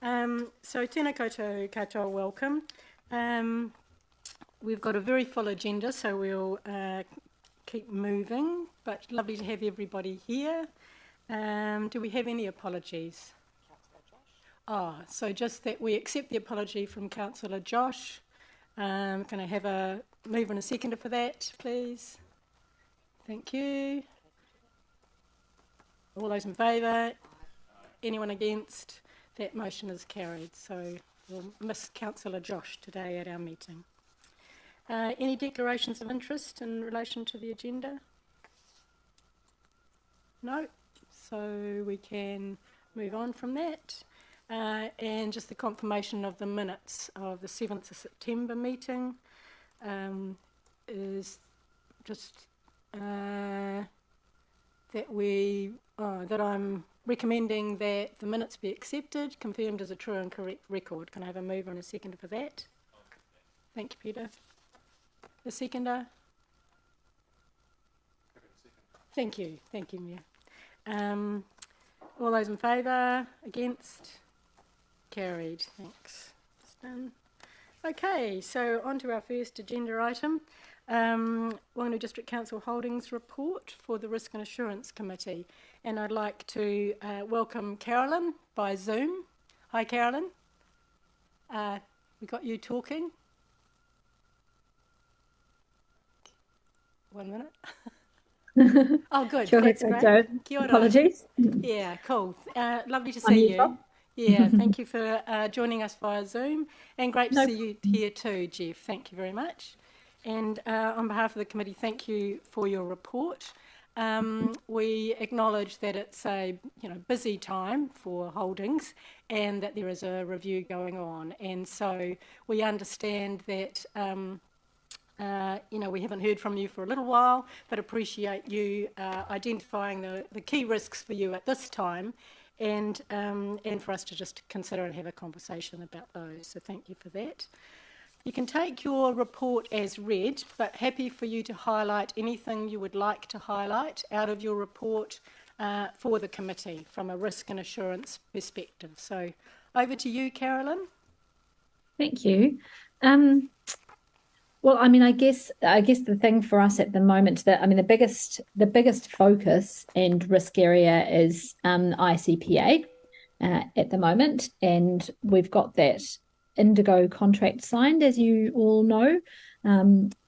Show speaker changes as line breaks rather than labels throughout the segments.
So tēnā koutou katoa, welcome. We've got a very full agenda, so we'll keep moving, but lovely to have everybody here. Do we have any apologies? So just that we accept the apology from Councillor Josh. Can I have a move and a seconder for that, please? Thank you. All those in favour? Anyone against? That motion is carried. So we'll miss Councillor Josh today at our meeting. Any declarations of interest in relation to the agenda? No? So we can move on from that. And just the confirmation of the minutes of the 7th of September meeting is just that I'm recommending that the minutes be accepted, confirmed as a true and correct record. Can I have a move and a seconder for that? Thank you, Peter. The seconder? Thank you, Mia. All those in favour? Against? Carried. Thanks. It's done. Okay, so on to our first agenda item. Whanganui District Council Holdings report for the Risk and Assurance Committee. And I'd like to welcome Carolyn by Zoom. Hi, Carolyn. We got you talking. 1 minute. Oh, good.
Sure,
that's great.
so
Kia ora.
apologies.
Yeah, cool. Lovely to see you. Yeah, thank you for joining us via Zoom. And great to see you here too, Jeff. Thank you very much. And on behalf of the committee, thank you for your report. We acknowledge that it's a busy time for holdings and that there is a review going on. And so we understand that we haven't heard from you for a little while, but appreciate you identifying the key risks for you at this time, and for us to just consider and have a conversation about those. So thank you for that. You can take your report as read, but happy for you to highlight anything you would like to highlight out of your report for the committee from a risk and assurance perspective. So over to you, Carolyn.
Thank you. Well, I mean, I guess the thing for us at the moment, the biggest focus and risk area is ICPA at the moment, and we've got that Indigo contract signed, as you all know.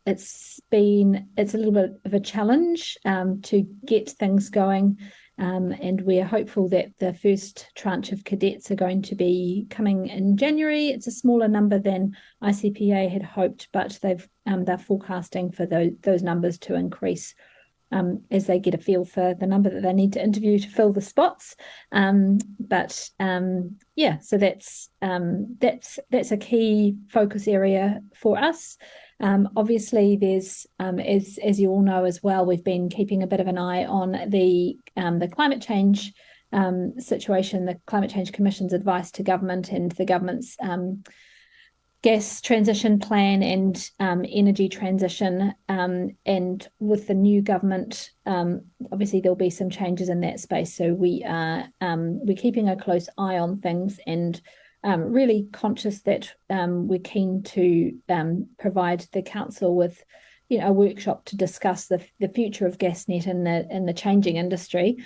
It's a little bit of a challenge to get things going. And we're hopeful that the first tranche of cadets are going to be coming in January. It's a smaller number than ICPA had hoped, but they're forecasting for those numbers to increase as they get a feel for the number that they need to interview to fill the spots. So that's a key focus area for us. Obviously, there's as you all know as well, we've been keeping a bit of an eye on the climate change situation, the Climate Change Commission's advice to government, and the government's gas transition plan and energy transition. And with the new government, obviously there'll be some changes in that space. So we're keeping a close eye on things, and really conscious that we're keen to provide the council with a workshop to discuss the future of GasNet in the changing industry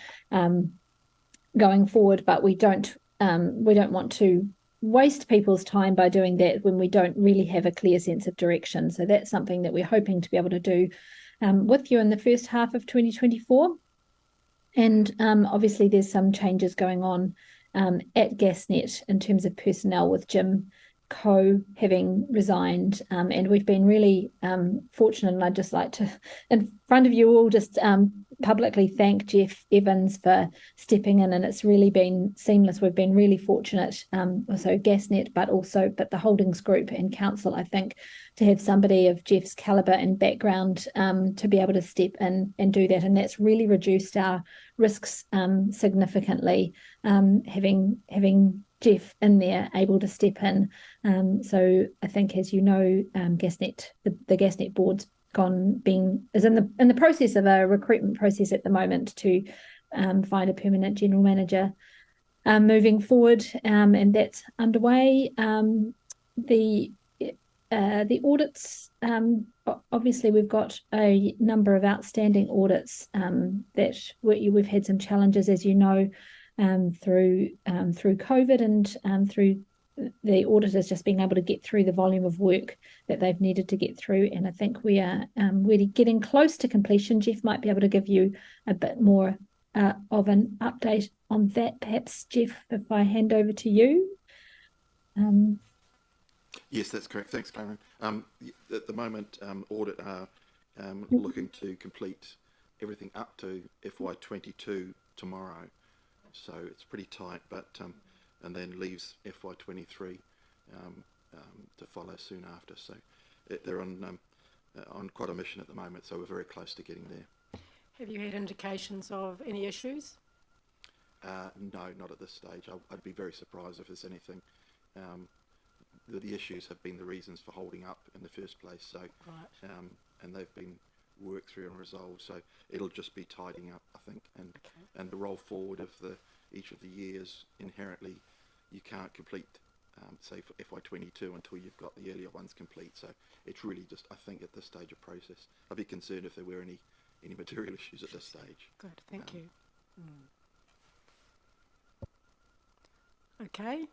going forward. But we don't want to waste people's time by doing that when we don't really have a clear sense of direction. So that's something that we're hoping to be able to do with you in the first half of 2024. And obviously there's some changes going on at GasNet in terms of personnel, with Jim Coe having resigned, and we've been really fortunate, and I'd just like to, in front of you all, just publicly thank Jeff Evans for stepping in, and it's really been seamless. We've been really fortunate, so GasNet, but the holdings group and council, I think, to have somebody of Jeff's calibre and background to be able to step in and do that, and that's really reduced our risks significantly, having Jeff in there able to step in. So I think, as you know, GasNet, the GasNet board's is in the process of a recruitment process at the moment to find a permanent general manager. moving forward, and that's underway. The audits, obviously we've got a number of outstanding audits that we've had some challenges, as you know, through COVID and through the auditors just being able to get through the volume of work that they've needed to get through. And I think we are really getting close to completion. Jeff might be able to give you a bit more of an update on that. Perhaps, Jeff, if I hand over to you.
Yes, that's correct. Thanks, Karen. At the moment, Audit are looking to complete everything up to FY22 tomorrow. So it's pretty tight, but and then leaves FY23 to follow soon after. So they're on quite a mission at the moment, so we're very close to getting there.
Have you had indications of any issues?
No, not at this stage. I'd be very surprised if there's anything. The issues have been the reasons for holding up in the first place, so
Right.
And they've been worked through and resolved, so it'll just be tidying up, I think, and the roll forward of each of the years, inherently you can't complete say for FY22 until you've got the earlier ones complete, so it's really just, I think, at this stage of process. I'd be concerned if there were any material issues at this stage.
Good, thank you. Okay.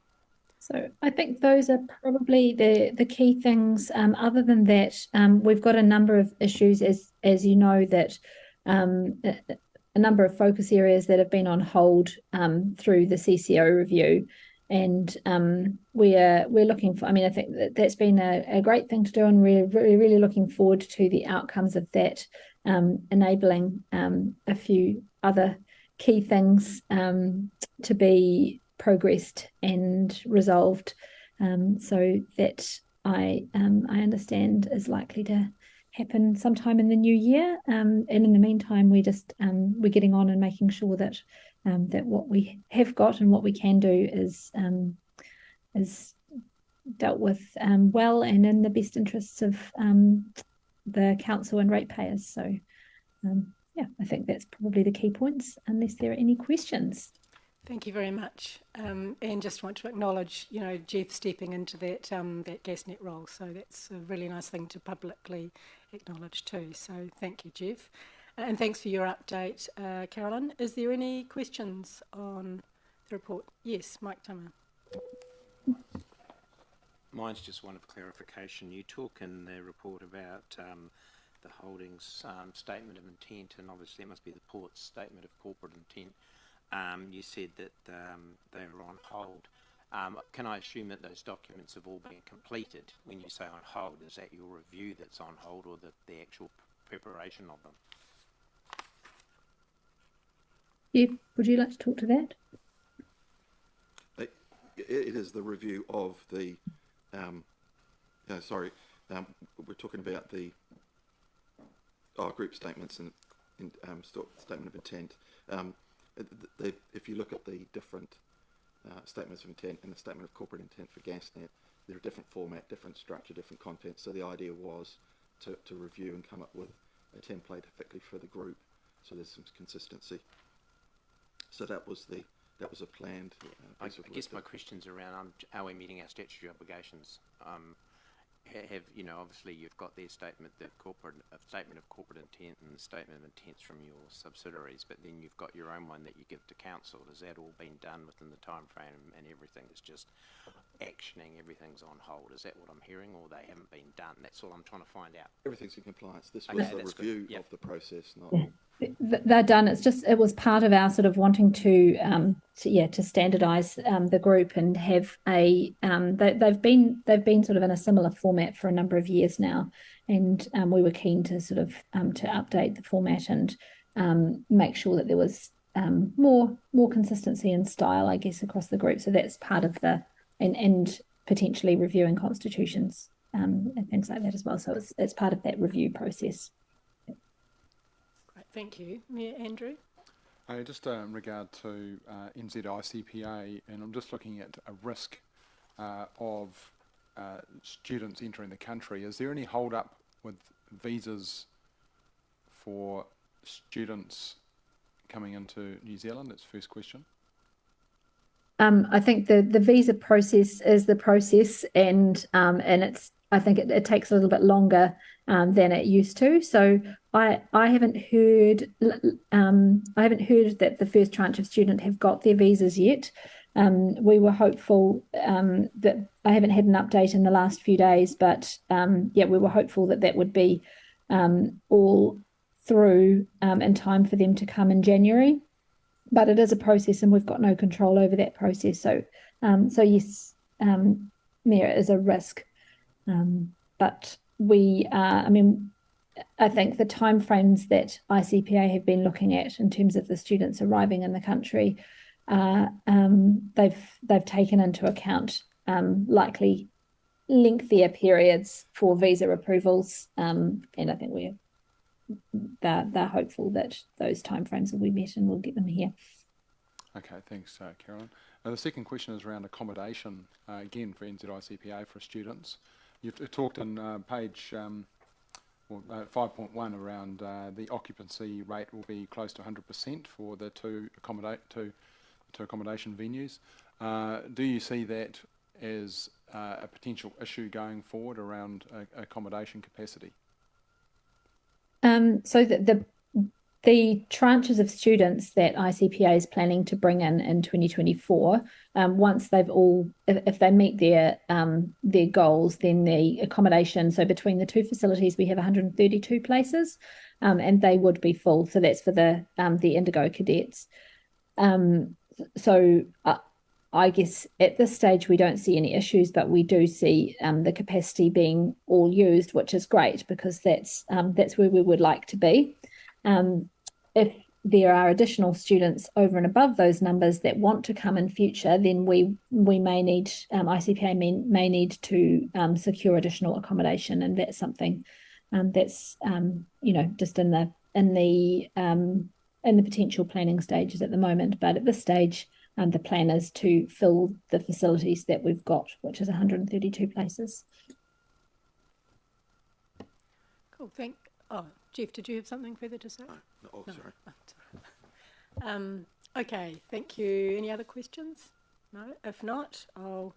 So I think those are probably the key things. Other than that, we've got a number of issues, as you know, that a number of focus areas that have been on hold through the CCO review, and we're looking for. I mean, I think that's been a great thing to do, and we're really looking forward to the outcomes of that, enabling a few other key things to be progressed and resolved, so that I understand is likely to happen sometime in the new year. And in the meantime, we're getting on and making sure that that what we have got and what we can do is dealt with well and in the best interests of the council and ratepayers. So yeah, I think that's probably the key points, unless there are any questions.
Thank you very much, and just want to acknowledge, Jeff stepping into that GasNet role. So that's a really nice thing to publicly acknowledge too. So thank you, Jeff, and thanks for your update, Carolyn. Is there any questions on the report? Yes, Mike Tummer.
Mine's just one of clarification. You talk in the report about the holdings statement of intent, and obviously it must be the port's statement of corporate intent. You said that they are on hold. Can I assume that those documents have all been completed? When you say on hold, is that your review that's on hold, or the actual preparation of them?
Yeah, would you like to talk to that?
It is the review of the we're talking about the group statements and statement of intent. If you look at the different statements of intent and the statement of corporate intent for GasNet, they're a different format, different structure, different content. So the idea was to review and come up with a template effectively for the group, so there's some consistency. So that was a planned.
I guess my question's around: are we meeting our statutory obligations? Obviously you've got their statement, statement of corporate intent and the statement of intents from your subsidiaries, but then you've got your own one that you give to council. Has that all been done within the time frame, and everything is just actioning, everything's on hold? Is that what I'm hearing, or they haven't been done? That's all I'm trying to find out.
Everything's in compliance. This was a review of the process, not.
Yeah. They're done. It was part of our sort of wanting to standardise the group and have they've been sort of in a similar format for a number of years now, and we were keen to sort of to update the format and make sure that there was more consistency and style, I guess, across the group. So that's part of and potentially reviewing constitutions and things like that as well. So it's part of that review process.
Thank you. Mayor Andrew?
Just in regard to NZICPA, and I'm just looking at a risk of students entering the country. Is there any hold up with visas for students coming into New Zealand? That's the first question.
I think the visa process is the process, and I think it takes a little bit longer than it used to. So I haven't heard that the first tranche of students have got their visas yet. We were hopeful that I haven't had an update in the last few days, but yeah, we were hopeful that would be all through in time for them to come in January. But it is a process, and we've got no control over that process. So, yes, there is a risk, but we are. I mean, I think the timeframes that ICPA have been looking at in terms of the students arriving in the country, they've taken into account likely lengthier periods for visa approvals, and I think they're hopeful that those timeframes will be met and we'll get them here.
Okay, thanks, Carolyn. The second question is around accommodation, again for NZICPA for students. You've talked in page 5.1 around the occupancy rate will be close to 100% for the two accommodation venues. Do you see that as a potential issue going forward around accommodation capacity?
So the tranches of students that ICPA is planning to bring in 2024, once if they meet their goals, then the accommodation. So between the two facilities, we have 132 places, and they would be full. So that's for the Indigo cadets. So I guess at this stage we don't see any issues, but we do see the capacity being all used, which is great because that's where we would like to be. If there are additional students over and above those numbers that want to come in future, then we may need ICPA may need to secure additional accommodation, and that's something that's just in the potential planning stages at the moment. But at this stage, the plan is to fill the facilities that we've got, which is 132 places.
Cool. Jeff, did you have something further to say?
No. Sorry.
Okay, thank you. Any other questions? No? If not, I'll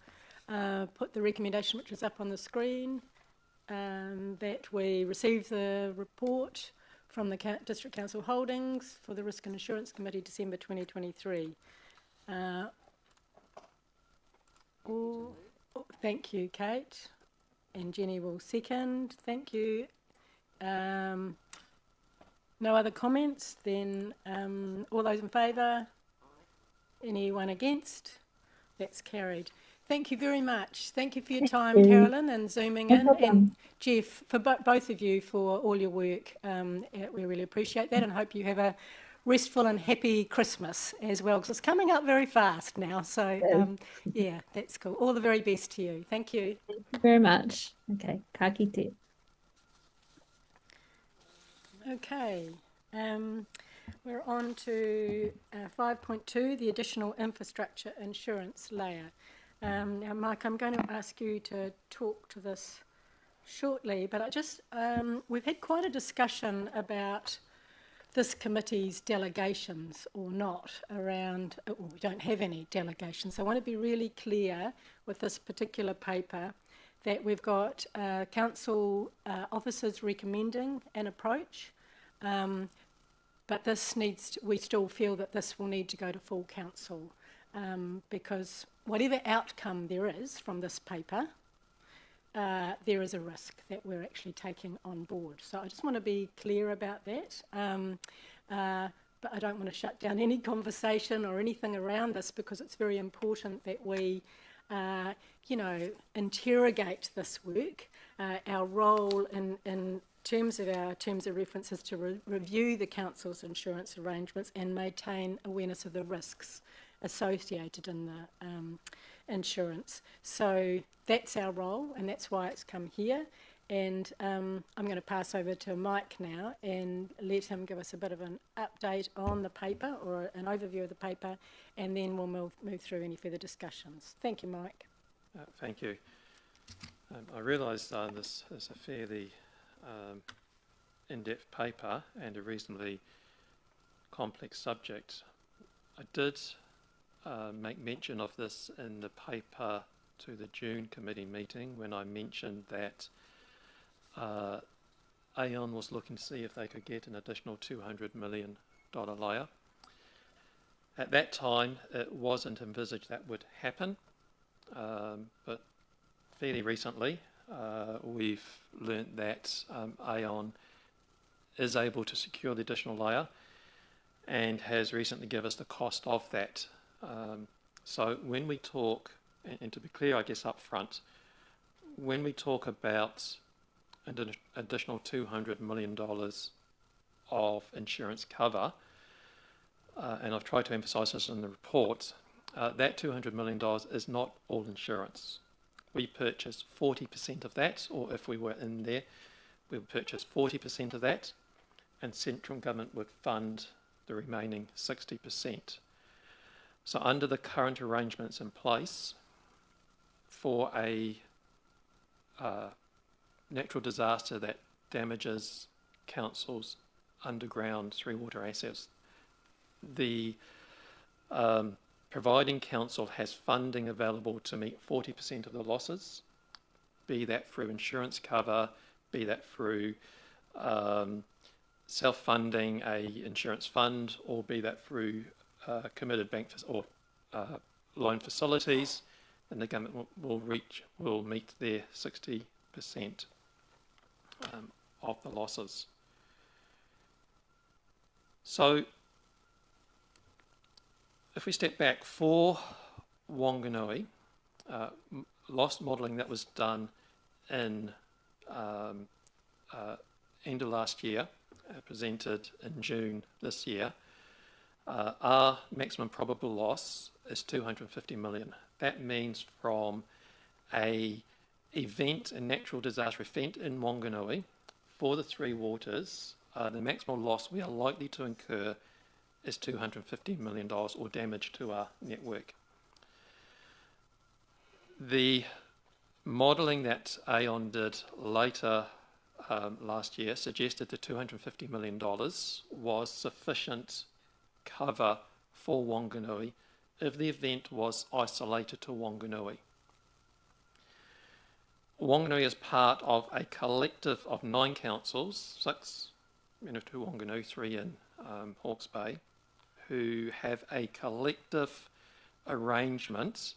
put the recommendation which is up on the screen, that we receive the report from the District Council Holdings for the Risk and Assurance Committee, December 2023. Thank you, Kate. And Jenny will second. Thank you. No other comments? Then all those in favour? Anyone against? That's carried. Thank you very much. Thank you for your time, Carolyn, and zooming in. And Jeff, for both of you for all your work. We really appreciate that and hope you have a restful and happy Christmas as well, because it's coming up very fast now. So, yeah, that's cool. All the very best to you. Thank you.
Thank you very much. Okay, ka kite.
Okay, we're on to 5.2, the additional infrastructure insurance layer. Now, Mike, I'm going to ask you to talk to this shortly, but we've had quite a discussion about this committee's delegations or not around, well, we don't have any delegations. So I want to be really clear with this particular paper that we've got council officers recommending an approach, but we still feel that this will need to go to full council because whatever outcome there is from this paper, there is a risk that we're actually taking on board. So I just want to be clear about that. But I don't want to shut down any conversation or anything around this because it's very important that we, interrogate this work. Our role in terms of our terms of reference is to review the council's insurance arrangements and maintain awareness of the risks associated in the insurance. So that's our role, and that's why it's come here. And I'm going to pass over to Mike now and let him give us a bit of an update on the paper or an overview of the paper, and then we'll move through any further discussions. Thank you, Mike.
Thank you. I realise this is a fairly in-depth paper and a reasonably complex subject. I did make mention of this in the paper to the June committee meeting when I mentioned that Aon was looking to see if they could get an additional $200 million layer. At that time, it wasn't envisaged that would happen, but fairly recently, we've learnt that Aon is able to secure the additional layer and has recently given us the cost of that. So when we talk, and to be clear, I guess up front, when we talk about an additional $200 million of insurance cover, and I've tried to emphasise this in the report, that $200 million is not all insurance. We purchase 40% of that, or if we were in there, we would purchase 40% of that, and central government would fund the remaining 60%. So under the current arrangements in place, for a natural disaster that damages councils' underground three-water assets, the providing council has funding available to meet 40% of the losses, be that through insurance cover, be that through self-funding a insurance fund, or be that through committed bank or loan facilities, and the government will meet their 60% of the losses. So if we step back, for Whanganui, loss modelling that was done in end of last year, presented in June this year, our maximum probable loss is 250 million. That means from a natural disaster event in Whanganui, for the three waters, the maximum loss we are likely to incur is $250 million or damage to our network. The modelling that Aon did later last year suggested that $250 million was sufficient cover for Whanganui if the event was isolated to Whanganui. Whanganui is part of a collective of 9 councils, 6 to Whanganui, 3 in Hawke's Bay, who have a collective arrangement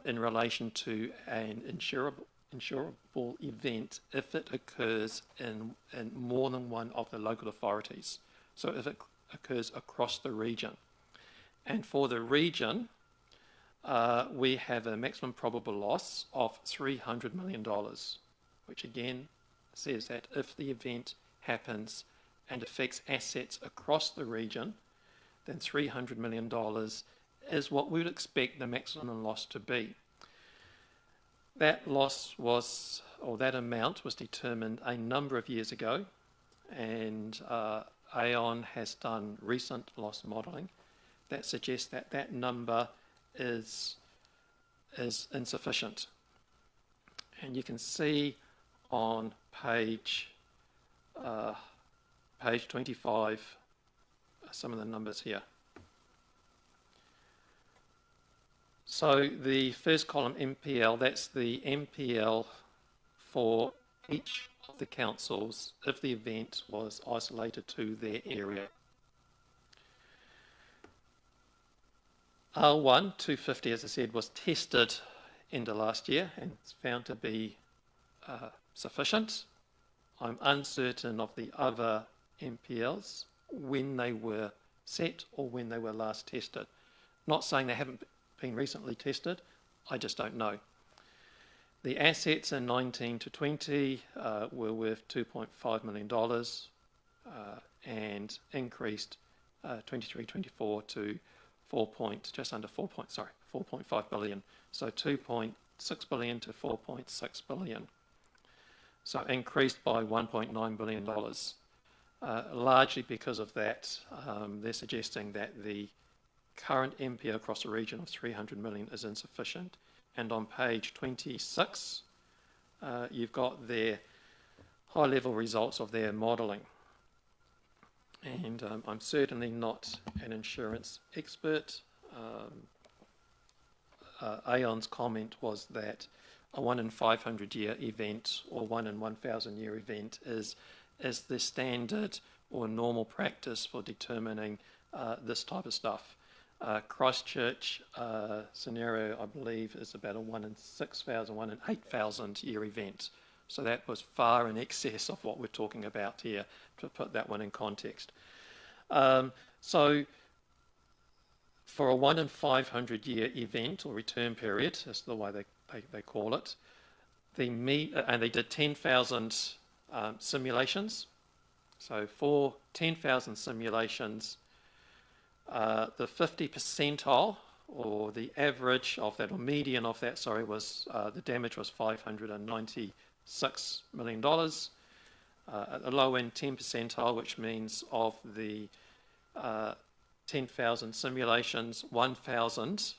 in relation to an insurable event if it occurs in more than one of the local authorities. So if it occurs across the region. And for the region, we have a maximum probable loss of $300 million, which again says that if the event happens and affects assets across the region, then $300 million is what we would expect the maximum loss to be. That loss was, or that amount was determined a number of years ago, and Aon has done recent loss modelling that suggests that that number is insufficient. And you can see on page 25 some of the numbers here. So the first column, MPL, that's the MPL for each of the councils if the event was isolated to their area. R1, 250, as I said, was tested end of last year and it's found to be sufficient. I'm uncertain of the other MPLs, when they were set or when they were last tested. Not saying they haven't been recently tested, I just don't know. The assets in 19 to 20 were worth $2.5 million and increased 23-24 to 4.5 billion. So 2.6 billion to 4.6 billion. So increased by $1.9 billion. Largely because of that, they're suggesting that the current MPO across the region of 300 million is insufficient. And on page 26, you've got their high-level results of their modelling. And I'm certainly not an insurance expert, Aon's comment was that a 1 in 500 year event or 1 in 1,000 year event is the standard or normal practice for determining this type of stuff. Christchurch scenario, I believe, is about a 1 in 6,000, 1 in 8,000 year event. So that was far in excess of what we're talking about here, to put that one in context. So for a 1 in 500 year event or return period, that's the way they call it, and they did 10,000 simulations. So for 10,000 simulations, the 50 percentile, or the average of that, or median of that, sorry, was the damage was $596 million. At the low end 10 percentile, which means of the 10,000 simulations, 1,000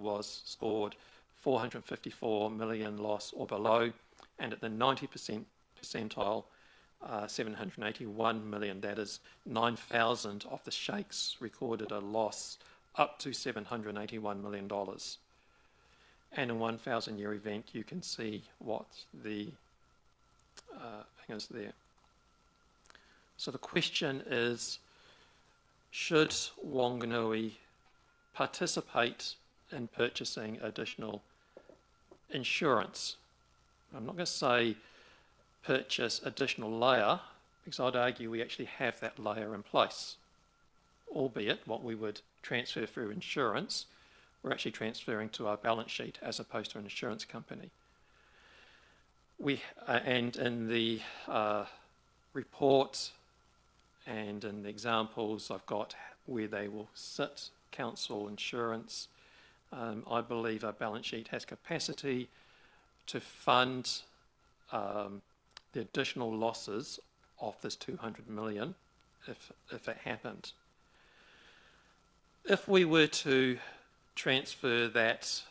was scored 454 million loss or below, and at the 90% percentile, 781 million. That is 9,000 of the shakes recorded a loss up to $781 million. And in 1,000 year event, you can see what the thing is there. So the question is, should Whanganui participate in purchasing additional insurance? I'm not going to say purchase additional layer, because I'd argue we actually have that layer in place, albeit what we would transfer through insurance, we're actually transferring to our balance sheet as opposed to an insurance company. And in the report and in the examples I've got where they will sit, council, insurance, I believe our balance sheet has capacity to fund the additional losses of this 200 million if it happened. If we were to transfer that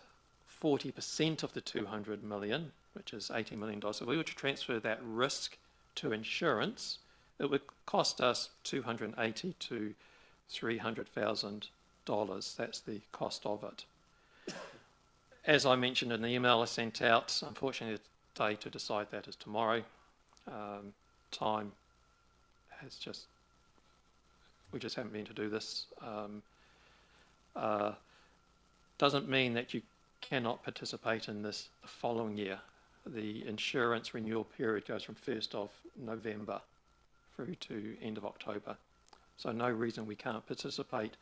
40% of the 200 million, which is $80 million, if we were to transfer that risk to insurance, it would cost us $280,000 to $300,000. That's the cost of it. As I mentioned in the email I sent out, unfortunately the day to decide that is tomorrow. Time has we just haven't been to do this. Doesn't mean that you cannot participate in this the following year. The insurance renewal period goes from 1st of November through to end of October. So no reason we can't participate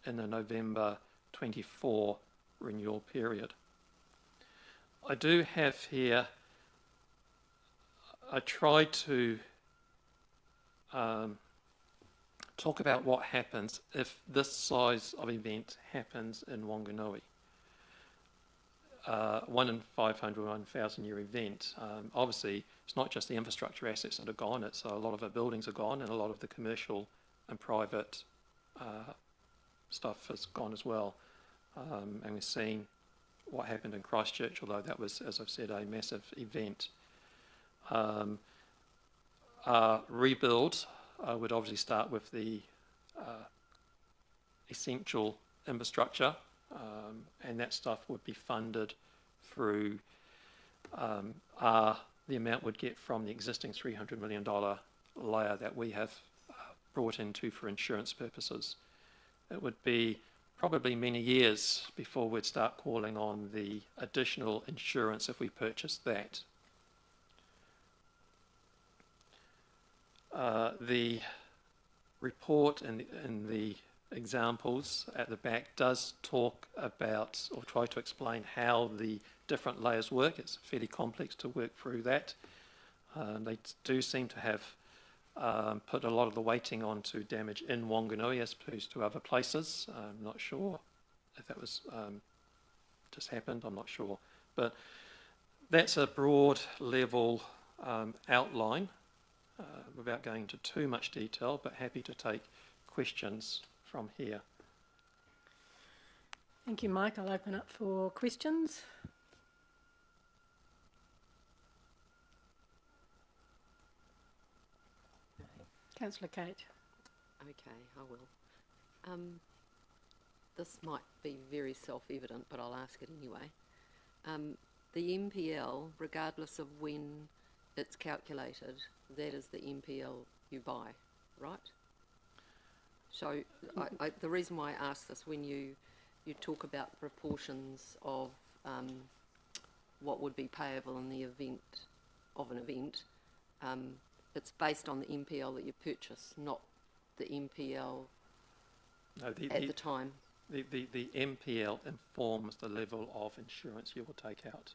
in the November 24 renewal period. I do have here, I tried to talk about what happens if this size of event happens in Whanganui. 1 in 500, 1,000 year event. Obviously, it's not just the infrastructure assets that are gone, it's a lot of our buildings are gone and a lot of the commercial and private stuff has gone as well. And we're seeing what happened in Christchurch, although that was, as I've said, a massive event. Rebuild would obviously start with the essential infrastructure, and that stuff would be funded through the amount would get from the existing $300 million layer that we have brought into for insurance purposes. It would be probably many years before we'd start calling on the additional insurance if we purchased that. The report and the examples at the back does talk about or try to explain how the different layers work. It's fairly complex to work through that. They do seem to have put a lot of the weighting onto damage in Whanganui as opposed to other places. I'm not sure if that was just happened, I'm not sure. But that's a broad level outline without going into too much detail, but happy to take questions from here.
Thank you, Mike. I'll open up for questions. Councillor Kate.
Okay, I will. this might be very self-evident, but I'll ask it anyway. The MPL, regardless of when it's calculated, that is the MPL you buy, right? So the reason why I ask this, when you talk about proportions of what would be payable in the event of an event, it's based on the MPL that you purchase, not the MPL at the time.
The MPL informs the level of insurance you will take out.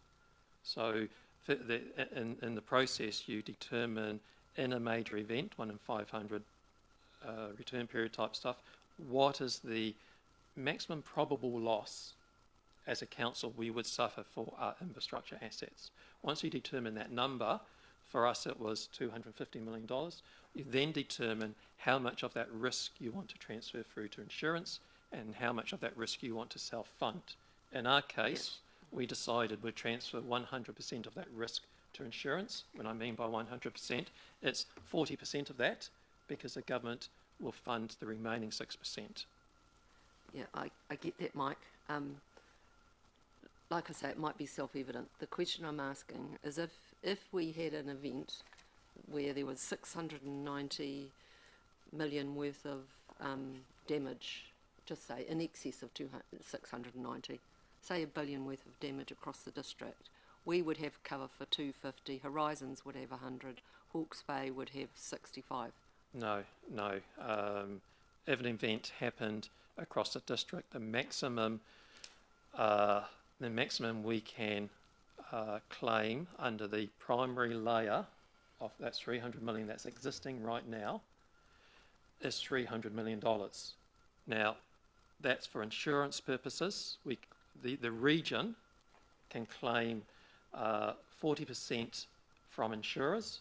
So in the process, you determine in a major event, 1 in 500 return period type stuff, what is the maximum probable loss as a council we would suffer for our infrastructure assets. Once you determine that number, for us it was $250 million, you then determine how much of that risk you want to transfer through to insurance and how much of that risk you want to self-fund. In our case, we decided we'd transfer 100% of that risk to insurance. When I mean by 100%, it's 40% of that because the government will fund the remaining 6%.
Yeah, I get that, Mike. Like I say, it might be self-evident. The question I'm asking is if we had an event where there was 690 million worth of damage, just say in excess of 690, say $1 billion worth of damage across the district, we would have cover for 250, Horizons would have 100, Hawke's Bay would have 65.
No. If an event happened across the district, the maximum we can claim under the primary layer of that 300 million that's existing right now is $300 million. Now, that's for insurance purposes. The region can claim 40% from insurers,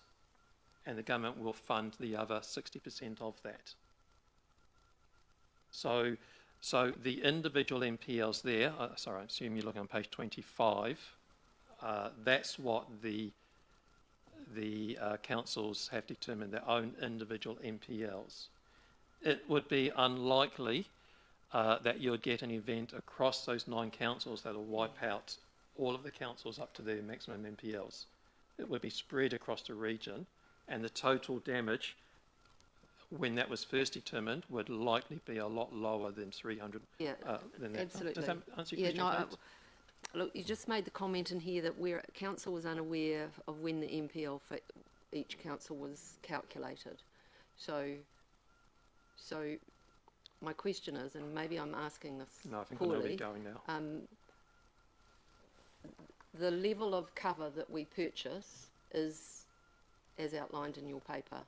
and the government will fund the other 60% of that. So the individual MPLs there, sorry, I assume you're looking on page 25, that's what the councils have determined, their own individual MPLs. It would be unlikely that you would get an event across those 9 councils that will wipe out all of the councils up to their maximum MPLs. It would be spread across the region, and the total damage, when that was first determined, would likely be a lot lower than 300.
Yeah,
than that.
absolutely.
Does that answer your question?
Look, you just made the comment in here that where council was unaware of when the MPL for each council was calculated. So my question is, and maybe I'm asking this
No, I think
poorly,
I know where you're going now.
The level of cover that we purchase is as outlined in your paper,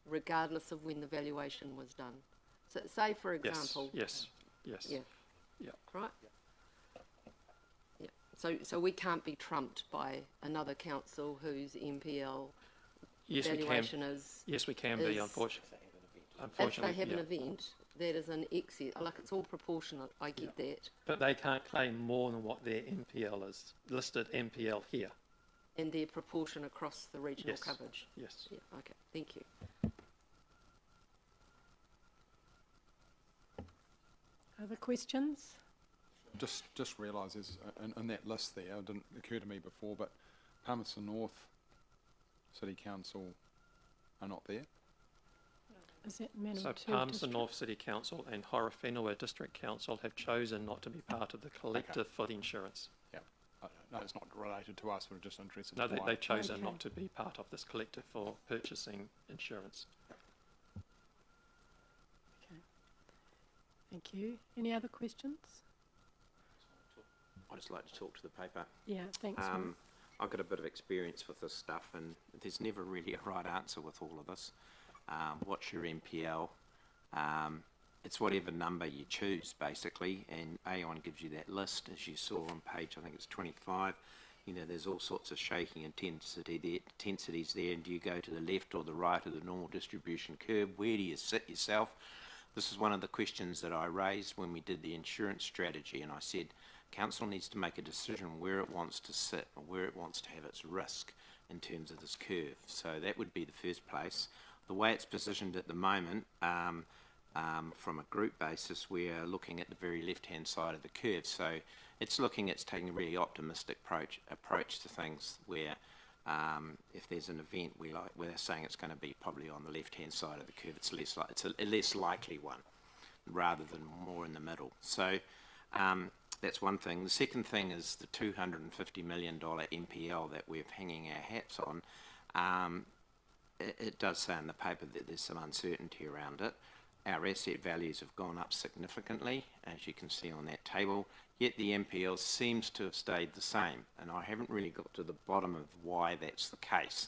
regardless of when the valuation was done. So say, for example...
Yes.
Yeah.
Yeah.
Right? Yeah. So we can't be trumped by another council whose MPL valuation is...
Yes, we can be, unfortunately.
If they have an event, that is an excess. Like, it's all proportionate, I get that.
But they can't claim more than what their MPL is, listed MPL here.
And their proportion across the regional coverage?
Yes.
Yeah, okay, thank you.
Other questions?
Just realise there's in that list there, it didn't occur to me before, but Palmerston North City Council are not there.
Is that
So Palmerston North City Council and Horowhenua District Council have chosen not to be part of the collective for the insurance.
Yeah, no, it's not related to us. We're just interested.
No,
in
they've chosen not to be part of this collective for purchasing insurance.
Okay. Thank you. Any other questions?
I'd just like to talk to the paper.
Yeah, thanks. Ron.
I've got a bit of experience with this stuff, and there's never really a right answer with all of this. What's your MPL? It's whatever number you choose, basically, and Aon gives you that list, as you saw on page, I think it's 25. You know, there's all sorts of shaking intensities there, and do you go to the left or the right of the normal distribution curve? Where do you sit yourself? This is one of the questions that I raised when we did the insurance strategy, and I said, Council needs to make a decision where it wants to sit, or where it wants to have its risk in terms of this curve. So that would be the first place. The way it's positioned at the moment, from a group basis, we're looking at the very left-hand side of the curve. So it's taking a really optimistic approach to things where if there's an event, we're saying it's going to be probably on the left-hand side of the curve. It's a less likely one rather than more in the middle. So that's one thing. The second thing is the $250 million NPL that we're hanging our hats on. It does say in the paper that there's some uncertainty around it. Our asset values have gone up significantly, as you can see on that table, yet the NPL seems to have stayed the same, and I haven't really got to the bottom of why that's the case.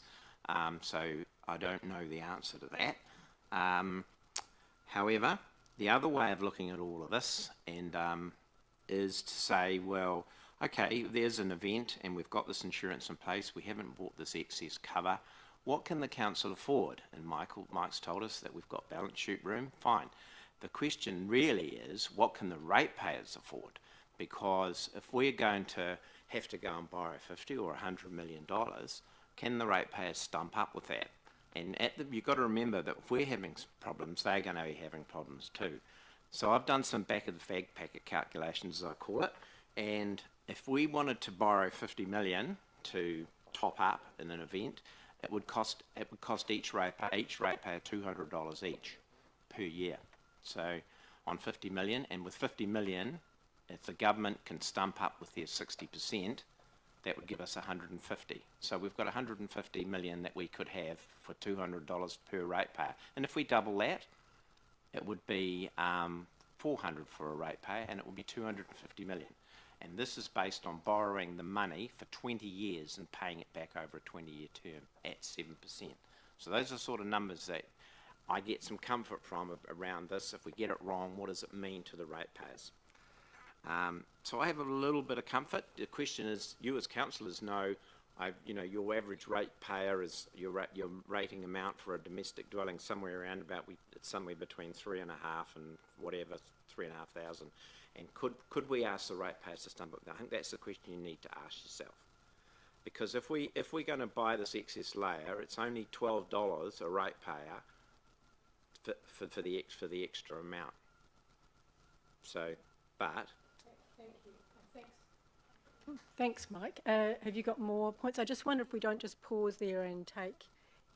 So I don't know the answer to that. However, the other way of looking at all of this is to say, well, okay, there's an event and we've got this insurance in place, we haven't bought this excess cover. What can the council afford? And Mike's told us that we've got balance sheet room. Fine. The question really is, what can the ratepayers afford? Because if we're going to have to go and borrow $50 or $100 million, can the ratepayers stump up with that? And you've got to remember that if we're having problems, they're going to be having problems too. So I've done some back of the fag packet calculations, as I call it, and if we wanted to borrow $50 million to top up in an event, it would cost each ratepayer $200 each per year. So on 50 million, and with 50 million, if the government can stump up with their 60%, that would give us 150. So we've got 150 million that we could have for $200 per ratepayer. And if we double that, it would be 400 for a ratepayer, and it would be 250 million. And this is based on borrowing the money for 20 years and paying it back over a 20-year term at 7%. So those are sort of numbers that I get some comfort from around this. If we get it wrong, what does it mean to the ratepayers? So I have a little bit of comfort. The question is, you as councillors know, your average ratepayer is your rating amount for a domestic dwelling somewhere around it's somewhere between 3,500 and whatever, 3,500. And could we ask the ratepayers to stump up? I think that's the question you need to ask yourself. Because if we're going to buy this excess layer, it's only $12 a ratepayer for the extra amount. So, but.
Thank you. Thanks, Mike. Have you got more points? I just wonder if we don't just pause there and take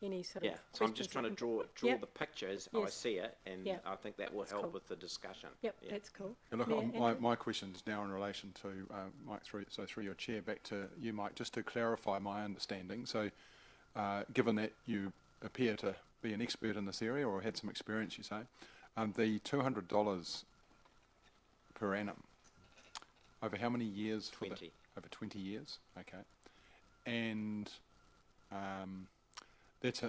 any sort of
so I'm just trying to draw
Yep.
the picture as
Yes.
I see it, and
Yep.
I think that will
That's
help
cool.
with the discussion.
Yep,
Yeah.
that's cool.
And look,
Yeah, Andrew?
my question is now in relation to Mike, through your chair, back to you, Mike, just to clarify my understanding. So, given that you appear to be an expert in this area, or had some experience, you say, the $200 per annum, over how many years?
20.
Over 20 years, okay. And that's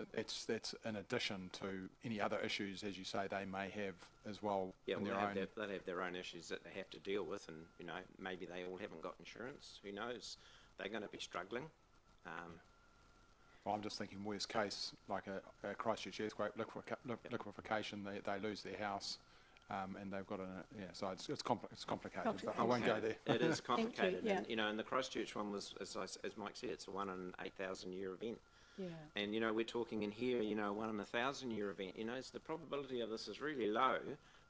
in addition to any other issues, as you say, they may have as well.
Yeah,
in
well,
their own.
they'll have their own issues that they have to deal with, and maybe they all haven't got insurance. Who knows? They're going to be struggling.
Well, I'm just thinking worst case, like a Christchurch earthquake, liquefaction, they lose their house, and they've got so it's complicated, but I won't go there.
It is complicated,
yeah.
and the Christchurch one was, as Mike said, it's a 1 in 8,000 year event.
Yeah.
And we're talking in here, 1 in 1,000 year event. So the probability of this is really low,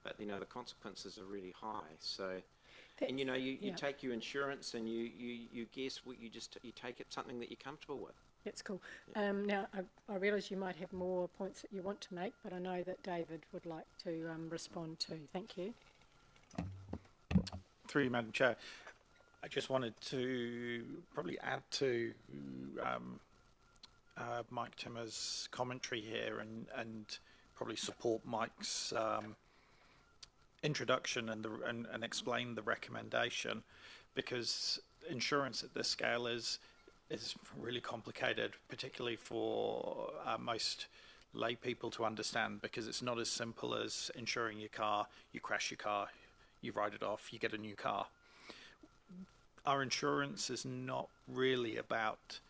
but the consequences are really high. So, and you take your insurance and you guess what you take it something that you're comfortable with.
That's cool. Now, I realise you might have more points that you want to make, but I know that David would like to respond too. Thank you.
Through you, Madam Chair, I just wanted to probably add to Mike Timmer's commentary here and probably support Mike's introduction and explain the recommendation, because insurance at this scale is really complicated, particularly for most lay people to understand, because it's not as simple as insuring your car. You crash your car, you write it off, you get a new car. Our insurance is not really about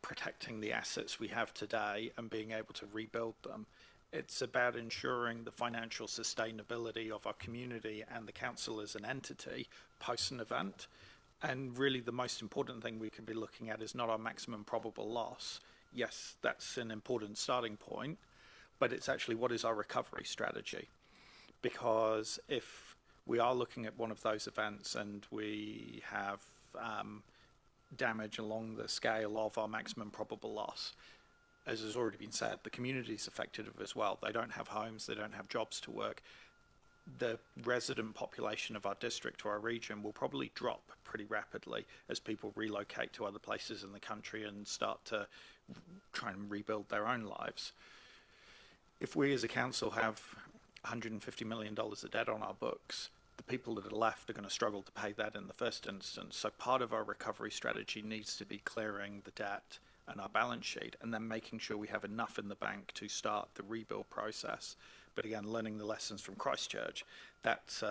protecting the assets we have today and being able to rebuild them. It's about ensuring the financial sustainability of our community and the council as an entity post an event. And really the most important thing we could be looking at is not our maximum probable loss. Yes, that's an important starting point, but it's actually what is our recovery strategy. because if we are looking at one of those events and we have damage along the scale of our maximum probable loss, as has already been said, the community is affected as well. They don't have homes, they don't have jobs to work. The resident population of our district or our region will probably drop pretty rapidly as people relocate to other places in the country and start to try and rebuild their own lives. If we as a council have $150 million of debt on our books, the people that are left are going to struggle to pay that in the first instance. So part of our recovery strategy needs to be clearing the debt and our balance sheet, and then making sure we have enough in the bank to start the rebuild process. But again, learning the lessons from Christchurch, that's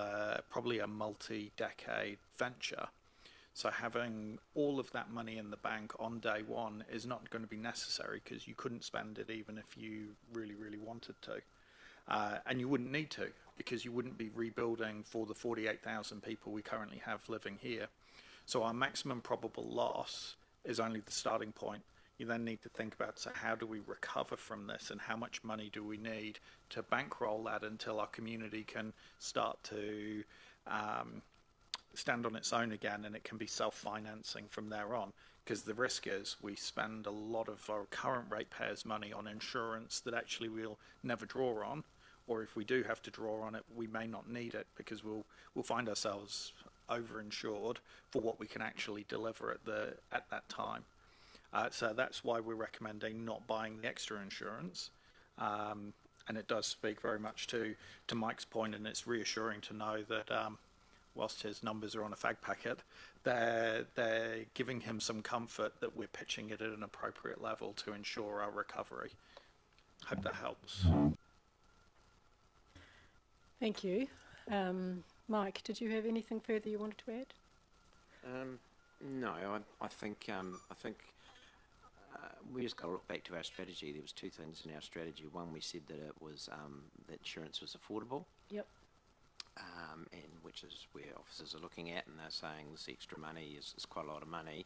probably a multi-decade venture. So having all of that money in the bank on day one is not going to be necessary, because you couldn't spend it even if you really, really wanted to. And you wouldn't need to, because you wouldn't be rebuilding for the 48,000 people we currently have living here. So our maximum probable loss is only the starting point. You then need to think about, so how do we recover from this, and how much money do we need to bankroll that until our community can start to stand on its own again, and it can be self-financing from there on. Because the risk is we spend a lot of our current ratepayers' money on insurance that actually we'll never draw on, or if we do have to draw on it, we may not need it, because we'll find ourselves overinsured for what we can actually deliver at that time. So that's why we're recommending not buying the extra insurance. And it does speak very much to Mike's point, and it's reassuring to know that whilst his numbers are on a fag packet, they're giving him some comfort that we're pitching it at an appropriate level to ensure our recovery. Hope that helps.
Thank you. Mike, did you have anything further you wanted to add?
No, I think we just got to look back to our strategy. There was two things in our strategy. One, we said that it was that insurance was affordable.
Yep.
And which is where officers are looking at, and they're saying this extra money is quite a lot of money.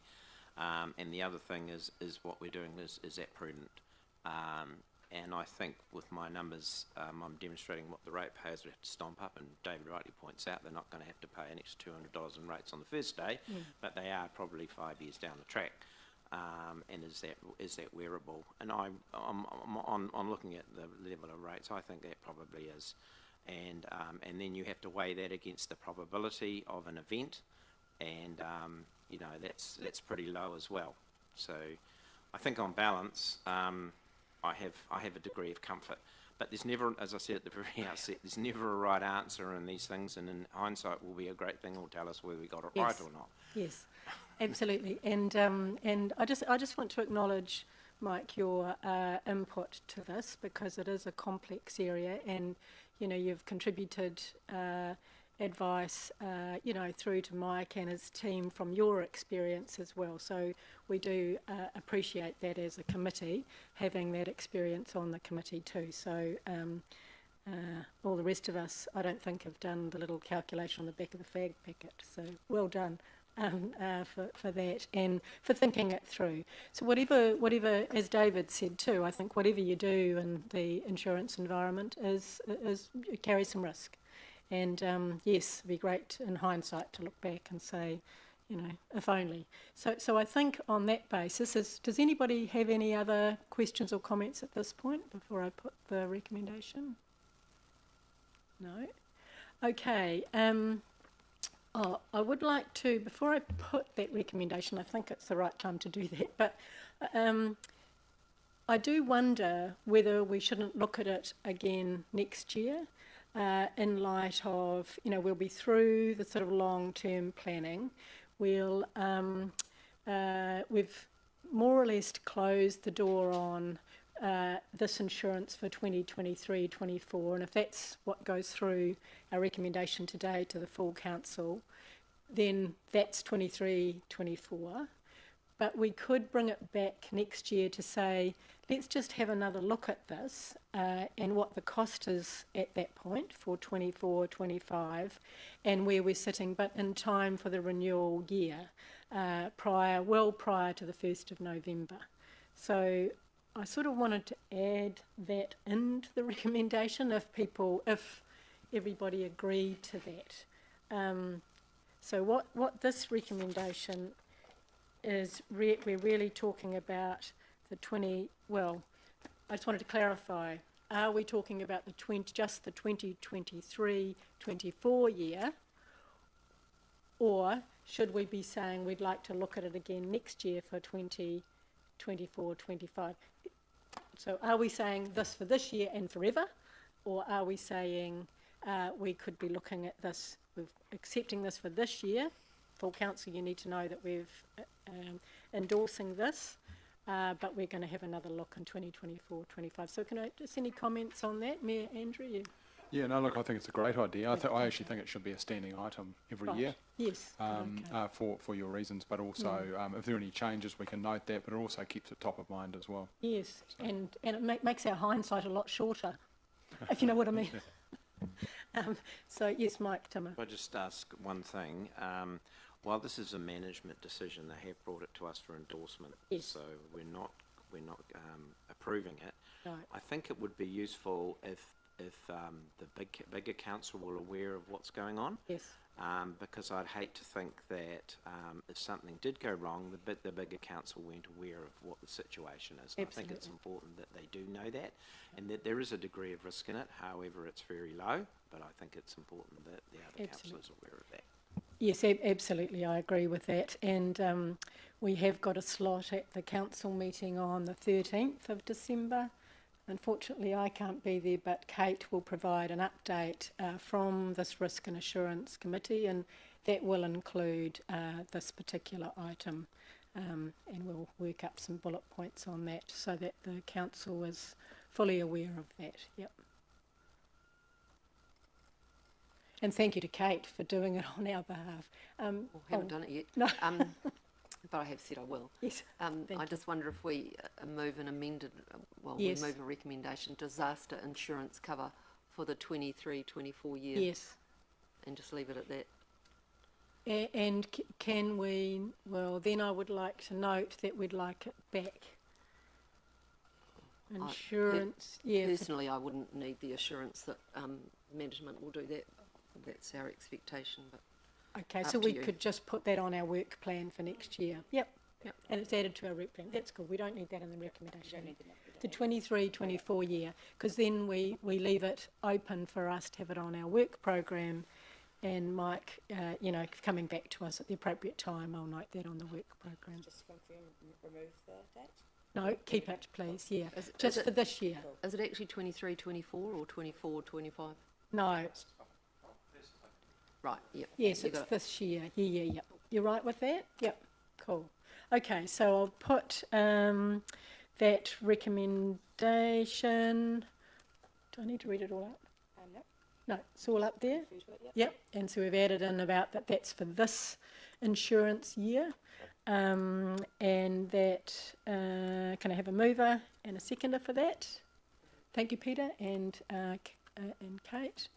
And the other thing is what we're doing is that prudent. And I think with my numbers, I'm demonstrating what the ratepayers would have to stomp up, and David rightly points out they're not going to have to pay an extra $200 in rates on the first day, but they are probably 5 years down the track. And is that wearable? And I'm on looking at the level of rates, I think that probably is. And then you have to weigh that against the probability of an event, and you know, that's pretty low as well. So I think on balance, I have a degree of comfort, but there's never, as I said at the very outset, there's never a right answer in these things, and in hindsight will be a great thing. Will tell us whether we got it right or not.
Yes, absolutely. And I just want to acknowledge, Mike, your input to this, because it is a complex area, and you know, you've contributed advice, you know, through to Mike and his team from your experience as well. So we do appreciate that as a committee, having that experience on the committee too. So all the rest of us, I don't think, have done the little calculation on the back of the fag packet. So well done for that, and for thinking it through. So whatever, as David said too, I think whatever you do in the insurance environment is carries some risk. And yes, it'd be great in hindsight to look back and say, you know, if only. So I think on that basis, does anybody have any other questions or comments at this point before I put the recommendation? No? Okay. I would like to, before I put that recommendation, I think it's the right time to do that, but I do wonder whether we shouldn't look at it again next year. In light of, you know, we'll be through the sort of long-term planning. We'll, we've more or less closed the door on this insurance for 2023-24, and if that's what goes through our recommendation today to the full council, then that's 23-24. But we could bring it back next year to say, let's just have another look at this and what the cost is at that point for 24-25 and where we're sitting, but in time for the renewal year, well prior to the 1st of November. So I sort of wanted to add that into the recommendation if everybody agreed to that. So what this recommendation is, we're really talking about the 20, well, I just wanted to clarify, are we talking about just the 2023-24 year, or should we be saying we'd like to look at it again next year for 2024-25? So are we saying this for this year and forever, or are we saying we could be looking at this, accepting this for this year? Full council, you need to know that we're endorsing this, but we're going to have another look in 2024-25. So can I just, any comments on that, Mayor Andrew?
Yeah, no, look, I think it's a great idea. I actually think it should be a standing item every year.
Yes.
For your reasons, but also if there are any changes, we can note that, but it also keeps it top of mind as well.
Yes, so. and it makes our hindsight a lot shorter, if you know what I mean. So yes, Mike Timmer.
I'll just ask one thing. While this is a management decision, they have brought it to us for endorsement.
Yes.
So we're not approving it.
Right.
I think it would be useful if the bigger council were aware of what's going on.
Yes.
Because I'd hate to think that if something did go wrong, the bigger council weren't aware of what the situation is. I think it's important that they do know that, and that there is a degree of risk in it. However, it's very low, but I think it's important that the other council is aware of that.
Yes, absolutely, I agree with that. And we have got a slot at the council meeting on the 13th of December. Unfortunately, I can't be there, but Kate will provide an update from this Risk and Assurance Committee, and that will include this particular item, and we'll work up some bullet points on that so that the council is fully aware of that. Yep. And thank you to Kate for doing it on our behalf.
Haven't done it yet.
No.
But I have said I will.
Yes.
I just wonder if we move an amended,
yes.
we move a recommendation, disaster insurance cover for the 23-24 year.
Yes.
And just leave it at that.
And can we, well, then I would like to note that we'd like it back. Insurance, yeah.
Personally, I wouldn't need the assurance that management will do that. That's our expectation, but
okay, so we could just put that on our work plan for next year. Yep. And it's added to our work plan. That's good. We don't need that in the recommendation. The 23-24 year, because then we leave it open for us to have it on our work program, and Mike, coming back to us at the appropriate time, I'll note that on the work program.
Just confirm, remove the date?
No, keep it, please. Yeah, just for this year.
Is it actually 23-24 or 24-25?
No.
Right, yep.
Yes, it's this year. Yeah. You're right with that? Yep, cool. Okay, so I'll put that recommendation. Do I need to read it all out? No, it's all up there. Yep, and so we've added in about that's for this insurance year. And that, can I have a mover and a seconder for that? Thank you, Peter and Kate.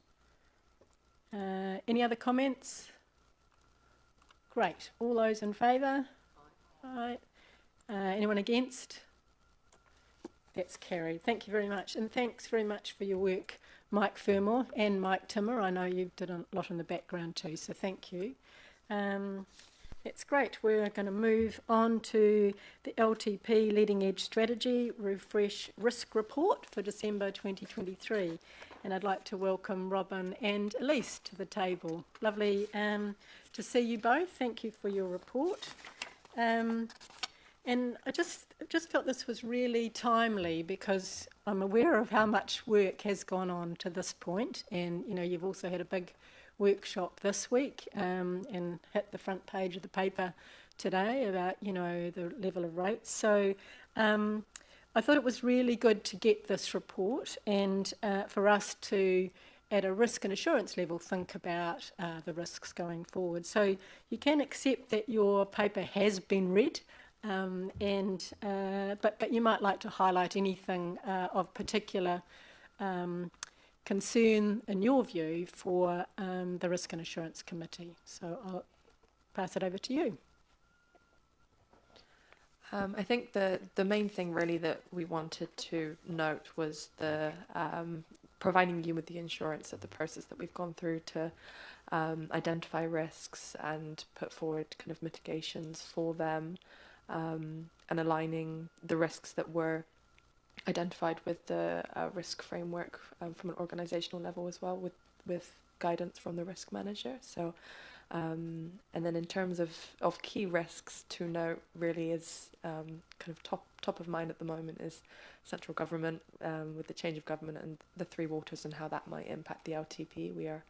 Any other comments? Great. All those in favour? Aye. Anyone against? That's carried. Thank you very much. And thanks very much for your work, Mike Fermor and Mike Timmer. I know you did a lot in the background too, so thank you. That's great. We're going to move on to the LTP Leading Edge Strategy Refresh Risk Report for December 2023. And I'd like to welcome Robin and Elise to the table. Lovely to see you both. Thank you for your report. And I just felt this was really timely because I'm aware of how much work has gone on to this point. And, you've also had a big workshop this week and hit the front page of the paper today about, the level of rates. So I thought it was really good to get this report and for us to, at a risk and assurance level, think about the risks going forward. So you can accept that your paper has been read, but you might like to highlight anything of particular concern, in your view, for the Risk and Assurance Committee. So I'll pass it over to you.
I think the main thing really that we wanted to note was the providing you with the assurance that the process that we've gone through to identify risks and put forward kind of mitigations for them, and aligning the risks that were identified with the risk framework from an organisational level as well, with guidance from the risk manager. So, and then in terms of key risks to note, really is kind of top of mind at the moment is central government, with the change of government and the Three Waters and how that might impact the LTP. We are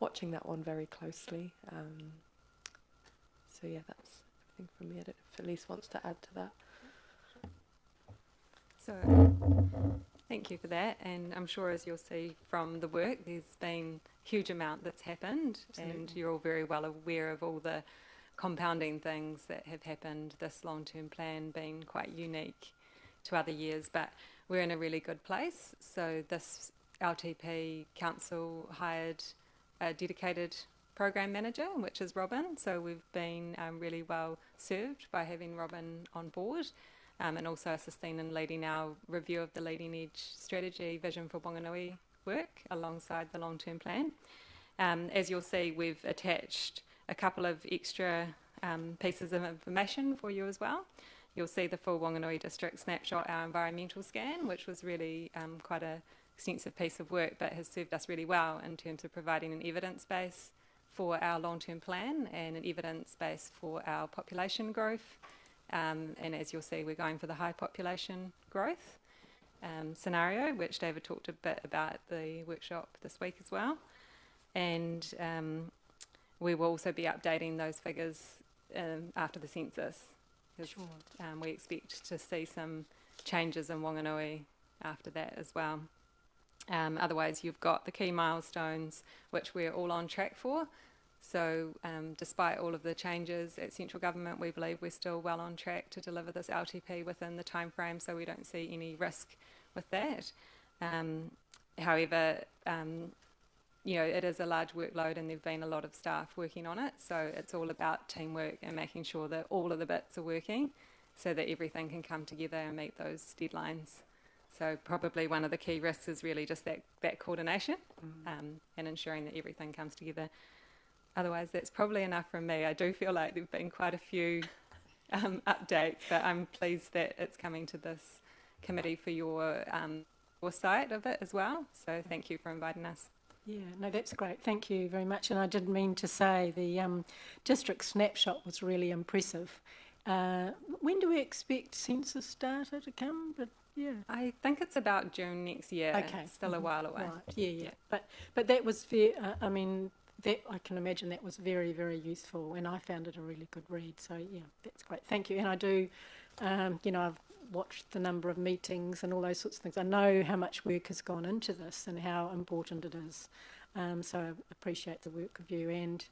watching that one very closely. So yeah, that's everything from me. I don't know if Elise wants to add to that.
So, thank you for that, and I'm sure as you'll see from the work, there's been a huge amount that's happened. Absolutely. And you're all very well aware of all the compounding things that have happened, this long-term plan being quite unique to other years, but we're in a really good place. So this LTP council hired a dedicated program manager, which is Robin, so we've been really well served by having Robin on board. And also assisting in leading our review of the leading edge strategy vision for Whanganui work alongside the long-term plan. As you'll see, we've attached a couple of extra pieces of information for you as well. You'll see the full Whanganui district snapshot, our environmental scan, which was really quite an extensive piece of work, but has served us really well in terms of providing an evidence base for our long-term plan and an evidence base for our population growth. And as you'll see, we're going for the high population growth scenario, which David talked a bit about at the workshop this week as well. And we will also be updating those figures after the census. Sure. We expect to see some changes in Whanganui after that as well. Otherwise, you've got the key milestones, which we're all on track for. So despite all of the changes at central government, we believe we're still well on track to deliver this LTP within the time frame, so we don't see any risk with that. However, it is a large workload and there've been a lot of staff working on it, so it's all about teamwork and making sure that all of the bits are working so that everything can come together and meet those deadlines. So probably one of the key risks is really just that coordination and ensuring that everything comes together. Otherwise, that's probably enough from me. I do feel like there have been quite a few updates, but I'm pleased that it's coming to this committee for your foresight of it as well. So thank you for inviting us.
Yeah, no, that's great. Thank you very much. And I didn't mean to say the district snapshot was really impressive. When do we expect census data to come? But yeah,
I think it's about June next year.
Okay,
it's still a while away.
Right. Yeah. But that was that I can imagine that was very, very useful, and I found it a really good read. So yeah, that's great. Thank you. And I do, I've watched the number of meetings and all those sorts of things. I know how much work has gone into this and how important it is. So I appreciate the work of you and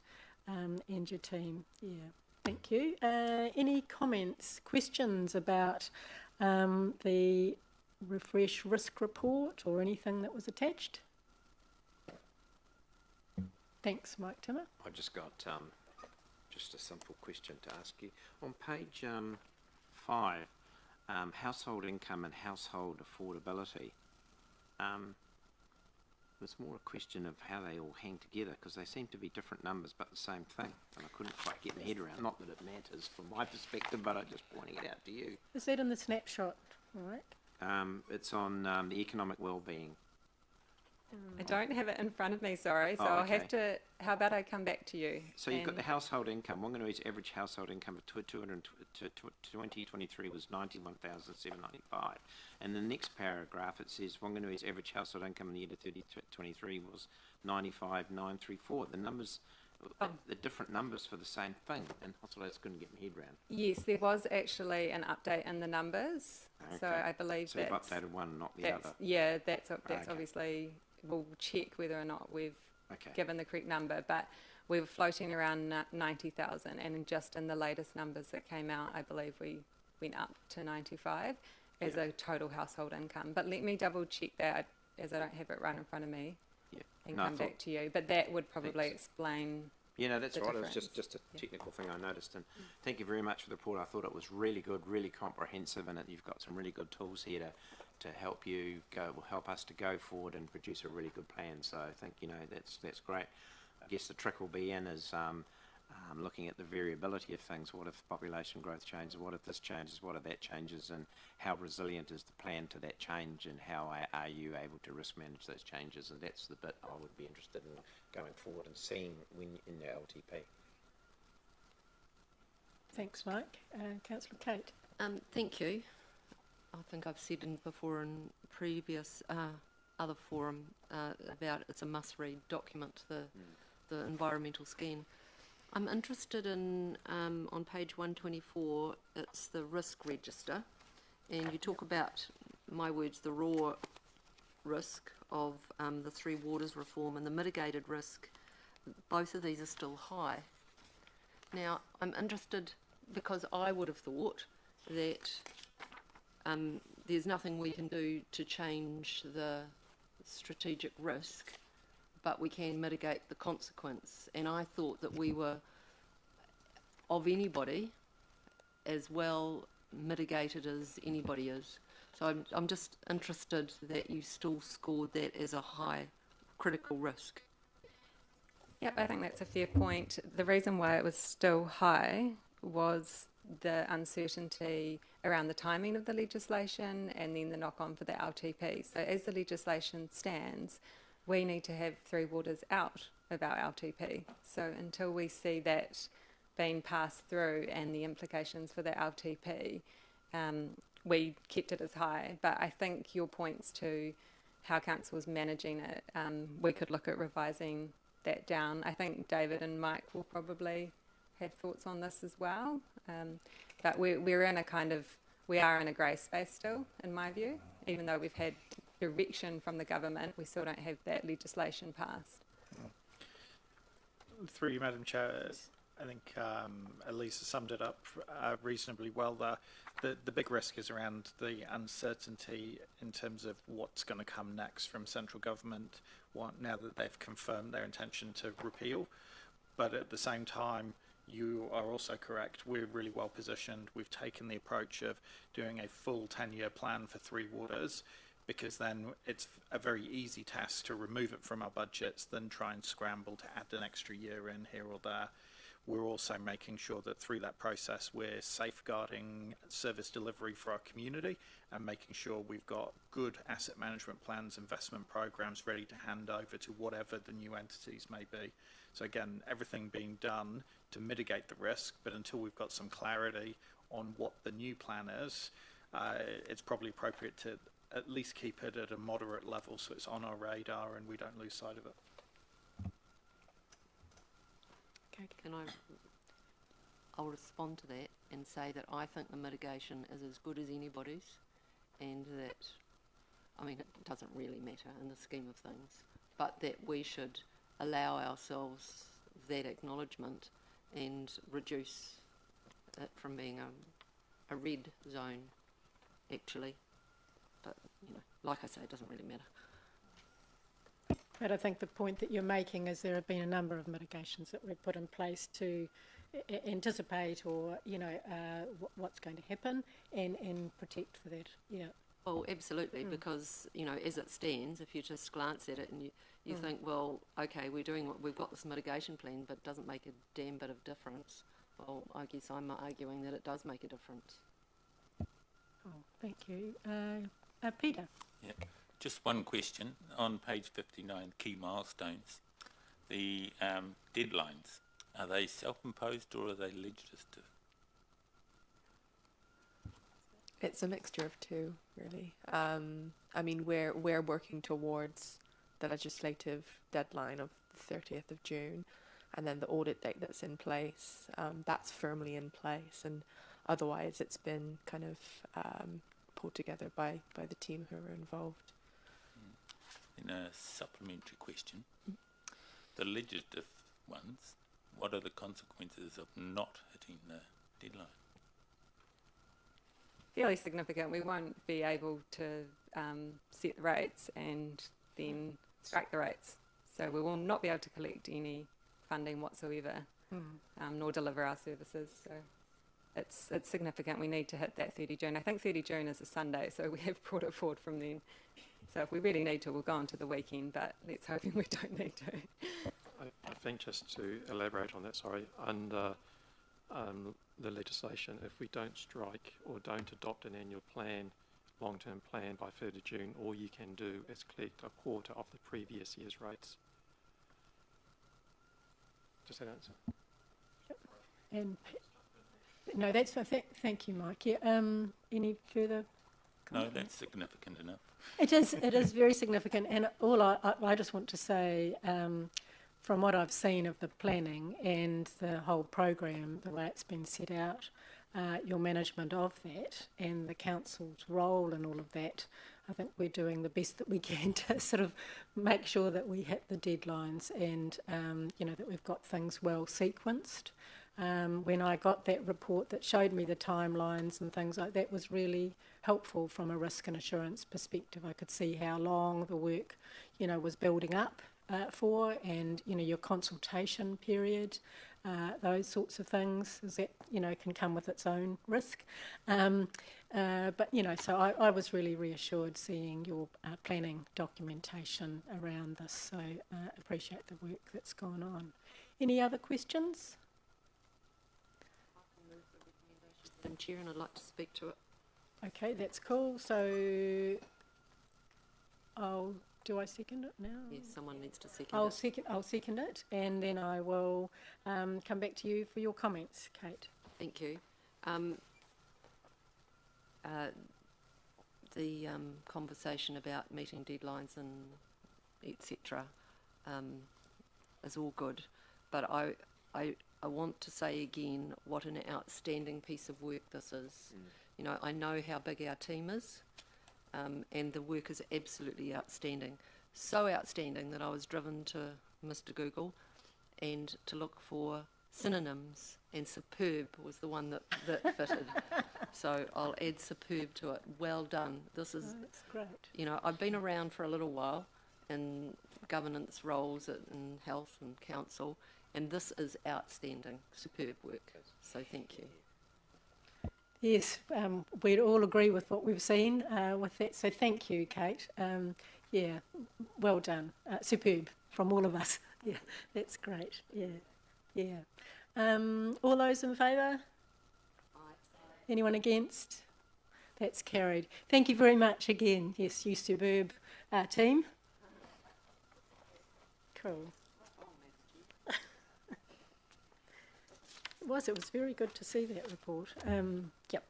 your team. Yeah, thank you. Any comments, questions about the refresh risk report or anything that was attached? Thanks, Mike Timmer.
I just got just a simple question to ask you. On page 5, household income and household affordability, there's more a question of how they all hang together, because they seem to be different numbers but the same thing, and I couldn't quite get my head around. Not that it matters from my perspective, but I'm just pointing it out to you.
Is that in the snapshot, right?
It's on the economic wellbeing.
I don't have it in front of me, sorry, so
okay.
I'll have to, how about I come back to you?
So you've got the household income. Wanganui's average household income for 2023 was $91,795. And the next paragraph, it says Wanganui's average household income in the year to 2023 was $95,934. The numbers, the different numbers for the same thing, and that's what I just couldn't get my head around.
Yes, there was actually an update in the numbers, okay. So I believe
so you've updated one, not the other.
Yeah, that's
okay.
Obviously, we'll check whether or not we've given the correct number, but we were floating around 90,000, and just in the latest numbers that came out, I believe we went up to 95 as a total household income. But let me double check that, as I don't have it right in front of me, and come back to you. But that would probably explain. Yeah, no, that's right. Difference. It was just a technical thing I noticed. And thank you very much for the report. I thought it was really good, really comprehensive, and you've got some really good tools here
to help you help us to go forward and produce a really good plan. So I think, you know, that's great. I guess the trick will be in is looking at the variability of things. What if population growth changes? What if this changes? What if that changes? And how resilient is the plan to that change? And how are you able to risk manage those changes? And that's the bit I would be interested in going forward and seeing when in the LTP.
Thanks, Mike. Councillor Kate.
Thank you. I think I've said before in previous other forum about it's a must-read document, the environmental scan. I'm interested in, on page 124, it's the risk register, and you talk about, my words, the raw risk of the Three Waters reform and the mitigated risk. Both of these are still high. Now, I'm interested because I would have thought that there's nothing we can do to change the strategic risk, but we can mitigate the consequence. And I thought that we were, of anybody, as well mitigated as anybody is. So I'm just interested that you still scored that as a high critical risk.
Yep, I think that's a fair point. The reason why it was still high was the uncertainty around the timing of the legislation and then the knock-on for the LTP. So as the legislation stands, we need to have Three Waters out of our LTP. So until we see that being passed through and the implications for the LTP, we kept it as high. But I think your points to how council was managing it, we could look at revising that down. I think David and Mike will probably have thoughts on this as well. But we are in a grey space still, in my view. Even though we've had direction from the government, we still don't have that legislation passed.
Through you, Madam Chair, I think Elisa summed it up reasonably well there. The big risk is around the uncertainty in terms of what's going to come next from central government now that they've confirmed their intention to repeal. But at the same time, you are also correct. We're really well positioned. We've taken the approach of doing a full 10-year plan for Three Waters, because then it's a very easy task to remove it from our budgets than try and scramble to add an extra year in here or there. We're also making sure that through that process we're safeguarding service delivery for our community and making sure we've got good asset management plans, investment programs ready to hand over to whatever the new entities may be. So again, everything being done to mitigate the risk, but until we've got some clarity on what the new plan is, it's probably appropriate to at least keep it at a moderate level so it's on our radar and we don't lose sight of it.
Okay, I'll respond to that and say that I think the mitigation is as good as anybody's, and that, I mean, it doesn't really matter in the scheme of things, but that we should allow ourselves that acknowledgement and reduce it from being a red zone, actually. But, you know, like I say, it doesn't really matter.
But I think the point that you're making is there have been a number of mitigations that we've put in place to anticipate or, you know, what's going to happen and protect for that. Yeah.
Well, absolutely, because, you know, as it stands, if you just glance at it and you think, well, okay, we've got this mitigation plan, but it doesn't make a damn bit of difference. Well, I guess I'm arguing that it does make a difference.
Oh, thank you. Peter.
Yeah. Just one question. On page 59, key milestones, the deadlines, are they self-imposed or are they legislative?
It's a mixture of two, really. I mean, we're working towards the legislative deadline of the 30th of June, and then the audit date that's in place, that's firmly in place, and otherwise it's been kind of pulled together by the team who are involved.
Then a supplementary question. The legislative ones, what are the consequences of not hitting the deadline?
Fairly significant. We won't be able to set the rates and then strike the rates. So we will not be able to collect any funding whatsoever, nor deliver our services. So it's significant. We need to hit that 30 June. I think 30 June is a Sunday, so we have brought it forward from then. So if we really need to, we'll go on to the weekend, but let's hope we don't need to.
I think just to elaborate on that, sorry, under the legislation, if we don't strike or don't adopt an annual plan, long-term plan by 3rd of June, all you can do is collect a quarter of the previous year's rates. Does that answer?
And no, that's thank you, Mike. Yeah. Any further?
No, that's significant enough.
It is very significant, and all I just want to say, from what I've seen of the planning and the whole program, the way it's been set out, your management of that and the council's role and all of that, I think we're doing the best that we can to sort of make sure that we hit the deadlines and that we've got things well sequenced. When I got that report that showed me the timelines and things like that, was really helpful from a risk and assurance perspective. I could see how long the work, was building up for, and your consultation period, those sorts of things, is that can come with its own risk. But so I was really reassured seeing your planning documentation around this. So appreciate the work that's gone on. Any other questions?
Madam Chair, and I'd like to speak to it.
Okay, that's cool. So, do I second it now?
Yes, someone needs to second it.
I'll second it, and then I will come back to you for your comments, Kate.
Thank you. The conversation about meeting deadlines and etc. Is all good, but I want to say again what an outstanding piece of work this is. I know how big our team is, and the work is absolutely outstanding. So outstanding that I was driven to Mr. Google and to look for synonyms, and superb was the one that fitted. So I'll add superb to it. Well done. This is,
that's great.
I've been around for a little while in governance roles in health and council, and this is outstanding, superb work. So thank you.
Yes, we'd all agree with what we've seen with that. So thank you, Kate. Yeah, well done. Superb from all of us. Yeah, that's great. Yeah. All those in favour? Anyone against? That's carried. Thank you very much again. Yes, you superb team. Cool. It was very good to see that report. Yep.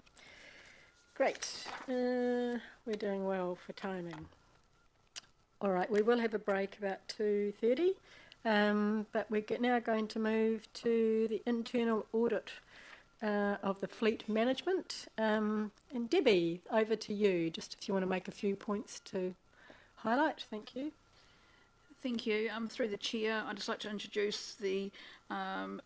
Great. We're doing well for timing. All right, we will have a break about 2:30, but we're now going to move to the internal audit of the fleet management. And Debbie, over to you, just if you want to make a few points to highlight. Thank you.
Thank you. Through the chair, I'd just like to introduce the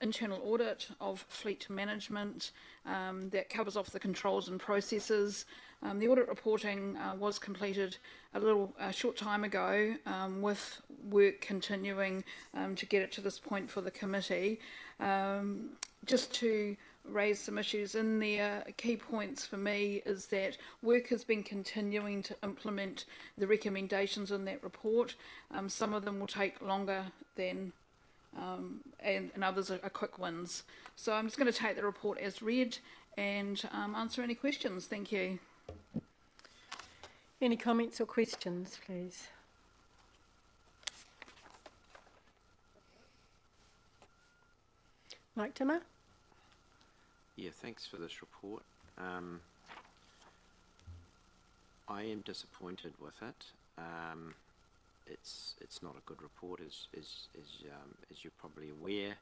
internal audit of fleet management that covers off the controls and processes. The audit reporting was completed a short time ago, with work continuing to get it to this point for the committee. Just to raise some issues in there, key points for me is that work has been continuing to implement the recommendations in that report. Some of them will take longer than and others are quick wins. So I'm just going to take the report as read and answer any questions. Thank you.
Any comments or questions, please? Mike Timmer?
Yeah, thanks for this report. I am disappointed with it. It's not a good report, as you're probably aware.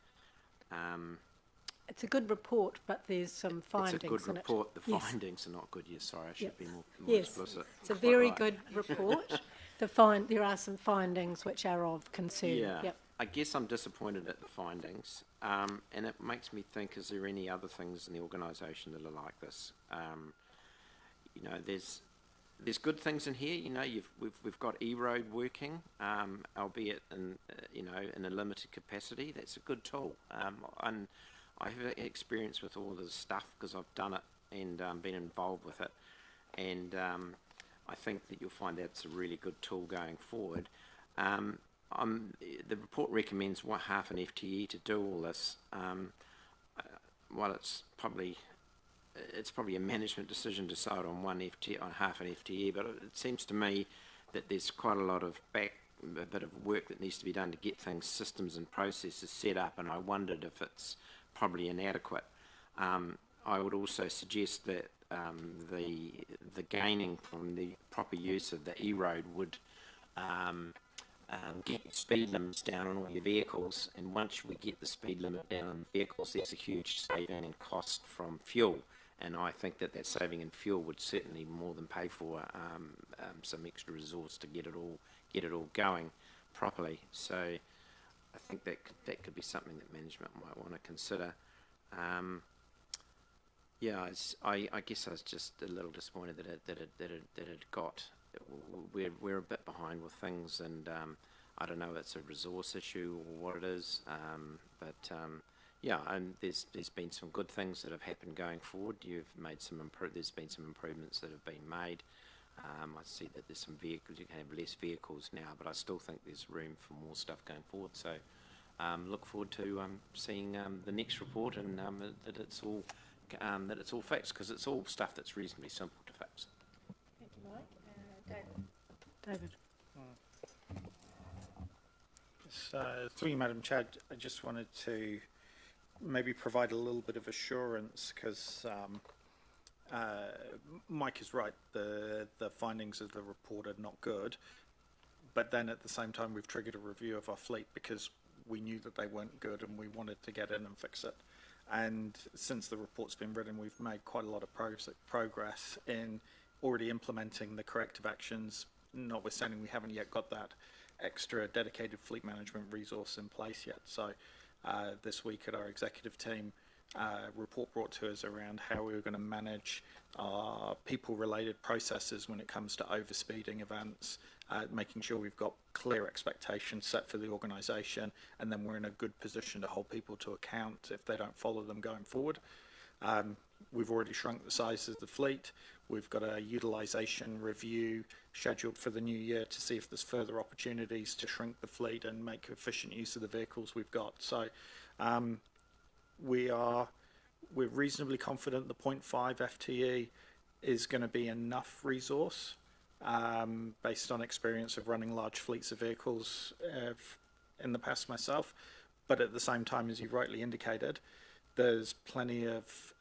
It's a good report, but there's some findings in it.
It's a good report. The
Yes.
findings are not good. Yes, sorry, I should be more
Yes,
explicit.
it's a
Quite
very
right.
good report. There are some findings which are of concern.
Yeah,
Yep.
I guess I'm disappointed at the findings, and it makes me think: is there any other things in the organisation that are like this? There's good things in here. We've got E-Road working, albeit in a limited capacity. That's a good tool, and I have experience with all this stuff because I've done it and been involved with it, and I think that you'll find that's a really good tool going forward. The report recommends half an FTE to do all this. While it's probably a management decision to decide on half an FTE, but it seems to me that there's quite a lot of a bit of work that needs to be done to get things, systems and processes set up, and I wondered if it's probably inadequate. I would also suggest that the gaining from the proper use of the E-road would get speed limits down on all your vehicles, and once we get the speed limit down on vehicles, there's a huge saving in cost from fuel, and I think that saving in fuel would certainly more than pay for some extra resource to get it all going properly. So I think that could be something that management might want to consider. Yeah, I guess I was just a little disappointed that it got. We're a bit behind with things, and I don't know if it's a resource issue or what it is, but yeah, and there's been some good things that have happened going forward. You've made there's been some improvements that have been made. I see that there's some vehicles, you can have less vehicles now, but I still think there's room for more stuff going forward. So look forward to seeing the next report, and that it's all fixed, because it's all stuff that's reasonably simple to fix.
Thank you, Mike. David.
Through you, Madam Chair, I just wanted to maybe provide a little bit of assurance, because Mike is right, the findings of the report are not good, but then at the same time we've triggered a review of our fleet because we knew that they weren't good and we wanted to get in and fix it. And since the report's been written, we've made quite a lot of progress in already implementing the corrective actions, notwithstanding we haven't yet got that extra dedicated fleet management resource in place yet. So this week at our executive team, report brought to us around how we were going to manage our people-related processes when it comes to overspeeding events, making sure we've got clear expectations set for the organisation, and then we're in a good position to hold people to account if they don't follow them going forward. We've already shrunk the size of the fleet. We've got a utilisation review scheduled for the new year to see if there's further opportunities to shrink the fleet and make efficient use of the vehicles we've got. So we're reasonably confident the 0.5 FTE is going to be enough resource based on experience of running large fleets of vehicles in the past myself. But at the same time, as you rightly indicated, there's plenty of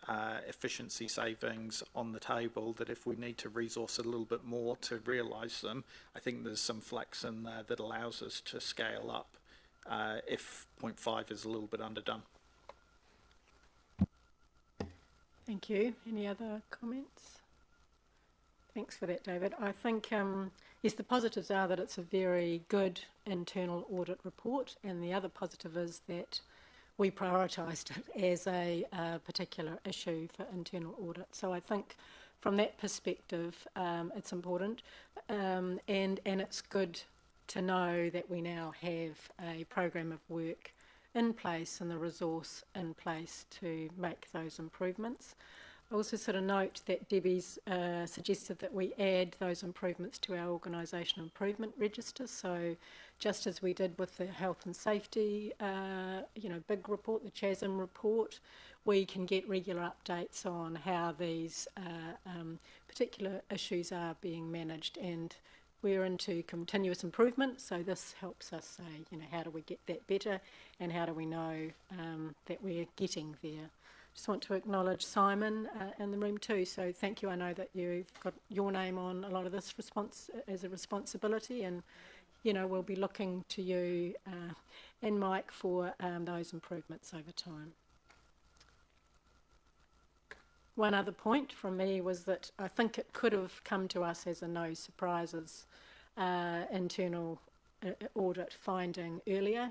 efficiency savings on the table that if we need to resource a little bit more to realise them, I think there's some flex in there that allows us to scale up if 0.5 is a little bit underdone.
Thank you. Any other comments? Thanks for that, David. I think, yes, the positives are that it's a very good internal audit report, and the other positive is that we prioritised it as a particular issue for internal audit. So I think from that perspective, it's important, and it's good to know that we now have a program of work in place and the resource in place to make those improvements. I also sort of note that Debbie's suggested that we add those improvements to our organisation improvement register. So just as we did with the health and safety, big report, the CHASM report, we can get regular updates on how these particular issues are being managed, and we're into continuous improvement. So this helps us say, how do we get that better, and how do we know that we're getting there. Just want to acknowledge Simon in the room too. So thank you. I know that you've got your name on a lot of this as a responsibility, and we'll be looking to you and Mike for those improvements over time. One other point from me was that I think it could have come to us as a no surprises internal audit finding earlier.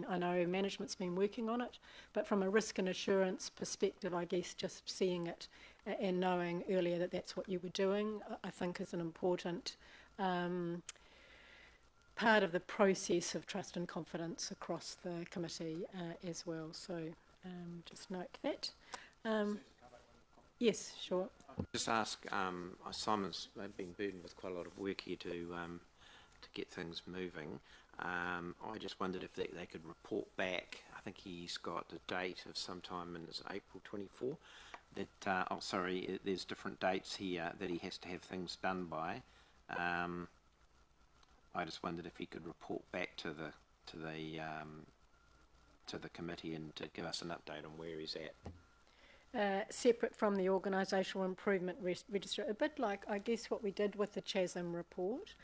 I know management's been working on it, but from a risk and assurance perspective, I guess just seeing it and knowing earlier that that's what you were doing, I think is an important part of the process of trust and confidence across the committee as well. So just note that. Yes, sure.
Just ask, Simon's been burdened with quite a lot of work here to get things moving. I just wondered if they could report back. I think he's got a date of sometime in April 24. That there's different dates here that he has to have things done by. I just wondered if he could report back to the committee and to give us an update on where he's at.
Separate from the organisational improvement register, a bit like, I guess, what we did with the CHASM report,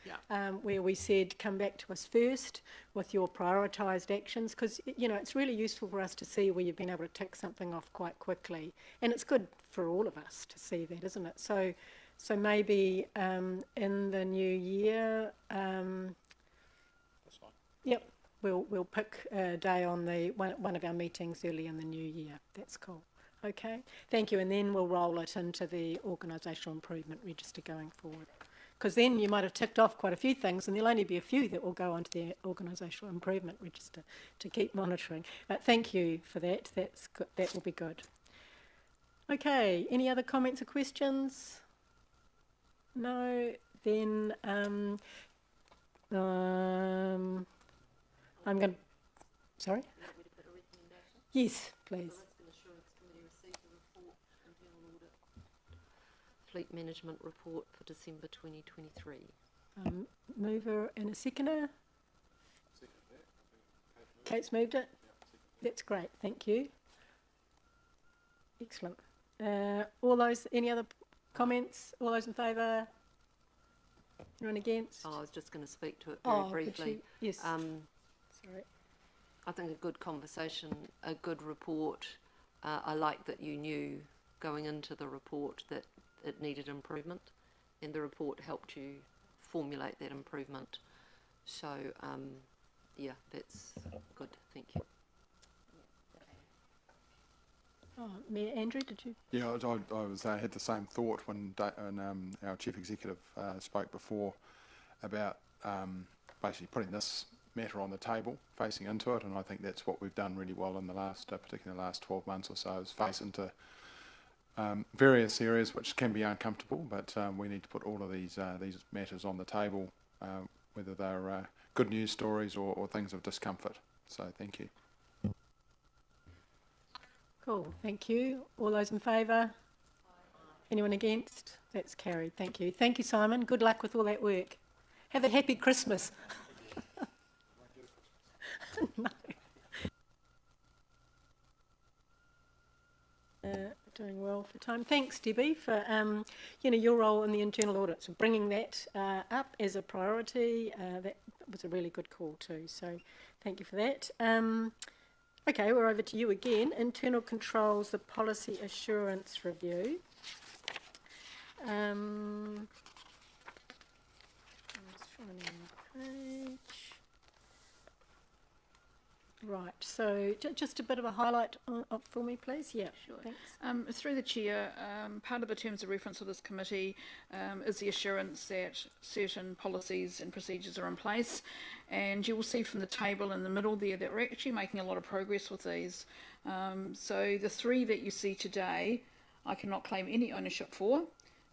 where we said, come back to us first with your prioritised actions, because, you know, it's really useful for us to see where you've been able to tick something off quite quickly, and it's good for all of us to see that, isn't it? So maybe in the new year,
That's fine.
Yep, we'll pick a day on one of our meetings early in the new year. That's cool. Okay, thank you. And then we'll roll it into the organisational improvement register going forward. Because then you might have ticked off quite a few things, and there'll only be a few that will go onto the organisational improvement register to keep monitoring. But thank you for that. That's good. That will be good. Okay, any other comments or questions? No? Then I'm going to... Sorry? Yes, please.
Fleet Management Report for December 2023.
Mover and a seconder. Kate's moved it. That's great, thank you. Excellent. All those, any other comments? All those in favour? Anyone against?
I was just going to speak to it very briefly.
Yes.
Sorry. I think a good conversation, a good report. I like that you knew going into the report that it needed improvement, and the report helped you formulate that improvement. So, yeah, that's good. Thank you.
Mayor Andrew, did you?
Yeah, I had the same thought when our chief executive spoke before about basically putting this matter on the table, facing into it, and I think that's what we've done really well in the last, particularly the last 12 months or so, is face into various areas which can be uncomfortable, but we need to put all of these matters on the table, whether they're good news stories or things of discomfort. So thank you.
Cool, thank you. All those in favour? Anyone against? That's carried, thank you. Thank you, Simon. Good luck with all that work. Have a happy Christmas. No. Doing well for time. Thanks, Debbie, for your role in the internal audit, so bringing that up as a priority. That was a really good call too. So, thank you for that. Okay, we're over to you again. Internal controls, the policy assurance review. I'm just finding the page. Right, so just a bit of a highlight for me, please. Yeah,
sure.
Thanks.
Through the chair, part of the terms of reference of this committee is the assurance that certain policies and procedures are in place, and you will see from the table in the middle there that we're actually making a lot of progress with these. So the three that you see today, I cannot claim any ownership for.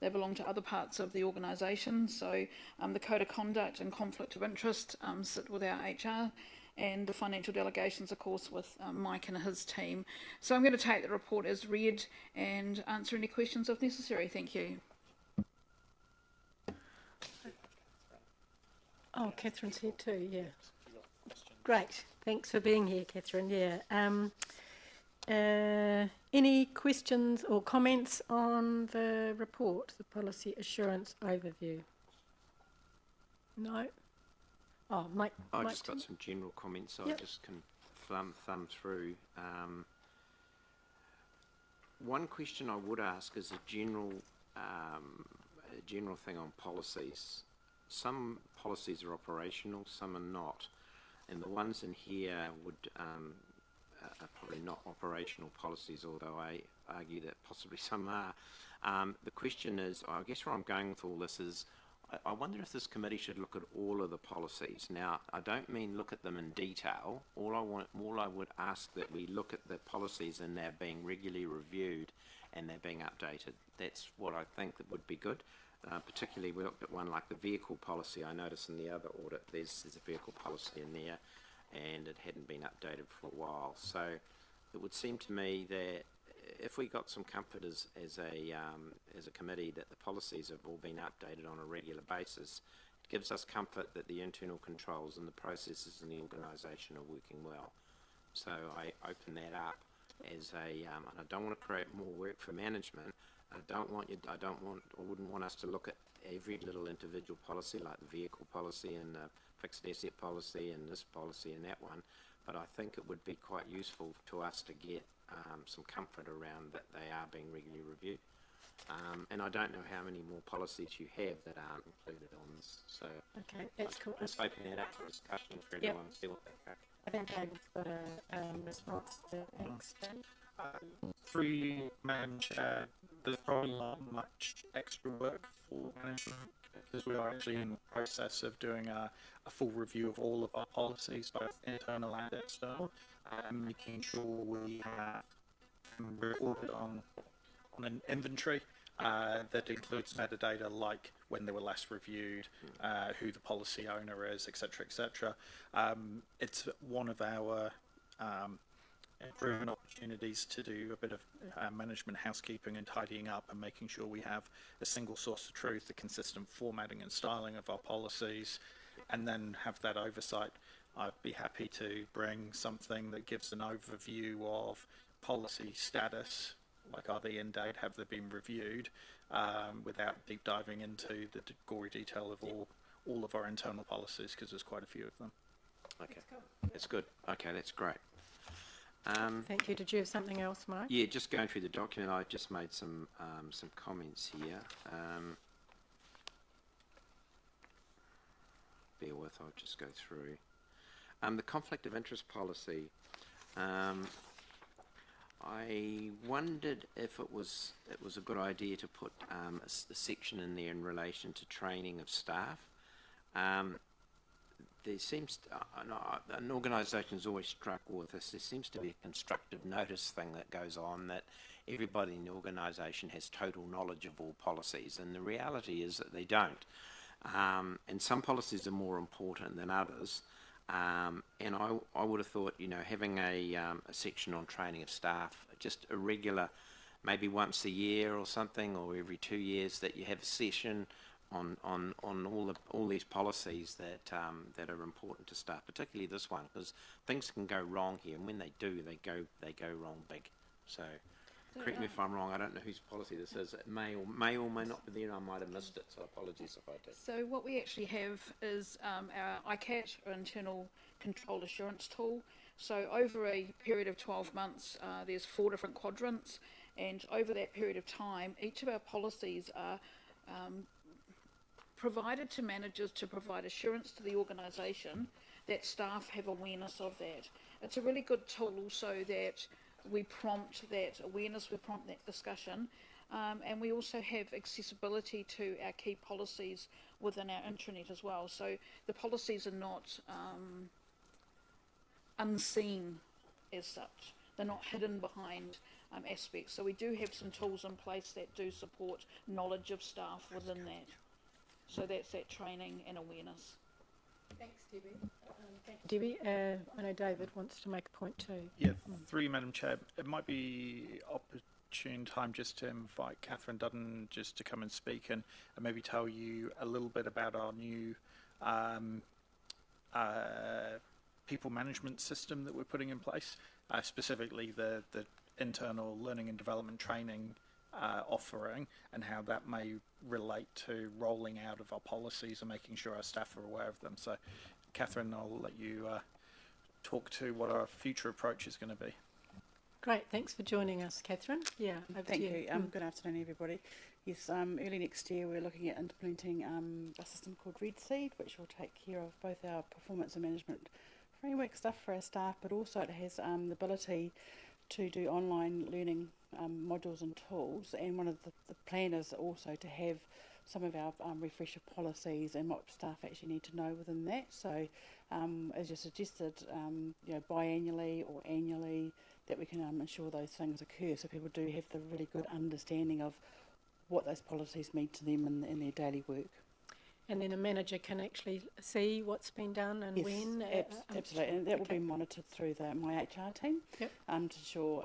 They belong to other parts of the organisation. So the code of conduct and conflict of interest sit with our HR, and the financial delegations, of course, with Mike and his team. So I'm going to take the report as read and answer any questions if necessary. Thank you.
Oh, Catherine's here too, yeah. Great, thanks for being here, Catherine, yeah. Any questions or comments on the report, the policy assurance overview? No? Oh, Mike.
I've just got some general comments, so I just can thumb through. One question I would ask is a general thing on policies. Some policies are operational, some are not, and the ones in here are probably not operational policies, although I argue that possibly some are. The question is, I guess where I'm going with all this is, I wonder if this committee should look at all of the policies. Now, I don't mean look at them in detail. All I would ask that we look at the policies and they're being regularly reviewed and they're being updated. That's what I think that would be good. Particularly, we looked at one like the vehicle policy. I noticed in the other audit there's a vehicle policy in there, and it hadn't been updated for a while. So it would seem to me that if we got some comfort as a committee that the policies have all been updated on a regular basis, it gives us comfort that the internal controls and the processes in the organisation are working well. So I open that up as and I don't want to create more work for management. I wouldn't want us to look at every little individual policy like the vehicle policy and the fixed asset policy and this policy and that one, but I think it would be quite useful to us to get some comfort around that they are being regularly reviewed. And I don't know how many more policies you have that aren't included on this. So
Okay, that's cool.
just open that up for discussion for
Yep.
everyone to see what they think.
I think David's got a response to that. Thanks, Dave.
Through you, Madam Chair, there's probably not much extra work for management because we are actually in the process of doing a full review of all of our policies, both internal and external, and making sure we have recorded on an inventory that includes metadata like when they were last reviewed, who the policy owner is, etc., etc. It's one of our improvement opportunities to do a bit of management housekeeping and tidying up and making sure we have a single source of truth, the consistent formatting and styling of our policies, and then have that oversight. I'd be happy to bring something that gives an overview of policy status, like are they in date, have they been reviewed, without deep diving into the gory detail of all of our internal policies, because there's quite a few of them.
Okay, that's good. Okay, that's great.
Thank you. Did you have something else, Mike?
Yeah, just going through the document, I just made some comments here. Bear with, I'll just go through. The conflict of interest policy. I wondered if it was a good idea to put a section in there in relation to training of staff. There seems an organisation has always struggled with this. There seems to be a constructive notice thing that goes on that everybody in the organisation has total knowledge of all policies, and the reality is that they don't. And some policies are more important than others. And I would have thought, having a section on training of staff, just a regular, maybe once a year or something, or every 2 years, that you have a session on all these policies that are important to staff, particularly this one, because things can go wrong here, and when they do, they go wrong big. So correct me if I'm wrong. I don't know whose policy this is. It may or may not be there. I might have missed it, so apologies if I did.
So what we actually have is our ICAT, or Internal Control Assurance Tool. So over a period of 12 months, there's 4 different quadrants, and over that period of time, each of our policies are provided to managers to provide assurance to the organisation that staff have awareness of that. It's a really good tool so that we prompt that awareness, we prompt that discussion, and we also have accessibility to our key policies within our intranet as well. So the policies are not unseen as such. They're not hidden behind aspects. So we do have some tools in place that do support knowledge of staff within that. So that's that training and awareness.
Thanks, Debbie. Debbie, I know David wants to make a point too.
Yeah, through you, Madam Chair, it might be opportune time just to invite Catherine Dutton just to come and speak and maybe tell you a little bit about our new people management system that we're putting in place, specifically the internal learning and development training offering, and how that may relate to rolling out of our policies and making sure our staff are aware of them. So, Catherine, I'll let you talk to what our future approach is going to be.
Great, thanks for joining us, Catherine. Yeah, over
Thank
to
you. Good afternoon, everybody. Yes, early next year we're looking at implementing a system called RedSeed, which will take care of both our performance and management framework stuff for our staff, but also it has the ability to do online learning modules and tools, and one of the plan is also to have some of our refresher policies and what staff actually need to know within that. So, as you suggested, biannually or annually, that we can ensure those things occur, so people do have the really good understanding of what those policies mean to them in their daily work.
And then a manager can actually see what's been done and
Yes,
when.
absolutely, and that will be monitored through my HR team.
Yep.
To ensure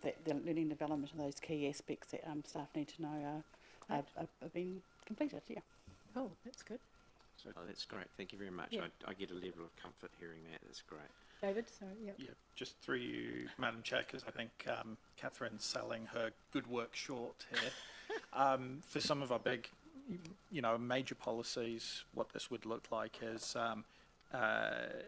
that the learning development and those key aspects that staff need to know are being completed. Yeah.
Oh, that's good.
Oh, that's great. Thank you very much.
Yeah.
I get a level of comfort hearing that. That's great.
David, sorry, yeah.
Yeah, just through you, Madam Chair, because I think Catherine's selling her good work short here. For some of our big, major policies, what this would look like is a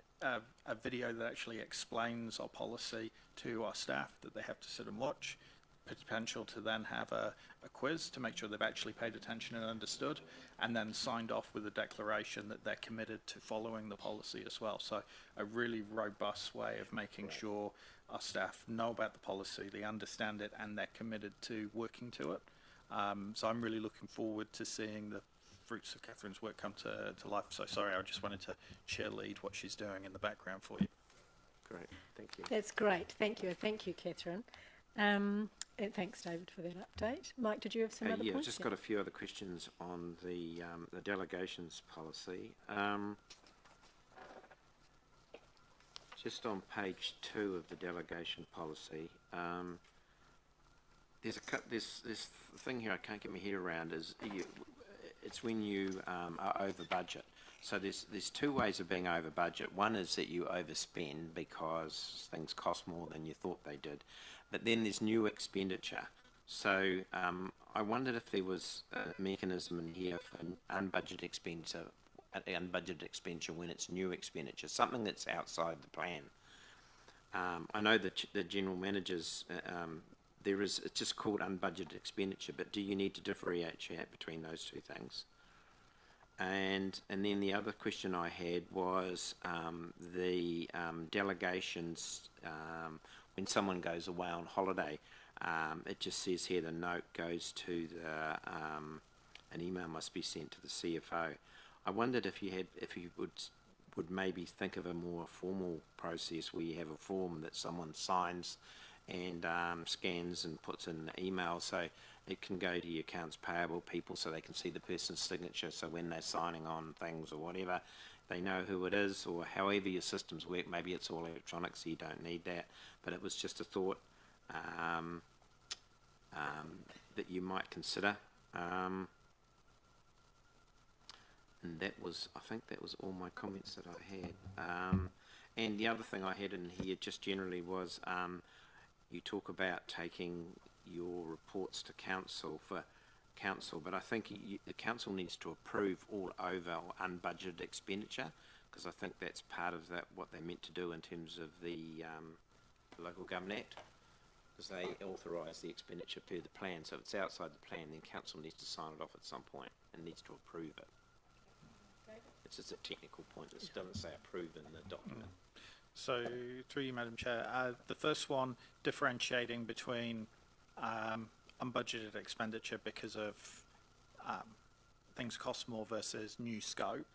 video that actually explains our policy to our staff that they have to sit and watch. Potential to then have a quiz to make sure they've actually paid attention and understood, and then signed off with a declaration that they're committed to following the policy as well. So a really robust way of making sure our staff know about the policy, they understand it, and they're committed to working to it. So I'm really looking forward to seeing the fruits of Catherine's work come to life. So sorry, I just wanted to cheerlead what she's doing in the background for you.
Great, thank you.
That's great. Thank you, Catherine. And thanks, David, for that update. Mike, did you have some other
yeah,
points?
I've just got a few other questions on the delegations policy. Just on page 2 of the delegation policy, there's this thing here I can't get my head around. It's when you are over budget. So there's two ways of being over budget. One is that you overspend because things cost more than you thought they did. But then there's new expenditure. So I wondered if there was a mechanism in here for unbudgeted expenditure when it's new expenditure, something that's outside the plan. I know that the general managers, it's just called unbudgeted expenditure, but do you need to differentiate between those two things? And then the other question I had was the delegations, when someone goes away on holiday, it just says here the note goes to an email must be sent to the CFO. I wondered if you would maybe think of a more formal process where you have a form that someone signs and scans and puts in an email, so it can go to your accounts payable people so they can see the person's signature, so when they're signing on things or whatever, they know who it is, or however your systems work. Maybe it's all electronic, so you don't need that, but it was just a thought that you might consider. And I think that was all my comments that I had. And the other thing I had in here just generally was you talk about taking your reports to council, but I think the council needs to approve all over or unbudgeted expenditure, because I think that's part of what they're meant to do in terms of the Local Government Act, because they authorise the expenditure per the plan. So if it's outside the plan, then council needs to sign it off at some point and needs to approve it. It's just a technical point. It doesn't say approve in the document.
So, through you, Madam Chair, the first one, differentiating between unbudgeted expenditure because of things cost more versus new scope.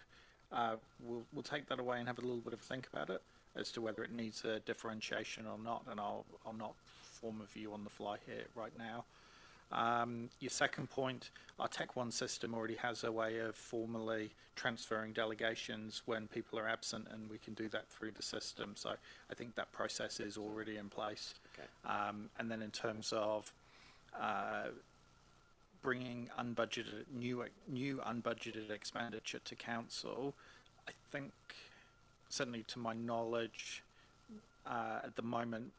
We'll take that away and have a little bit of a think about it as to whether it needs a differentiation or not, and I'll not form a view on the fly here right now. Your second point, our Tech One system already has a way of formally transferring delegations when people are absent, and we can do that through the system. So I think that process is already in place.
Okay.
And then in terms of bringing new unbudgeted expenditure to council, I think, certainly to my knowledge, at the moment,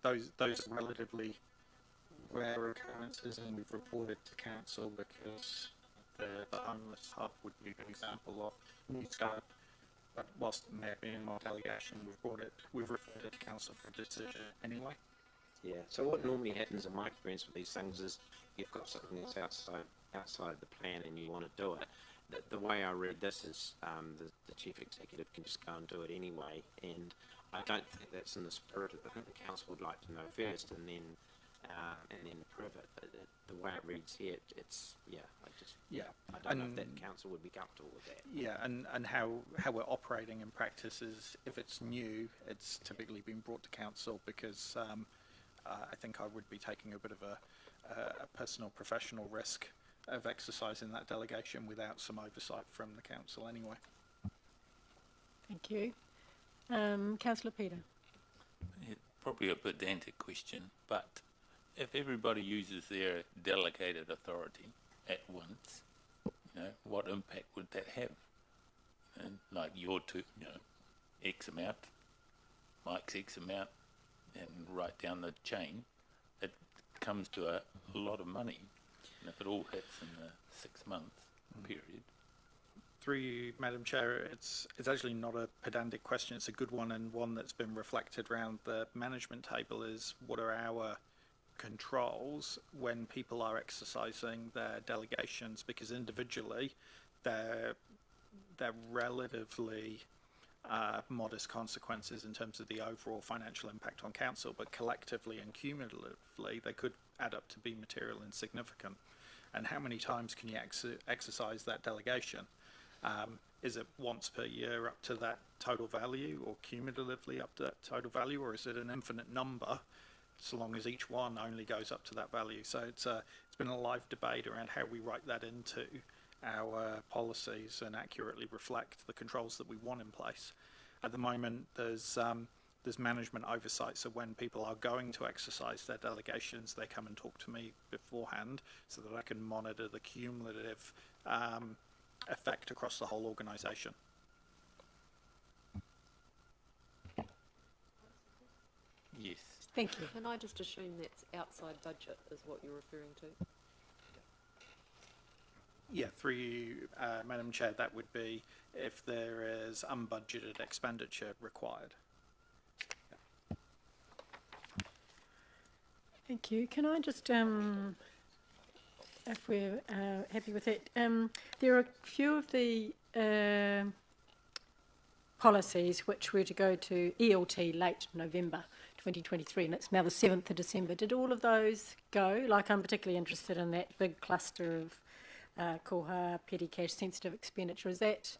those are relatively rare occurrences, and we've reported to council because the homeless hub would be an example of new scope. But whilst it may have been in my delegation, we've referred it to council for a decision anyway.
Yeah. So what normally happens in my experience with these things is you've got something that's outside the plan and you want to do it. The way I read this is the chief executive can just go and do it anyway, and I don't think that's in the spirit. I think the council would like to know first, and then and then approve it. But the way it reads here, it's
Yeah.
I don't know if
And-
that council would be comfortable with that.
Yeah, and how we're operating in practice is, if it's new, it's typically been brought to council because I think I would be taking a bit of a personal professional risk of exercising that delegation without some oversight from the council anyway.
Thank you. Councillor Peter.
Yeah, probably a pedantic question, but if everybody uses their delegated authority at once, what impact would that have? And like your two, X amount, Mike's X amount, and right down the chain, it comes to a lot of money. And if it all hits in the 6-month period.
Through you, Madam Chair, it's actually not a pedantic question. It's a good one, and one that's been reflected around the management table is what are our controls when people are exercising their delegations, because individually they're relatively modest consequences in terms of the overall financial impact on council, but collectively and cumulatively they could add up to be material and significant. And how many times can you exercise that delegation? Is it once per year up to that total value, or cumulatively up to that total value, or is it an infinite number so long as each one only goes up to that value? So it's been a live debate around how we write that into our policies and accurately reflect the controls that we want in place. At the moment, there's management oversight, so when people are going to exercise their delegations, they come and talk to me beforehand so that I can monitor the cumulative effect across the whole organisation.
Yes.
Thank you.
Can I just assume that's outside budget is what you're referring to?
Yeah, through you, Madam Chair, that would be if there is unbudgeted expenditure required.
Thank you. Can I just, if we're happy with it, there are a few of the policies which were to go to ELT late November 2023, and it's now the 7th of December. Did all of those go? Like, I'm particularly interested in that big cluster of koha, petty cash, sensitive expenditure. Is that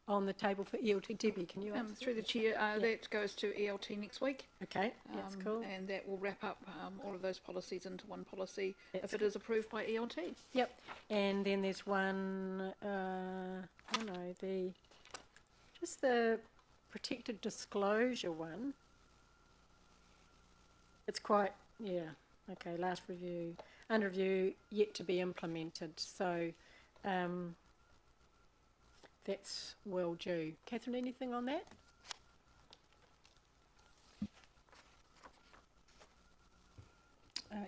on the table for ELT? Debbie, can you answer?
Through the chair, that goes to ELT next week.
Okay, that's cool.
And that will wrap up all of those policies into one policy if it is approved by ELT.
Yep. And then there's one, I don't know, just the protected disclosure one. It's quite, yeah, okay, last review, under review, yet to be implemented. So that's well due. Catherine, anything on that?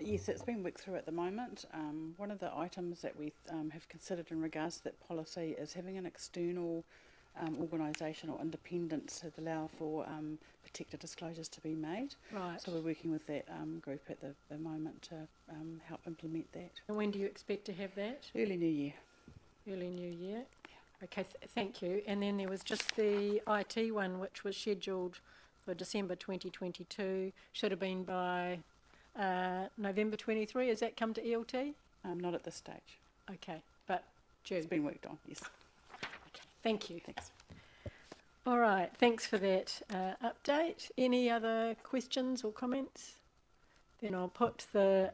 Yes, it's been worked through at the moment. One of the items that we have considered in regards to that policy is having an external organisation or independence to allow for protected disclosures to be made.
Right.
So we're working with that group at the moment to help implement that.
And when do you expect to have that?
Early New Year.
Early New Year. Okay, thank you. And then there was just the IT one, which was scheduled for December 2022. Should have been by November 23. Has that come to ELT?
Not at this stage.
Okay, but due.
It's been worked on, yes.
Okay, thank you.
Thanks.
All right, thanks for that update. Any other questions or comments? Then I'll put the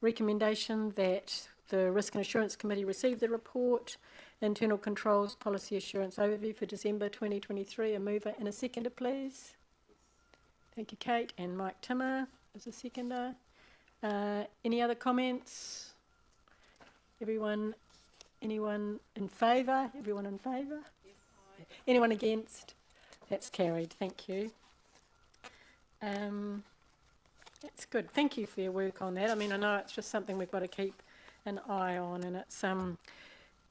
recommendation that the Risk and Assurance Committee receive the report, Internal Controls Policy Assurance Overview for December 2023. A mover and a seconder, please. Thank you, Kate. And Mike Timmer as a seconder. Any other comments? Anyone in favour? Everyone in favour? Yes. Anyone against? That's carried. Thank you. That's good. Thank you for your work on that. I mean, I know it's just something we've got to keep an eye on, and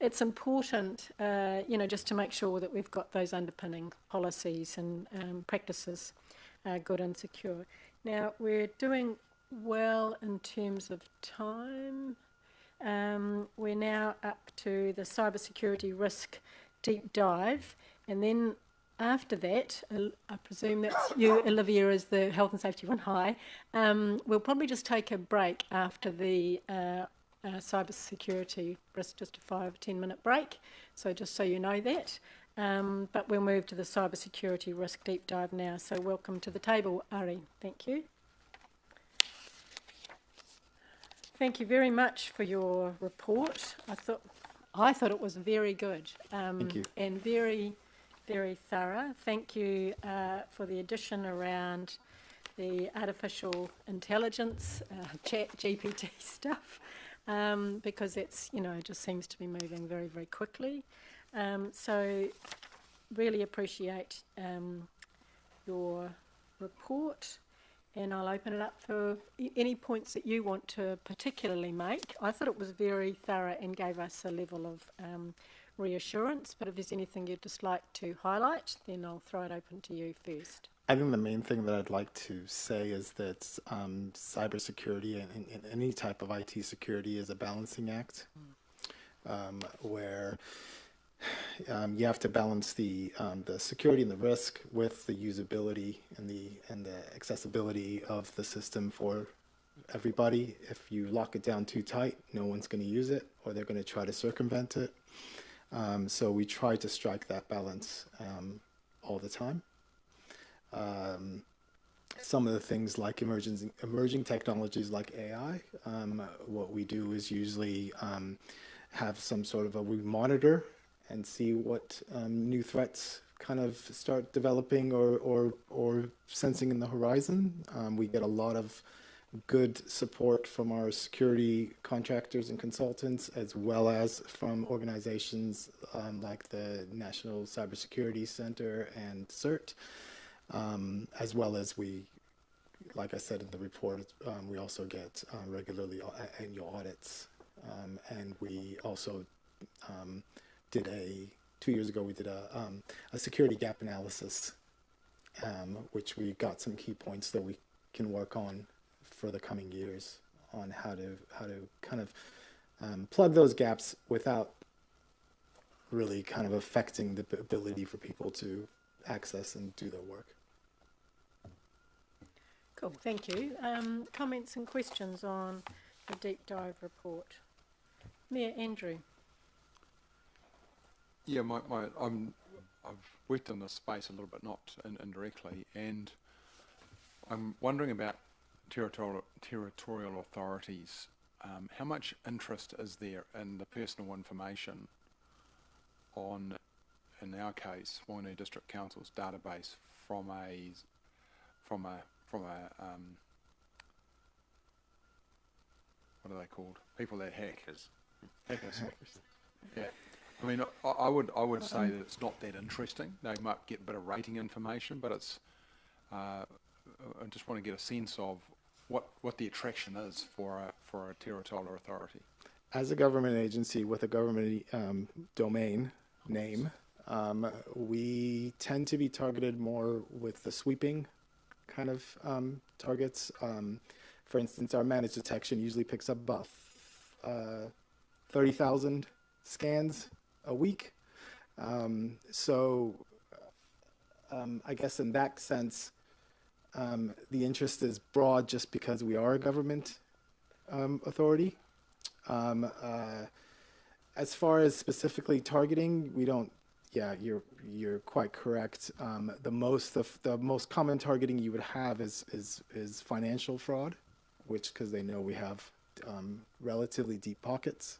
it's important, just to make sure that we've got those underpinning policies and practices good and secure. Now, we're doing well in terms of time. We're now up to the cybersecurity risk deep dive, and then after that, I presume that's you, Olivia, as the Health and Safety one. Hi. We'll probably just take a break after the cybersecurity risk, just a 5 or 10 minute break. So just so you know that. But we'll move to the cybersecurity risk deep dive now. So welcome to the table, Ari. Thank you. Thank you very much for your report. I thought it was very good.
Thank you.
And very, very thorough. Thank you for the addition around the artificial intelligence, chat GPT stuff, because it's, just seems to be moving very, very quickly. So really appreciate your report, and I'll open it up for any points that you want to particularly make. I thought it was very thorough and gave us a level of reassurance, but if there's anything you'd just like to highlight, then I'll throw it open to you first.
I think the main thing that I'd like to say is that cybersecurity and any type of IT security is a balancing act, where you have to balance the security and the risk with the usability and the accessibility of the system for everybody. If you lock it down too tight, no one's going to use it, or they're going to try to circumvent it. So we try to strike that balance all the time. Some of the things like emerging technologies like AI, what we do is usually have some sort of we monitor and see what new threats kind of start developing or sensing in the horizon. We get a lot of good support from our security contractors and consultants, as well as from organizations like the National Cybersecurity Center and CERT, as well as like I said in the report, we also get regularly annual audits, and we also did 2 years ago, we did a security gap analysis, which we got some key points that we can work on for the coming years on how to kind of plug those gaps without really kind of affecting the ability for people to access and do their work.
Cool, thank you. Comments and questions on the deep dive report? Mayor Andrew.
Yeah, I've worked in this space a little bit, not indirectly, and I'm wondering about territorial authorities. How much interest is there in the personal information on, in our case, Whanganui District Council's database from a what are they called? People that hack. Hackers. Yeah. I mean, I would say that it's not that interesting. They might get a bit of rating information, but it's. I just want to get a sense of what the attraction is for a territorial authority.
As a government agency with a government domain name, we tend to be targeted more with the sweeping kind of targets. For instance, our managed detection usually picks up about 30,000 scans a week. So I guess in that sense, the interest is broad just because we are a government authority. As far as specifically targeting, we don't. Yeah, you're quite correct. The most common targeting you would have is financial fraud, which because they know we have relatively deep pockets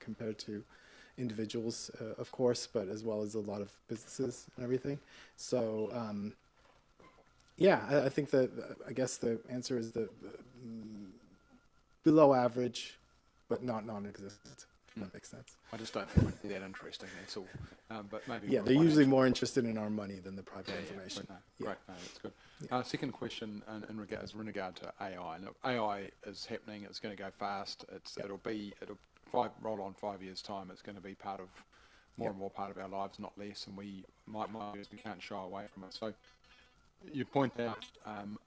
compared to individuals, of course, but as well as a lot of businesses and everything. So yeah, I think that I guess the answer is the below average, but not non-existent. If that makes sense.
I just don't think it would be that interesting, that's all. But maybe
yeah, they're usually more interested in our money than the private information.
No, great, no, that's good. Yeah. Second question in regard to AI. Look, AI is happening. It's going to go fast. It'll roll on 5 years' time. It's going to be part of more and more part of our lives, not less. And we can't shy away from it. So you point out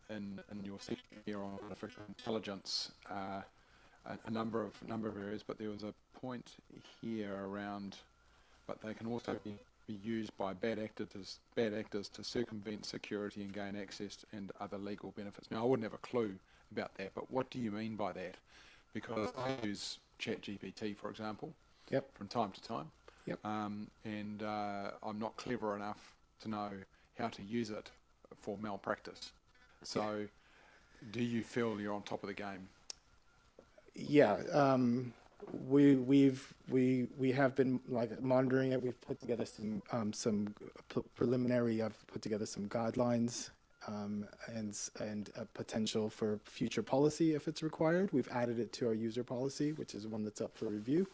in your section here on artificial intelligence. A number of areas, but there was a point here around, but they can also be be used by bad actors to circumvent security and gain access and other legal benefits. Now, I wouldn't have a clue about that, but what do you mean by that? Because I use ChatGPT, for example, from time to time, and I'm not clever enough to know how to use it for malpractice. So, do you feel you're on top of the game?
Yeah, we have been like monitoring it. We've put together some preliminary. I've put together some guidelines and a potential for future policy if it's required. We've added it to our user policy, which is one that's up for review.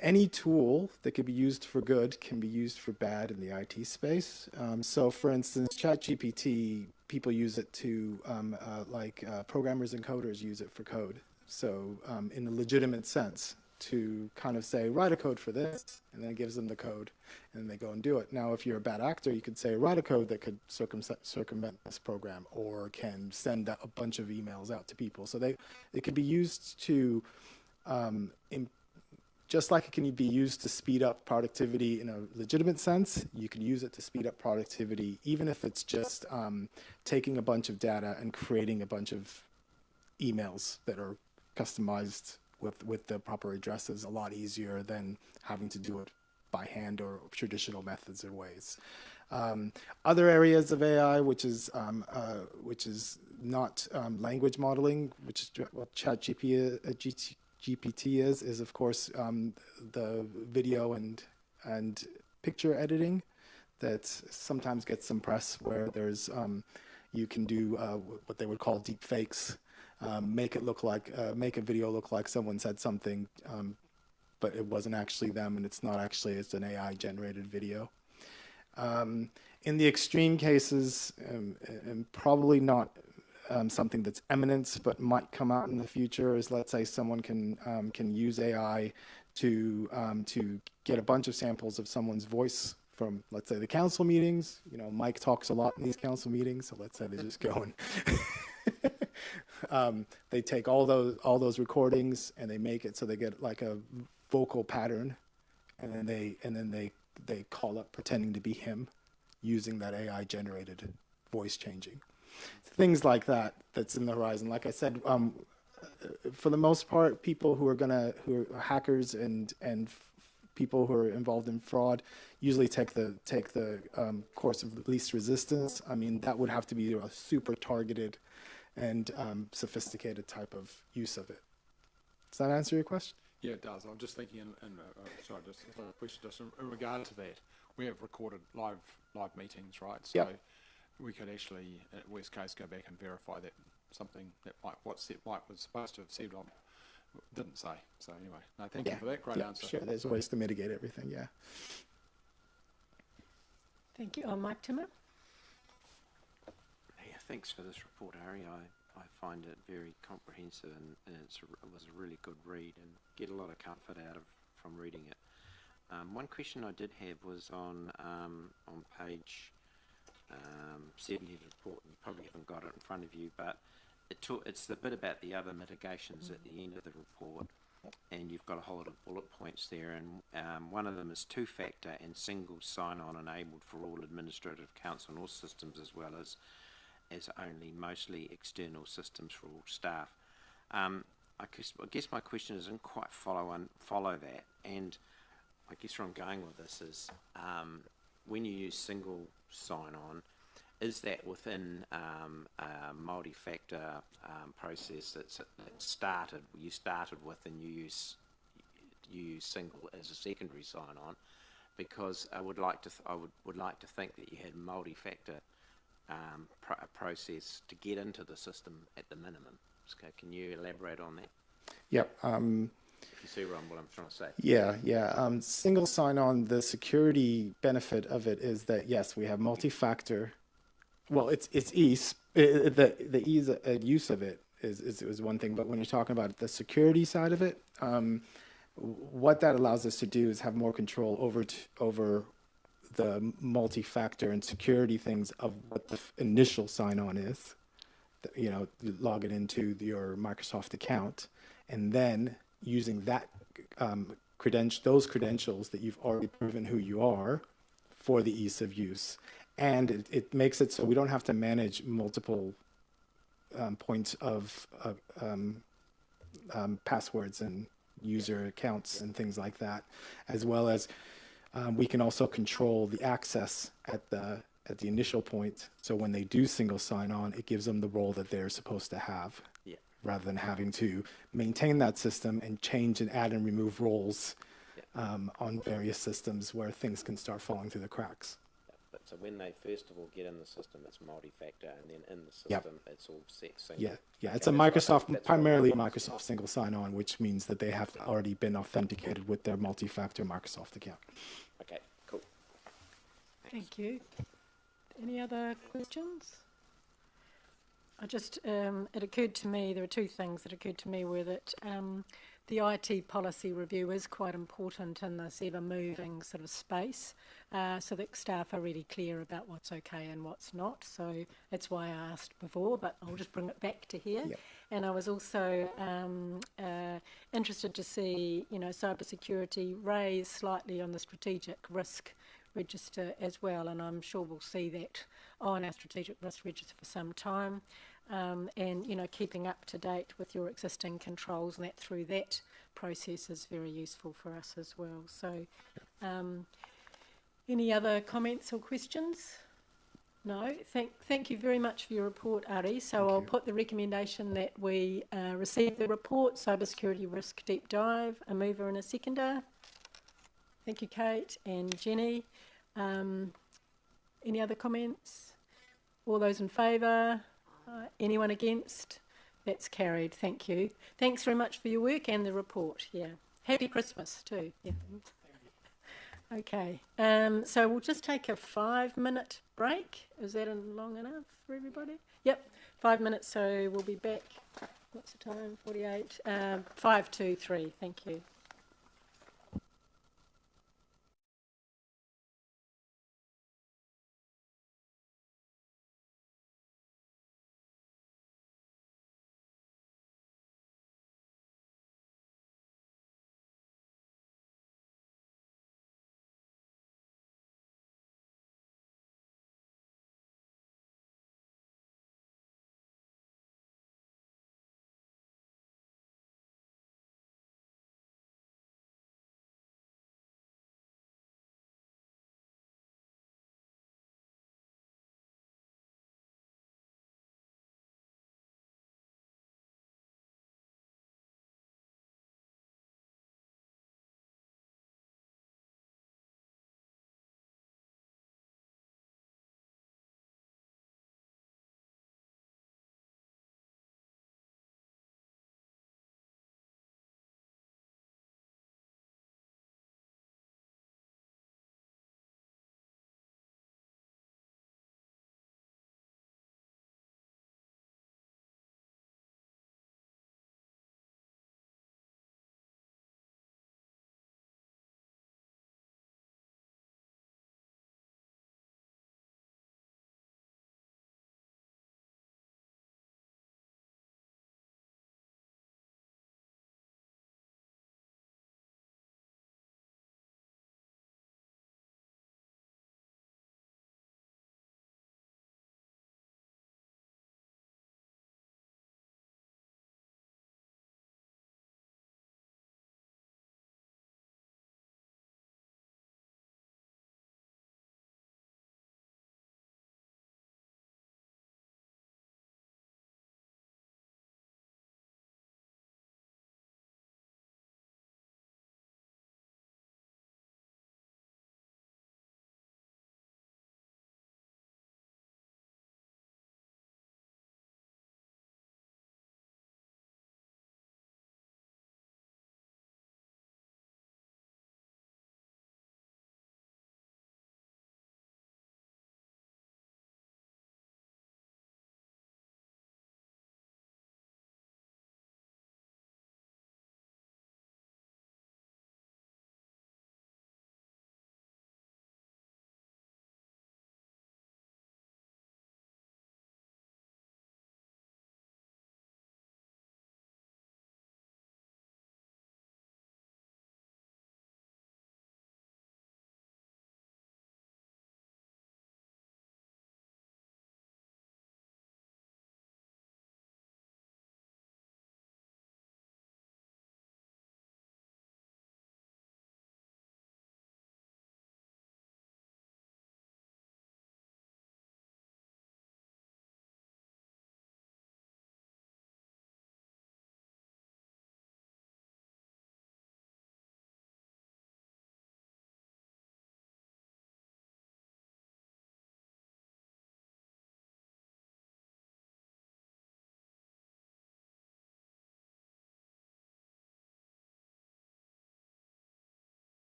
Any tool that could be used for good can be used for bad in the IT space. So for instance, ChatGPT, people use it to, programmers and coders use it for code. So in a legitimate sense, to kind of say, write a code for this, and then it gives them the code, and they go and do it. Now, if you're a bad actor, you could say, write a code that could circumvent this program, or can send a bunch of emails out to people. So it could be used to, just like it can be used to speed up productivity in a legitimate sense, you can use it to speed up productivity, even if it's just taking a bunch of data and creating a bunch of emails that are customized with the proper addresses a lot easier than having to do it by hand or traditional methods or ways. Other areas of AI, which is not language modeling, which is what ChatGPT is of course the video and picture editing that sometimes gets some press, where there's you can do what they would call deep fakes. Make it look like, make a video look like someone said something, but it wasn't actually them, and it's not actually, it's an AI generated video. In the extreme cases, and probably not something that's imminent, but might come out in the future, is let's say someone can use AI to get a bunch of samples of someone's voice from, let's say, the council meetings. You know, Mike talks a lot in these council meetings, so let's say they just go and they take all those recordings and they make it so they get like a vocal pattern, and then they call up pretending to be him using that AI generated voice changing. Things like that that's in the horizon. Like I said, for the most part, people who are hackers and people who are involved in fraud usually take the course of least resistance. I mean, that would have to be a super targeted and sophisticated type of use of it. Does that answer your question?
Yeah, it does. I'm just thinking, just a question just in regard to that. We have recorded live meetings, right? So we could actually, at worst case, go back and verify that something that Mike was supposed to have said didn't say. So anyway, no, thank you for that. Great answer.
Sure, there's ways to mitigate everything, yeah.
Thank you. Mike Timmer.
Yeah, thanks for this report, Ari. I find it very comprehensive, and it was a really good read, and get a lot of comfort from reading it. One question I did have was on page 70 of the report. You probably haven't got it in front of you, but it's the bit about the other mitigations at the end of the report, and you've got a whole lot of bullet points there, and one of them is two-factor and single sign-on enabled for all administrative council and all systems, as well as only mostly external systems for all staff. I guess my question doesn't quite follow that, and I guess where I'm going with this is when you use single sign-on, is that within a multi-factor process you started with, and you use single as a secondary sign-on? Because I would like to think that you had multi-factor process to get into the system at the minimum. So can you elaborate on that?
Yep.
If you see what I'm trying to say.
Yeah. Single sign-on, the security benefit of it is that, yes, we have multi-factor. Well, it's ease. The ease of use of it is one thing, but when you're talking about the security side of it, what that allows us to do is have more control over the multi-factor and security things of what the initial sign-on is. You know, you log it into your Microsoft account, and then using that those credentials that you've already proven who you are for the ease of use. And it makes it so we don't have to manage multiple points of passwords and user accounts and things like that, as well as we can also control the access at the initial point. So when they do single sign-on, it gives them the role that they're supposed to have, rather than having to maintain that system and change and add and remove roles on various systems where things can start falling through the cracks.
But so when they first of all get in the system, it's multi-factor, and then in the system, it's all set single.
It's a Microsoft, primarily Microsoft single sign-on, which means that they have already been authenticated with their multi-factor Microsoft account.
Okay, cool.
Thank you. Any other questions? It occurred to me, there are two things that occurred to me, were that the IT policy review is quite important in this ever-moving sort of space, so that staff are really clear about what's okay and what's not. So that's why I asked before, but I'll just bring it back to here. And I was also interested to see, cybersecurity raised slightly on the strategic risk register as well, and I'm sure we'll see that on our strategic risk register for some time. And keeping up to date with your existing controls and that through that process is very useful for us as well. So any other comments or questions? No. Thank you very much for your report, Ari. So I'll put the recommendation that we receive the report, Cybersecurity Risk Deep Dive, a mover and a seconder. Thank you, Kate and Jenny. Any other comments? All those in favour? Anyone against? That's carried. Thank you. Thanks very much for your work and the report. Happy Christmas too. Okay. So we'll just take a 5-minute break. Is that long enough for everybody? Yep. 5 minutes. So we'll be back. What's the time? 48. 5 to 3. Thank you.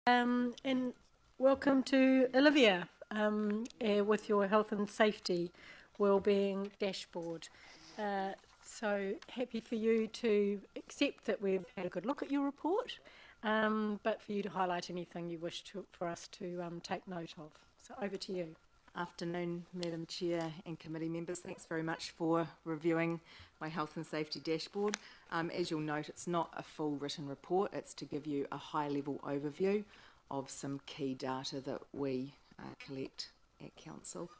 And welcome to Olivia with your health and safety wellbeing dashboard. So happy for you to accept that we've had a good look at your report, but for you to highlight anything you wish for us to take note of. So over to you.
Afternoon, Madam Chair and committee members. Thanks very much for reviewing my health and safety dashboard. As you'll note, it's not a full written report. It's to give you a high-level overview of some key data that we collect at Council.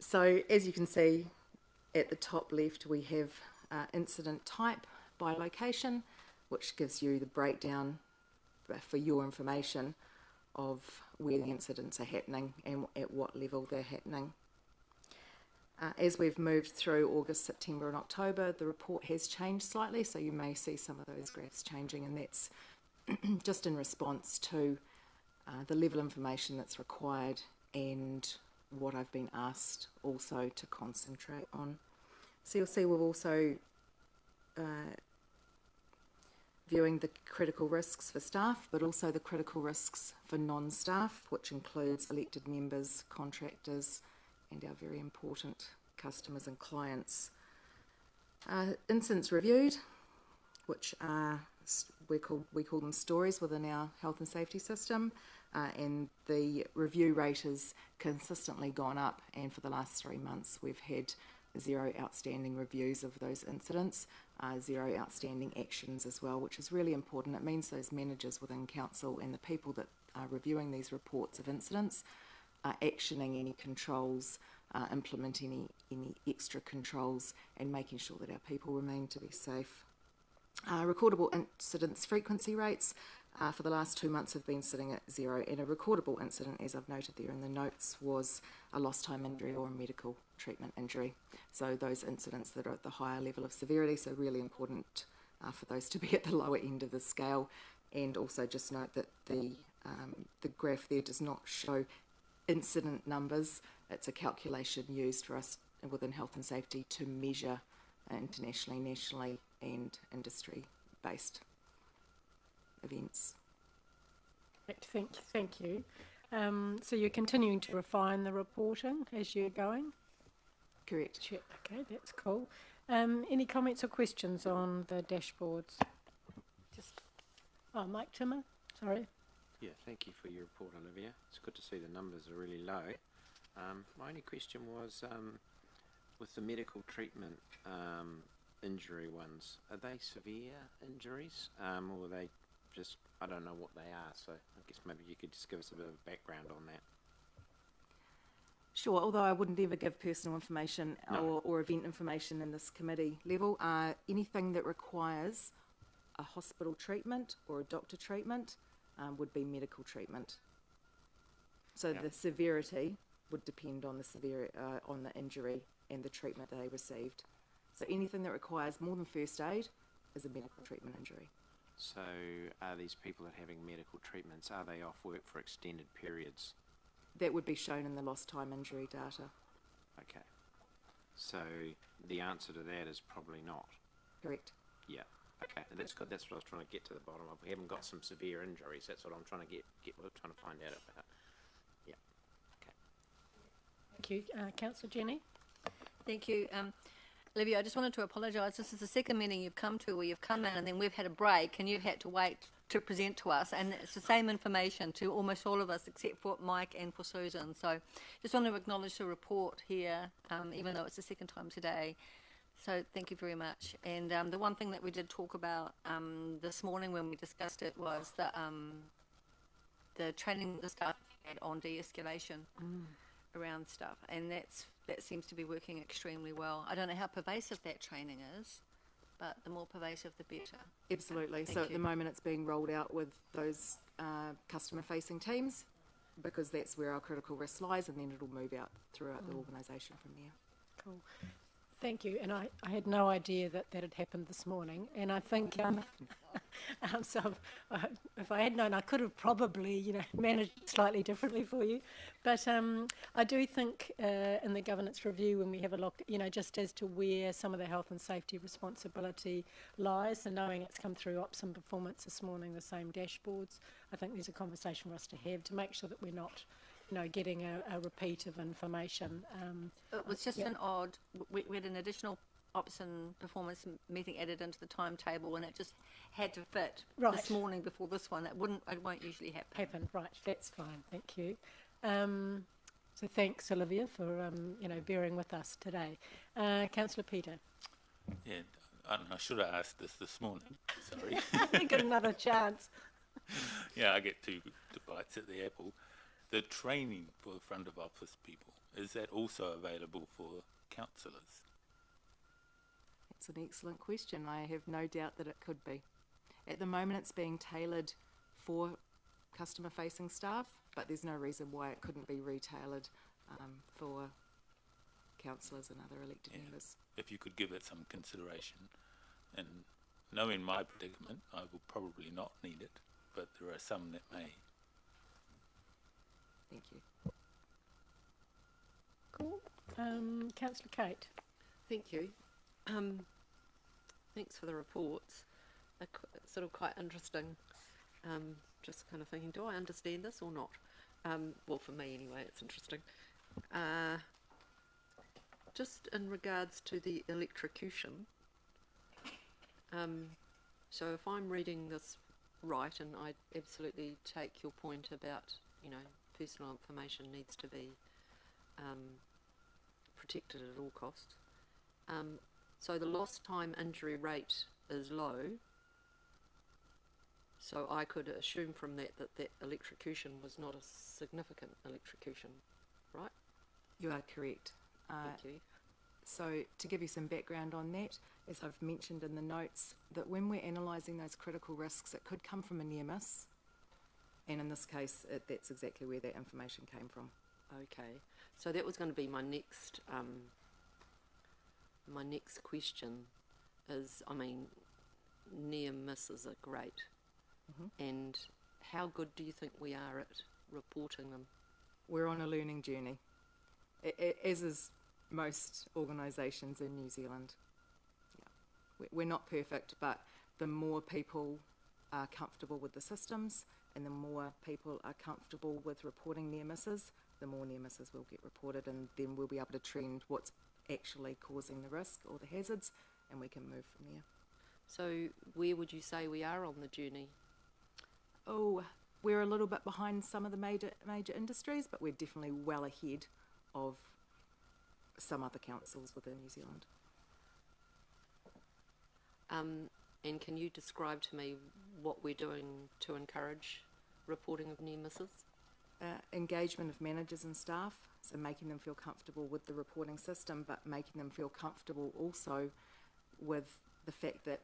So as you can see at the top left, we have incident type by location, which gives you the breakdown for your information of where the incidents are happening and at what level they're happening. As we've moved through August, September and October, the report has changed slightly, so you may see some of those graphs changing, and that's just in response to the level of information that's required and what I've been asked also to concentrate on. So you'll see we've also viewing the critical risks for staff, but also the critical risks for non-staff, which includes elected members, contractors, and our very important customers and clients. Incidents reviewed, which are, we call them stories within our health and safety system, and the review rate has consistently gone up, and for the last 3 months we've had 0 outstanding reviews of those incidents, 0 outstanding actions as well, which is really important. It means those managers within council and the people that are reviewing these reports of incidents are actioning any controls, implementing any extra controls, and making sure that our people remain to be safe. Recordable incidents frequency rates for the last 2 months have been sitting at 0, and a recordable incident, as I've noted there in the notes, was a lost time injury or a medical treatment injury. So those incidents that are at the higher level of severity, so really important for those to be at the lower end of the scale. And also just note that the graph there does not show incident numbers. It's a calculation used for us within health and safety to measure internationally, nationally and industry-based events.
Thank you. So you're continuing to refine the reporting as you're going?
Correct.
Sure. Okay, that's cool. Any comments or questions on the dashboards? Mike Timmer, sorry.
Yeah, thank you for your report, Olivia. It's good to see the numbers are really low. My only question was, with the medical treatment injury ones, are they severe injuries or are they just, I don't know what they are, so I guess maybe you could just give us a bit of background on that.
Sure, although I wouldn't ever give personal information or event information in this committee level. Anything that requires a hospital treatment or a doctor treatment would be medical treatment. So the severity would depend on on the injury and the treatment they received. So anything that requires more than first aid is a medical treatment injury.
So are these people that are having medical treatments, are they off work for extended periods?
That would be shown in the lost time injury data.
Okay. So the answer to that is probably not.
Correct.
Yeah. Okay. That's good. That's what I was trying to get to the bottom of. We haven't got some severe injuries. That's what I'm trying to trying to find out about. Yeah. Okay.
Thank you. Councillor Jenny?
Thank you. Olivia, I just wanted to apologise. This is the second meeting you've come to where you've come in and then we've had a break and you've had to wait to present to us, and it's the same information to almost all of us except for Mike and for Susan. So just want to acknowledge the report here, even though it's the second time today. So thank you very much. And the one thing that we did talk about this morning when we discussed it was the training the staff had on de-escalation around stuff, and that seems to be working extremely well. I don't know how pervasive that training is, but the more pervasive the better.
Absolutely. So at the moment it's being rolled out with those customer facing teams, because that's where our critical risk lies, and then it'll move out throughout the organisation from there.
Cool. Thank you. And I had no idea that that had happened this morning. And I think, so if I had known, I could have probably, managed it slightly differently for you. But I do think in the governance review, when we have a look, just as to where some of the health and safety responsibility lies, and knowing it's come through ops and performance this morning, the same dashboards, I think there's a conversation for us to have to make sure that we're not getting a repeat of information.
It was just an odd, we had an additional ops and performance meeting added into the timetable, and it just had to fit this morning before this one. It won't usually happen.
Right, that's fine, thank you. So thanks, Olivia, for bearing with us today. Councillor Peter.
Yeah, I should have asked this morning. Sorry.
You got another chance.
Yeah, I get two bites at the apple. The training for front of office people, is that also available for councillors?
It's an excellent question. I have no doubt that it could be. At the moment, it's being tailored for customer-facing staff, but there's no reason why it couldn't be retailored for councillors and other elected members.
If you could give it some consideration. And knowing my predicament, I will probably not need it, but there are some that may.
Thank you.
Cool. Councillor Kate.
Thank you. Thanks for the reports. They're sort of quite interesting. Just kind of thinking, do I understand this or not? Well, for me anyway, it's interesting. Just in regards to the electrocution, so if I'm reading this right, and I absolutely take your point about, personal information needs to be protected at all costs. So the lost time injury rate is low. So I could assume from that electrocution was not a significant electrocution, right?
You are correct.
Thank you.
So to give you some background on that, as I've mentioned in the notes, that when we're analysing those critical risks, it could come from a near miss. And in this case, that's exactly where that information came from.
Okay, so that was going to be my next question is, near misses are great. And how good do you think we are at reporting them?
We're on a learning journey, as is most organisations in New Zealand. Yeah. We're not perfect, but the more people are comfortable with the systems and the more people are comfortable with reporting near misses, the more near misses will get reported, and then we'll be able to trend what's actually causing the risk or the hazards, and we can move from there.
So where would you say we are on the journey?
Oh, we're a little bit behind some of the major industries, but we're definitely well ahead of some other councils within New Zealand. And can you describe to me what we're doing to encourage reporting of near misses? Engagement of managers and staff, so making them feel comfortable with the reporting system, but making them feel comfortable also with the fact that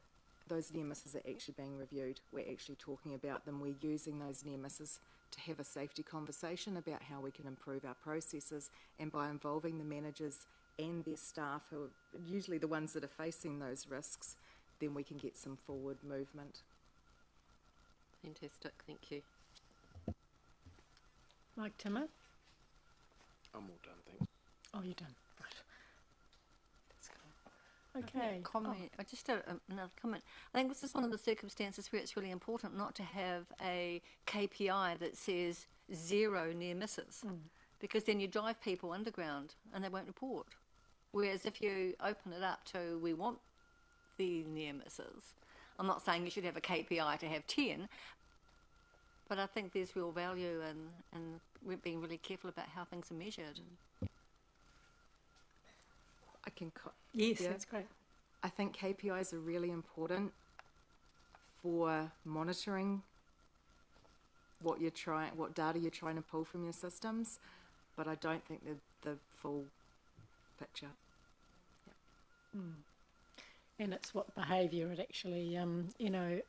those near misses are actually being reviewed. We're actually talking about them. We're using those near misses to have a safety conversation about how we can improve our processes, and by involving the managers and their staff, who are usually the ones that are facing those risks, then we can get some forward movement.
Fantastic, thank you.
Mike Timmer.
I'm all done, thanks.
Oh, you're done. Right. That's cool. Okay.
Comment. I just another comment. I think this is one of the circumstances where it's really important not to have a KPI that says 0 near misses, because then you drive people underground and they won't report. Whereas if you open it up to, we want the near misses, I'm not saying you should have a KPI to have 10, but I think there's real value in we're being really careful about how things are measured.
I can.
Yes, that's great.
I think KPIs are really important for monitoring what data you're trying to pull from your systems, but I don't think they're the full picture.
Yeah. And it's what behaviour it actually,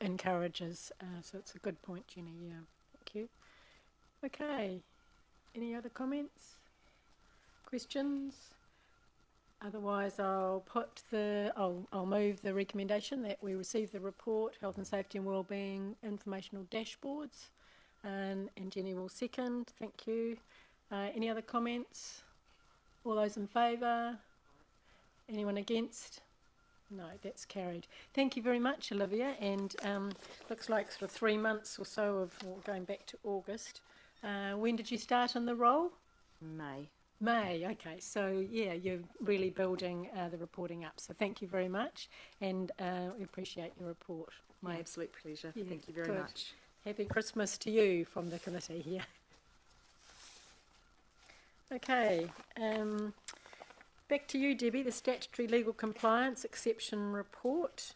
encourages. So it's a good point, Jenny. Yeah, thank you. Okay. Any other comments? Questions? Otherwise, I'll move the recommendation that we receive the report, Health and Safety and Wellbeing Informational Dashboards, and Jenny will second. Thank you. Any other comments? All those in favour? Anyone against? No, that's carried. Thank you very much, Olivia. And looks like sort of 3 months or so of going back to August. When did you start in the role? May, okay. So, yeah, you're really building the reporting up. So thank you very much. And we appreciate your report.
My absolute pleasure.
Yeah,
Thank you very
good.
much.
Happy Christmas to you from the committee here. Okay. Back to you, Debbie, the Statutory Legal Compliance Exception Report.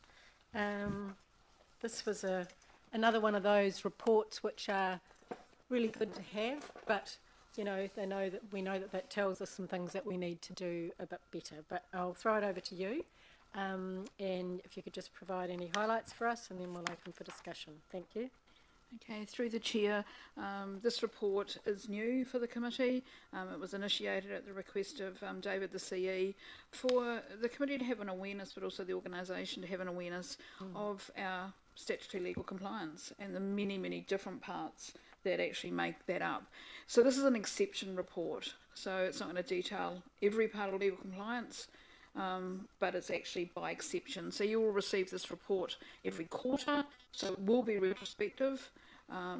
This was another one of those reports which are really good to have, but you know, we know that tells us some things that we need to do a bit better. But I'll throw it over to you, and if you could just provide any highlights for us, and then we'll open for discussion. Thank you.
Okay, through the Chair, this report is new for the committee. It was initiated at the request of David, the CE, for the committee to have an awareness, but also the organisation to have an awareness of our statutory legal compliance and the many, many different parts that actually make that up. So this is an exception report, so it's not going to detail every part of legal compliance, but it's actually by exception. So you will receive this report every quarter, so it will be retrospective.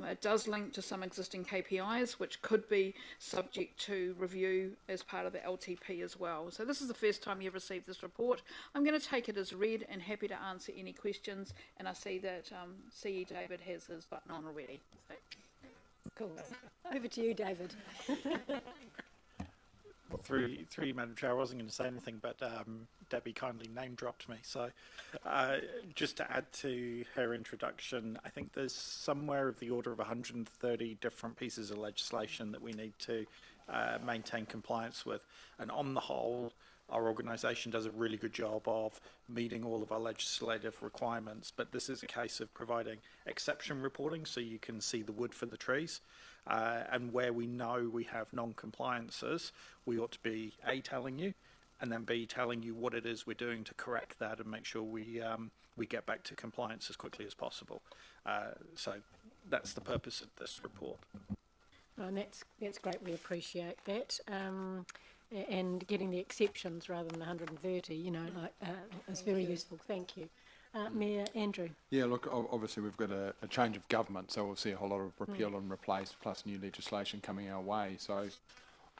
It does link to some existing KPIs, which could be subject to review as part of the LTP as well. So this is the first time you've received this report. I'm going to take it as read and happy to answer any questions. And I see that CE David has his button on already. So.
Cool. Over to you, David.
Well, through you, Madam Chair, I wasn't going to say anything, but Debbie kindly name dropped me. So just to add to her introduction, I think there's somewhere of the order of 130 different pieces of legislation that we need to maintain compliance with. And on the whole, our organisation does a really good job of meeting all of our legislative requirements, but this is a case of providing exception reporting so you can see the wood for the trees. And where we know we have non-compliances, we ought to be A, telling you, and then B, telling you what it is we're doing to correct that and make sure we get back to compliance as quickly as possible. So that's the purpose of this report.
And that's great. We appreciate that. And getting the exceptions rather than the 130, you know, is very useful. Thank you. Mayor Andrew.
Yeah, look, obviously we've got a change of government, so we'll see a whole lot of repeal and replace, plus new legislation coming our way. So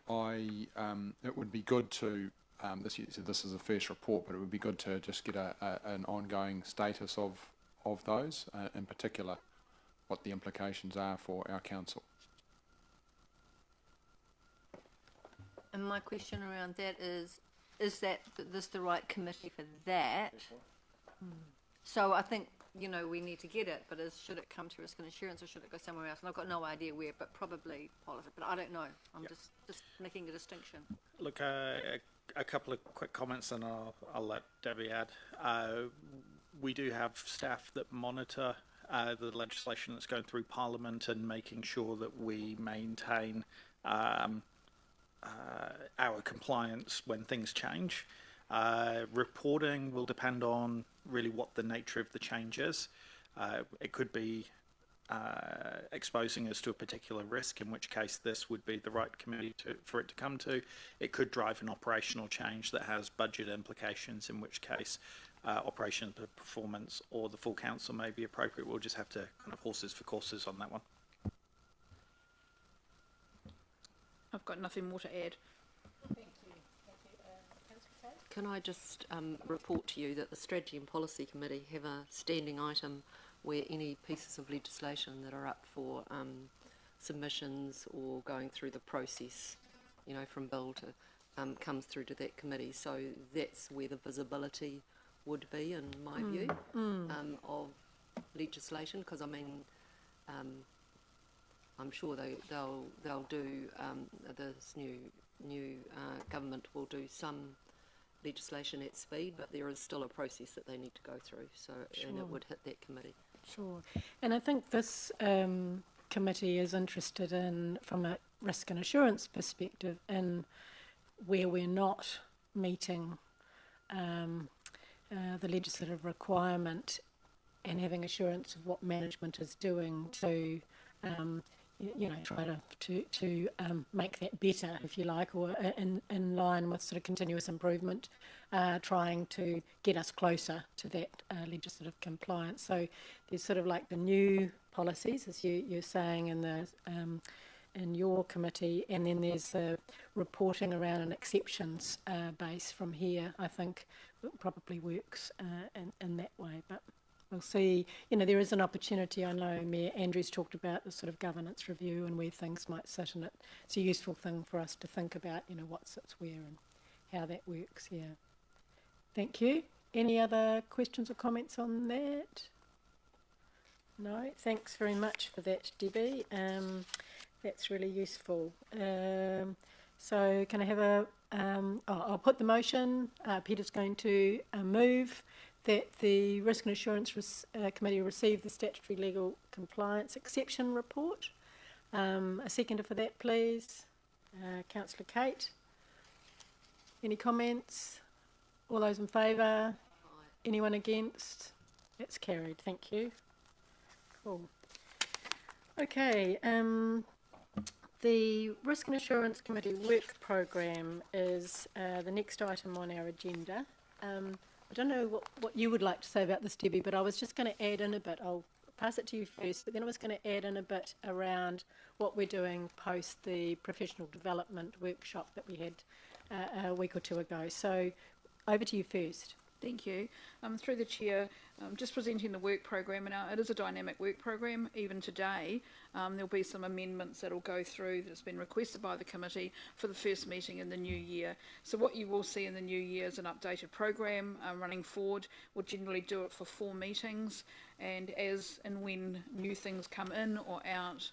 it would be good to, this is the first report, but it would be good to just get an ongoing status of those, in particular, what the implications are for our council.
And my question around that is this the right committee for that? So I think, you know, we need to get it, but should it come to risk and insurance or should it go somewhere else? And I've got no idea where, but probably politics, but I don't know. I'm just making a distinction.
Look, a couple of quick comments and I'll let Debbie add. We do have staff that monitor the legislation that's going through Parliament and making sure that we maintain our compliance when things change. Reporting will depend on really what the nature of the change is. It could be exposing us to a particular risk, in which case this would be the right committee for it to come to. It could drive an operational change that has budget implications, in which case operational performance or the full council may be appropriate. We'll just have to kind of horses for courses on that one.
I've got nothing more to add.
Thank you. Councillor Kate?
Can I just report to you that the Strategy and Policy Committee have a standing item where any pieces of legislation that are up for submissions or going through the process, you know, from bill to comes through to that committee. So that's where the visibility would be, in my view, of legislation. Because I mean, I'm sure they'll do this new government will do some legislation at speed, but there is still a process that they need to go through. So and it would hit that committee.
Sure. And I think this committee is interested in, from a risk and assurance perspective, in where we're not meeting the legislative requirement and having assurance of what management is doing to try to make that better, if you like, or in line with sort of continuous improvement, trying to get us closer to that legislative compliance. So there's sort of like the new policies, as you're saying, in your committee, and then there's the reporting around an exceptions base from here. I think it probably works in that way, but we'll see. There is an opportunity. I know Mayor Andrews talked about the sort of governance review and where things might sit in it. It's a useful thing for us to think about, what sits where and how that works. Yeah. Thank you. Any other questions or comments on that? No. Thanks very much for that, Debbie. That's really useful. So can I have I'll put the motion. Peter's going to move that the Risk and Assurance Committee receive the Statutory Legal Compliance Exception Report. A seconder for that, please. Councillor Kate. Any comments? All those in favour? Anyone against? That's carried. Thank you. Cool. Okay. The Risk and Assurance Committee work programme is the next item on our agenda. I don't know what you would like to say about this, Debbie, but I was just going to add in a bit. I'll pass it to you first, but then I was going to add in a bit around what we're doing post the professional development workshop that we had a week or two ago. So over to you first.
Thank you. Through the Chair, just presenting the work program, and it is a dynamic work program. Even today, there'll be some amendments that will go through that's been requested by the committee for the first meeting in the new year. So what you will see in the new year is an updated program running forward. We'll generally do it for 4 meetings, and as and when new things come in or out,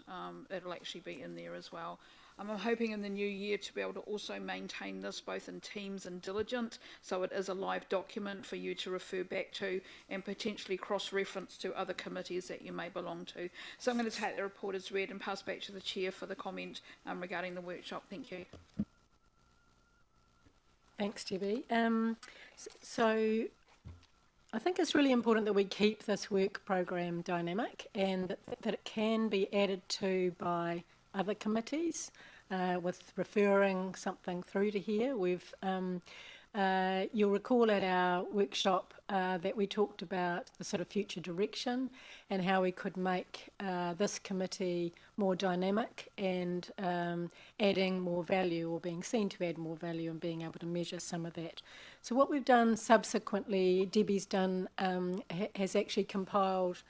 it'll actually be in there as well. I'm hoping in the new year to be able to also maintain this both in Teams and Diligent, so it is a live document for you to refer back to and potentially cross-reference to other committees that you may belong to. So I'm going to take the report as read and pass back to the Chair for the comment regarding the workshop. Thank you.
Thanks, Debbie. So I think it's really important that we keep this work program dynamic and that it can be added to by other committees with referring something through to here. You'll recall at our workshop that we talked about the sort of future direction and how we could make this committee more dynamic and adding more value, or being seen to add more value, and being able to measure some of that. So what we've done subsequently, Debbie's done, has actually compiled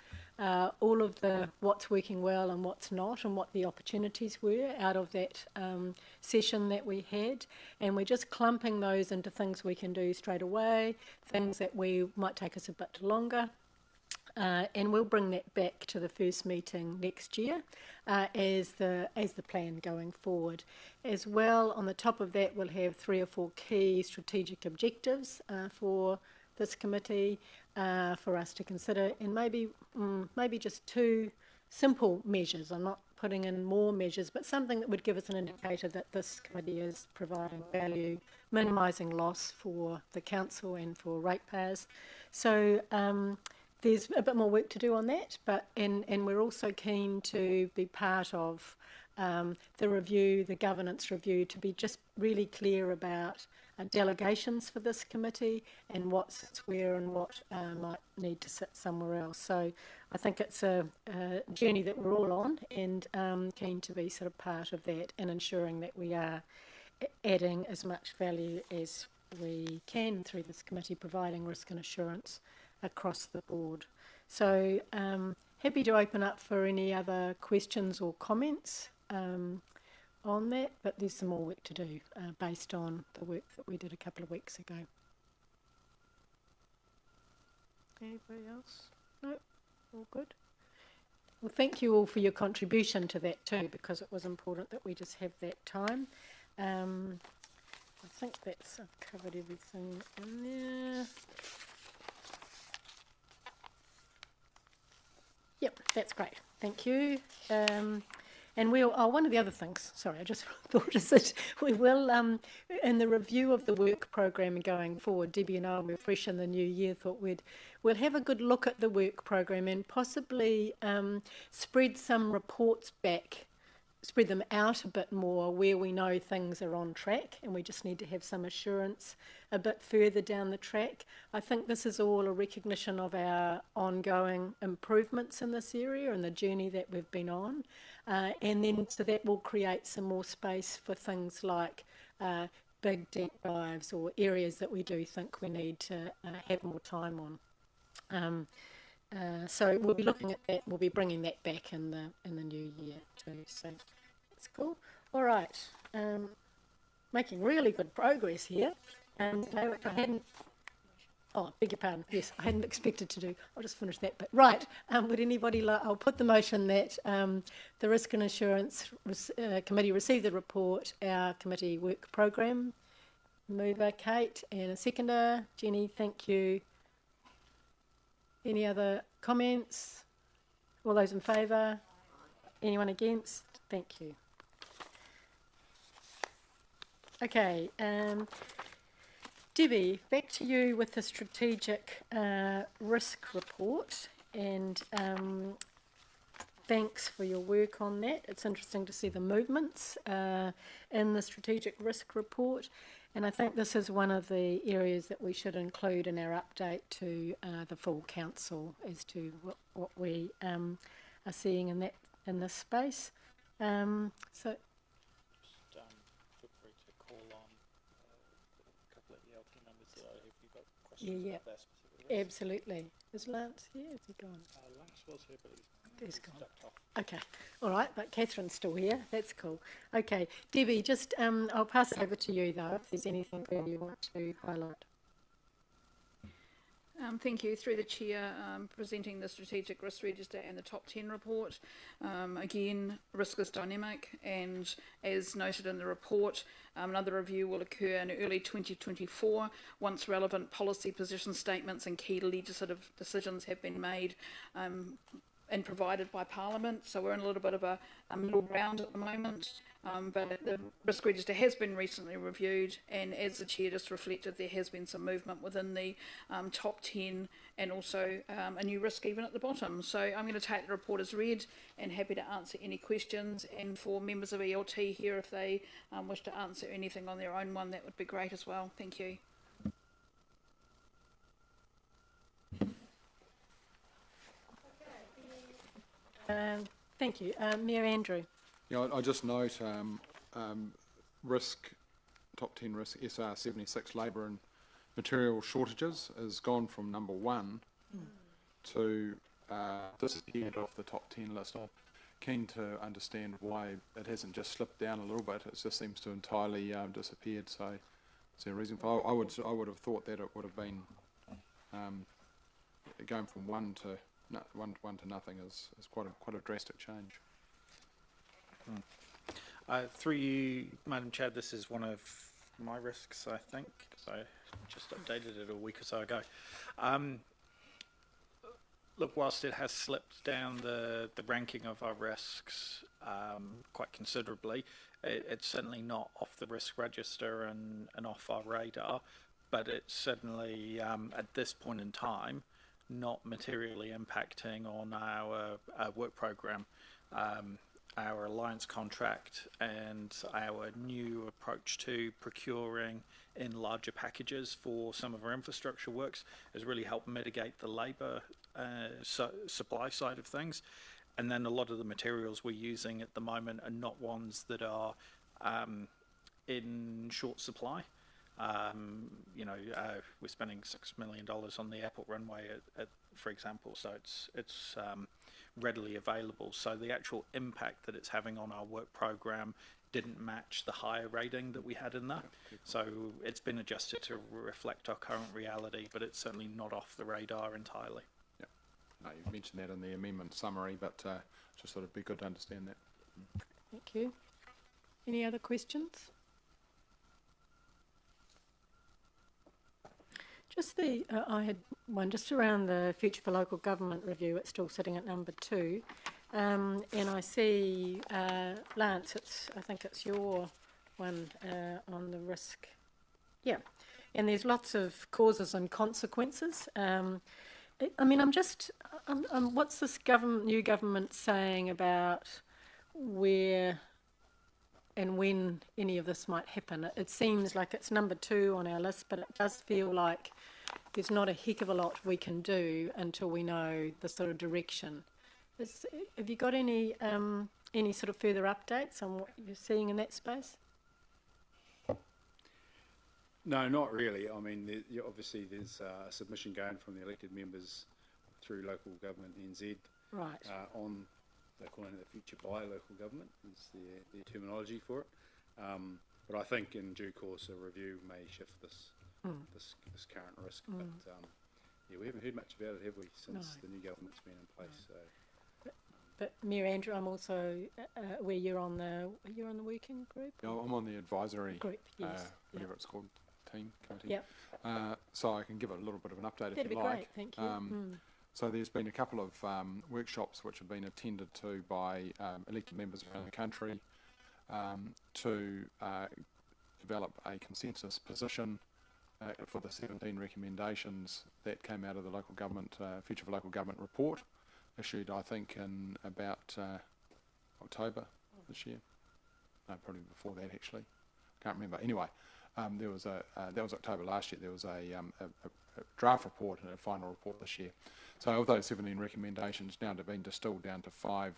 all of the what's working well and what's not, and what the opportunities were out of that session that we had, and we're just clumping those into things we can do straight away, things that might take us a bit longer, and we'll bring that back to the first meeting next year as the plan going forward. As well, on the top of that, we'll have 3 or 4 key strategic objectives for this committee for us to consider, and maybe just 2 simple measures. I'm not putting in more measures, but something that would give us an indicator that this committee is providing value, minimising loss for the council and for ratepayers. So there's a bit more work to do on that, and we're also keen to be part of the review, the governance review, to be just really clear about delegations for this committee and what sits where and what might need to sit somewhere else. So I think it's a journey that we're all on, and keen to be sort of part of that and ensuring that we are adding as much value as we can through this committee, providing risk and assurance across the board. So happy to open up for any other questions or comments on that, but there's some more work to do based on the work that we did a couple of weeks ago. Anybody else? No? All good? Well, thank you all for your contribution to that too, because it was important that we just have that time. I think I've covered everything in there. Yep, that's great. Thank you. And we'll, one of the other things, sorry, I just thought is that we will, in the review of the work program going forward, Debbie and I, we're fresh in the new year, thought we'll have a good look at the work program and possibly spread some reports back, spread them out a bit more where we know things are on track and we just need to have some assurance a bit further down the track. I think this is all a recognition of our ongoing improvements in this area and the journey that we've been on. And then so that will create some more space for things like big deep dives or areas that we do think we need to have more time on. So we'll be looking at that. We'll be bringing that back in the new year too. So that's cool. All right, making really good progress here. I hadn't. Oh, beg your pardon. Yes, I hadn't expected to do. I'll just finish that bit. Right. Would anybody like? I'll put the motion that the Risk and Assurance Committee receive the report, our committee work program. Mover Kate and a seconder Jenny. Thank you. Any other comments? All those in favour? Anyone against? Thank you. Okay, Debbie, back to you with the strategic risk report, and thanks for your work on that. It's interesting to see the movements in the strategic risk report. And I think this is one of the areas that we should include in our update to the full council as to what we are seeing in this space. So,
feel free to call on a couple of ELT numbers that if you've got questions about that specific.
Absolutely. Is Lance here? Is he gone?
Lance was here, but
he's gone. Okay, all right, but Catherine's still here. That's cool. Okay, Debbie, just I'll pass it over to you though if there's anything that you want to highlight.
Thank you. Through the Chair, presenting the Strategic Risk Register and the Top 10 report. Again, risk is dynamic, and as noted in the report, another review will occur in early 2024 once relevant policy position statements and key legislative decisions have been made and provided by Parliament. So we're in a little bit of a middle ground at the moment, but the risk register has been recently reviewed, and as the Chair just reflected, there has been some movement within the top 10 and also a new risk even at the bottom. So I'm going to take the report as read and happy to answer any questions, and for members of ELT here, if they wish to answer anything on their own one, that would be great as well. Thank you.
Thank you. Mayor Andrew.
Yeah, I just note risk, top 10 risk, SR 76, labour and material shortages has gone from number 1 to disappeared off the top 10 list. I'm keen to understand why it hasn't just slipped down a little bit. It just seems to entirely disappeared. So is there a reason for? I would have thought that it would have been going from one to nothing is quite a drastic change.
Through you, Madam Chair, this is one of my risks, I think, because I just updated it a week or so ago. Look, whilst it has slipped down the ranking of our risks quite considerably, it's certainly not off the risk register and off our radar, but it's certainly, at this point in time, not materially impacting on our work programme. Our alliance contract and our new approach to procuring in larger packages for some of our infrastructure works has really helped mitigate the labour supply side of things. And then a lot of the materials we're using at the moment are not ones that are in short supply. We're spending $6 million on the airport runway, for example, so it's readily available. So the actual impact that it's having on our work program didn't match the higher rating that we had in that. So it's been adjusted to reflect our current reality, but it's certainly not off the radar entirely.
Yeah, no, you've mentioned that in the amendment summary, but just thought it'd be good to understand that.
Thank you. Any other questions? Just I had one just around the Future for Local Government review. It's still sitting at number 2. And I see, Lance, I think it's your one on the risk. Yeah, and there's lots of causes and consequences. I mean, what's this new government saying about where and when any of this might happen? It seems like it's number 2 on our list, but it does feel like there's not a heck of a lot we can do until we know the sort of direction. Have you got any sort of further updates on what you're seeing in that space?
No, not really. I mean, obviously there's a submission going from the elected members through local government NZ,
right,
on, they're calling it the future by local government is their terminology for it. But I think in due course a review may shift this current risk. But yeah, we haven't heard much about it, have we, since the new government's been in place? So.
But Mayor Andrew, I'm also where you're on the working group.
Yeah, I'm on the advisory
group, yes,
whatever it's called, team committee.
Yep.
So I can give it a little bit of an update
That'd
if you
be
like.
Great, thank you.
So there's been a couple of workshops which have been attended to by elected members around the country to develop a consensus position for the 17 recommendations that came out of the local government Future for Local Government report, issued I think in about October this year. No, probably before that actually. Can't remember. Anyway, there was that was October last year. There was a draft report and a final report this year. So of those 17 recommendations, now they've been distilled down to 5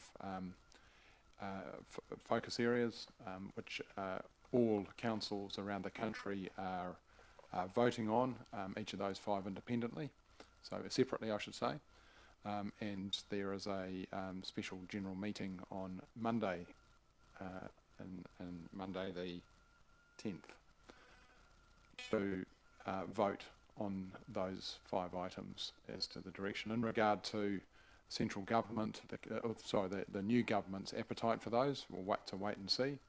focus areas, which all councils around the country are voting on, each of those 5 independently, so separately I should say. And there is a special general meeting on Monday, in Monday the 10th, to vote on those 5 items as to the direction. In regard to central government, the new government's appetite for those, we'll wait and see.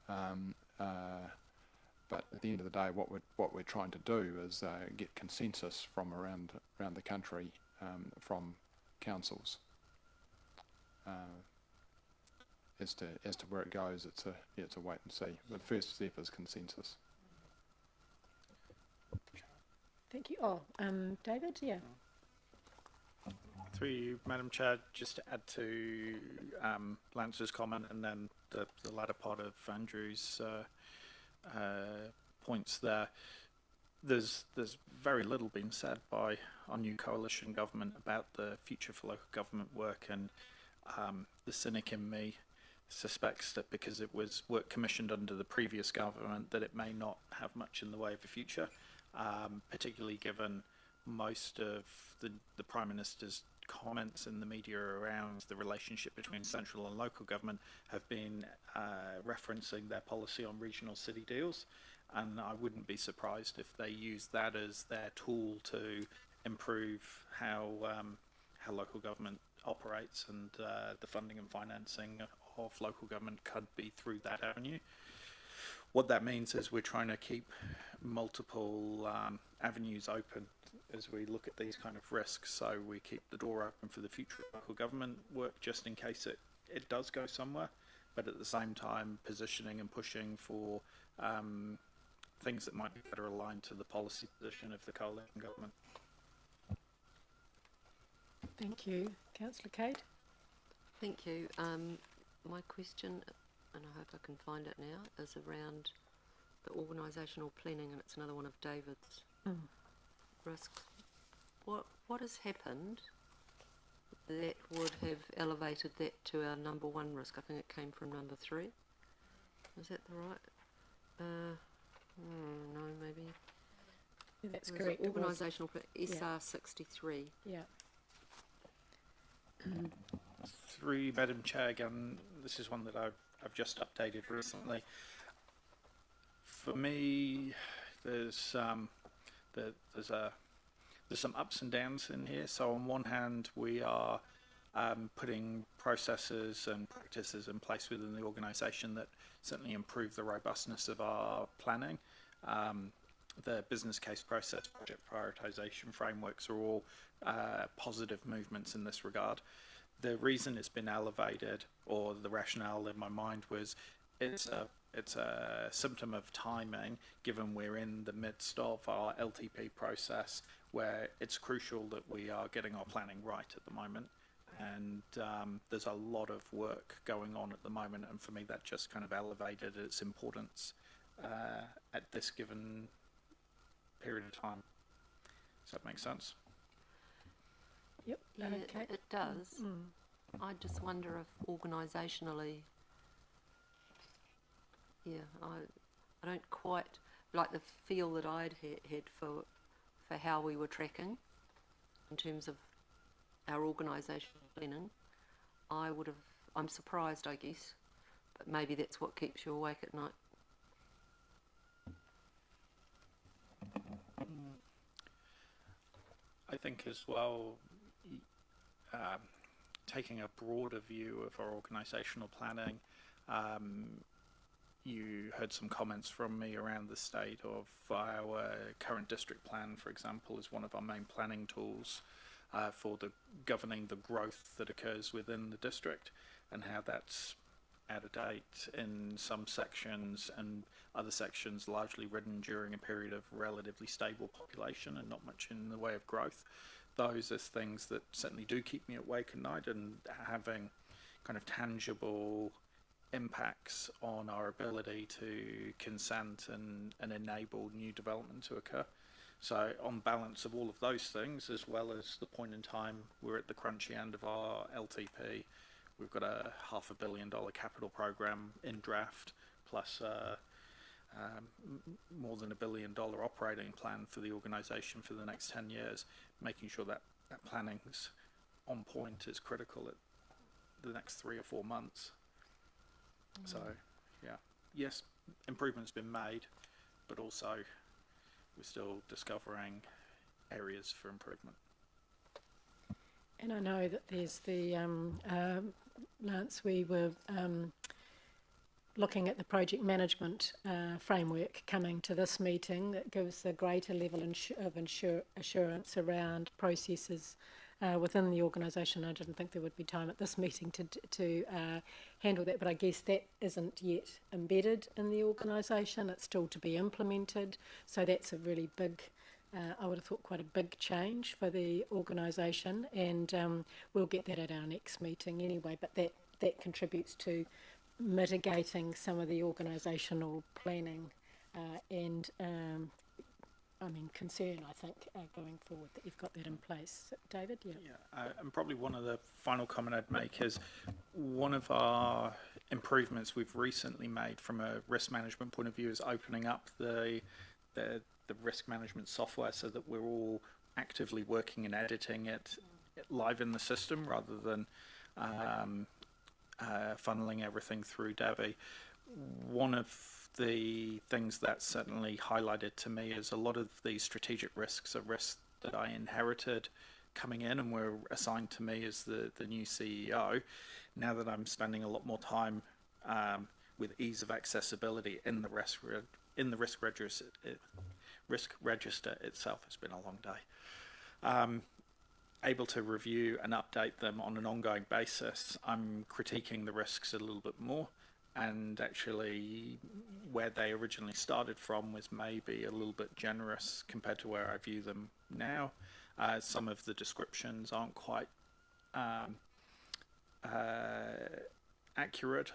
But at the end of the day, what we're trying to do is get consensus from around the country from councils as to where it goes. It's a wait and see. But the first step is consensus.
Thank you. Oh, David, yeah.
Through you, Madam Chair, just to add to Lance's comment and then the latter part of Andrew's points there. There's very little been said by our new coalition government about the Future for Local Government work, and the cynic in me suspects that because it was work commissioned under the previous government that it may not have much in the way of a future, particularly given most of the Prime Minister's comments in the media around the relationship between central and local government have been referencing their policy on regional city deals, and I wouldn't be surprised if they use that as their tool to improve how local government operates, and the funding and financing of local government could be through that avenue. What that means is we're trying to keep multiple avenues open as we look at these kind of risks, so we keep the door open for the future of local government work just in case it does go somewhere, but at the same time positioning and pushing for things that might be better aligned to the policy position of the coalition government.
Thank you. Councillor Kate?
Thank you. My question, and I hope I can find it now, is around the organisational planning, and it's another one of David's risks. What has happened that would have elevated that to our number 1 risk? I think it came from number 3. Is that the right? No, maybe.
Yeah, that's correct.
Organisational SR 63.
Yeah.
Through Madam Chair, again, this is one that I've just updated recently. For me, there's some ups and downs in here. So on one hand, we are putting processes and practices in place within the organisation that certainly improve the robustness of our planning. The business case process, project prioritisation frameworks are all positive movements in this regard. the reason it's been elevated, or the rationale in my mind, was it's a symptom of timing, given we're in the midst of our LTP process, where it's crucial that we are getting our planning right at the moment. And there's a lot of work going on at the moment, and for me that just kind of elevated its importance at this given period of time. Does that make sense?
Yep.
Yeah,
Okay.
it does. I just wonder if organisationally, I don't quite like the feel that I'd had for how we were tracking in terms of our organisational planning. I'm surprised, I guess, but maybe that's what keeps you awake at night.
I think as well, taking a broader view of our organisational planning, you heard some comments from me around the state of our current district plan, for example, is one of our main planning tools for governing the growth that occurs within the district, and how that's out of date in some sections, and other sections largely written during a period of relatively stable population and not much in the way of growth. Those are things that certainly do keep me awake at night, and having kind of tangible impacts on our ability to consent and enable new development to occur. So on balance of all of those things, as well as the point in time we're at the crunchy end of our LTP, we've got a $500 million capital program in draft, plus more than $1 billion operating plan for the organisation for the next 10 years. Making sure that planning's on point is critical at the next 3 or 4 months. So, yeah, yes, improvement's been made, but also we're still discovering areas for improvement.
And I know that there's the, Lance, we were looking at the project management framework coming to this meeting that gives a greater level of assurance around processes within the organisation. I didn't think there would be time at this meeting to handle that, but I guess that isn't yet embedded in the organisation. It's still to be implemented. So that's a really big, I would have thought quite a big change for the organisation, and we'll get that at our next meeting anyway, but that contributes to mitigating some of the organisational planning and concern, I think, going forward, that you've got that in place. David? Yeah.
And probably one of the final comment I'd make is one of our improvements we've recently made from a risk management point of view is opening up the risk management software so that we're all actively working and editing it live in the system rather than funneling everything through Debbie. One of the things that certainly highlighted to me is a lot of these strategic risks are risks that I inherited coming in and were assigned to me as the new CEO. Now that I'm spending a lot more time with ease of accessibility in the risk register itself, has been a long day. Able to review and update them on an ongoing basis. I'm critiquing the risks a little bit more, and actually where they originally started from was maybe a little bit generous compared to where I view them now. Some of the descriptions aren't quite accurate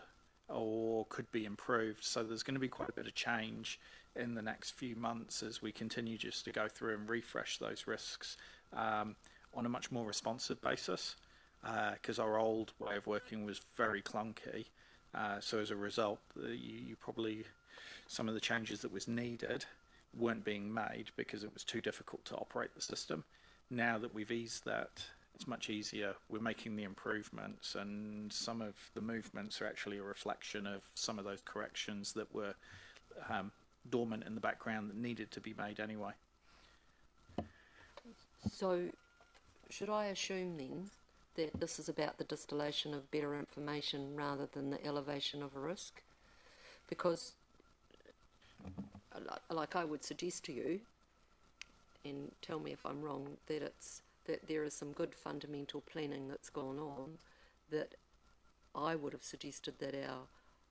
or could be improved, so there's going to be quite a bit of change in the next few months as we continue just to go through and refresh those risks on a much more responsive basis, because our old way of working was very clunky. So as a result, you probably, some of the changes that was needed weren't being made because it was too difficult to operate the system. Now that we've eased that, it's much easier. We're making the improvements, and some of the movements are actually a reflection of some of those corrections that were dormant in the background that needed to be made anyway.
So should I assume then that this is about the distillation of better information rather than the elevation of a risk? Because, like I would suggest to you, and tell me if I'm wrong, that there is some good fundamental planning that's gone on, that I would have suggested that our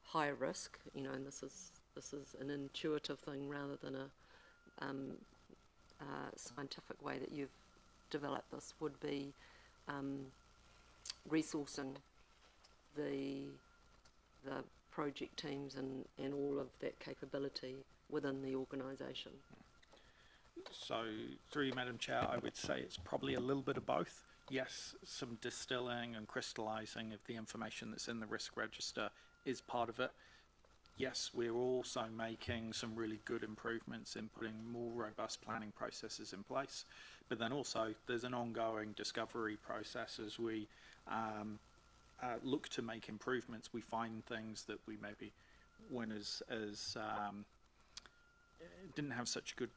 high risk, you know, and this is an intuitive thing rather than a scientific way that you've developed this, would be resourcing the project teams and all of that capability within the organisation.
So, through you, Madam Chair, I would say it's probably a little bit of both. Yes, some distilling and crystallising of the information that's in the risk register is part of it. Yes, we're also making some really good improvements in putting more robust planning processes in place. But then also there's an ongoing discovery process as we look to make improvements. We find things that we maybe weren't didn't have such good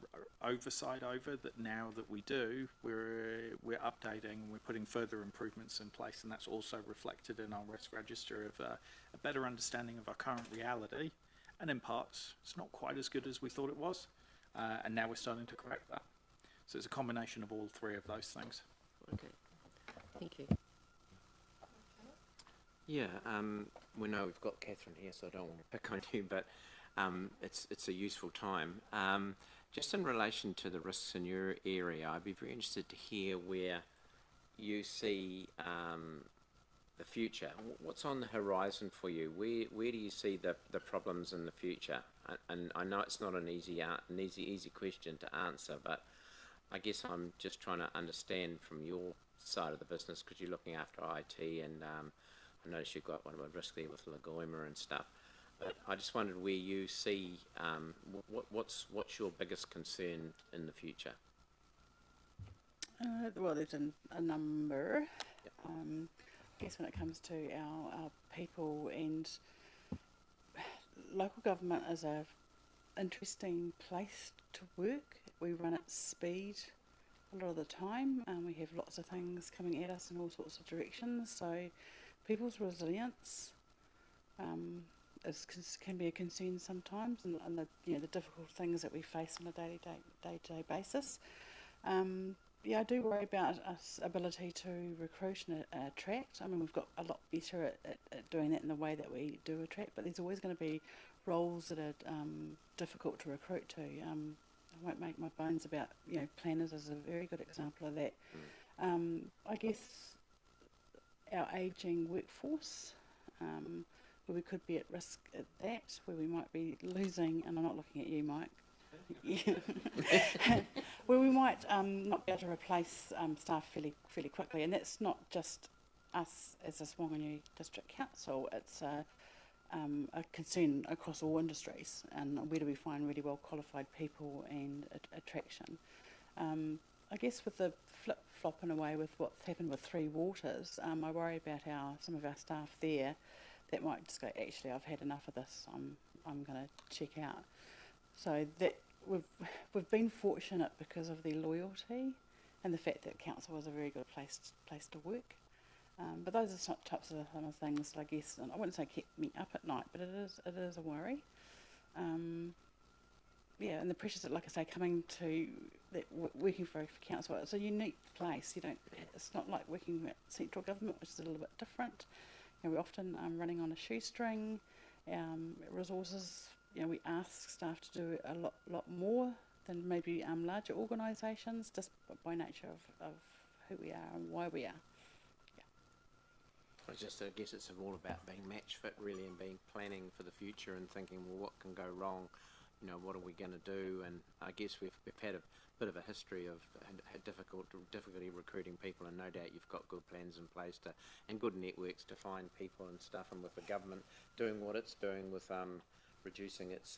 oversight over, that now that we do, we're updating, we're putting further improvements in place, and that's also reflected in our risk register of a better understanding of our current reality, and in parts it's not quite as good as we thought it was, and now we're starting to correct that. So it's a combination of all three of those things.
Okay, thank you.
Yeah, we know we've got Catherine here, so I don't want to pick on you, but it's a useful time. Just in relation to the risks in your area, I'd be very interested to hear where you see the future. What's on the horizon for you? Where do you see the problems in the future? And I know it's not an easy question to answer, but I guess I'm just trying to understand from your side of the business, because you're looking after IT, and I noticed you've got one of a risk there with Lagoima and stuff. But I just wondered where you see what's your biggest concern in the future.
Well, there's a number. Yep. I guess when it comes to our people, and local government is a interesting place to work. We run at speed a lot of the time. We have lots of things coming at us in all sorts of directions. So people's resilience can be a concern sometimes, and the difficult things that we face on a day-to-day basis. I do worry about us ability to recruit and attract. I mean, we've got a lot better at doing that in the way that we do attract, but there's always going to be roles that are difficult to recruit to. I won't make my bones about, planners is a very good example of that. I guess our ageing workforce, where we could be at risk at that, where we might be losing, and I'm not looking at you, Mike, where we might not be able to replace staff fairly quickly, and that's not just us as a Whanganui District Council, it's a concern across all industries, and where do we find really well qualified people and attraction. I guess with the flip-flop in a way with what's happened with Three Waters, I worry about some of our staff there that might just go, actually, I've had enough of this, I'm going to check out. So that we've been fortunate because of the loyalty and the fact that council is a very good place to work. But those are types of things that I guess, and I wouldn't say kept me up at night, but it is a worry. And the pressures that, like I say, coming to that working for council, it's a unique place. It's not like working at central government, which is a little bit different. We're often running on a shoestring. Resources, we ask staff to do a lot more than maybe larger organisations, just by nature of who we are and why we are.
I guess it's all about being match fit, really, and being planning for the future and thinking, well, what can go wrong? What are we going to do? And I guess we've had a bit of a history of difficulty recruiting people, and no doubt you've got good plans in place and good networks to find people and stuff. And with the government doing what it's doing with reducing its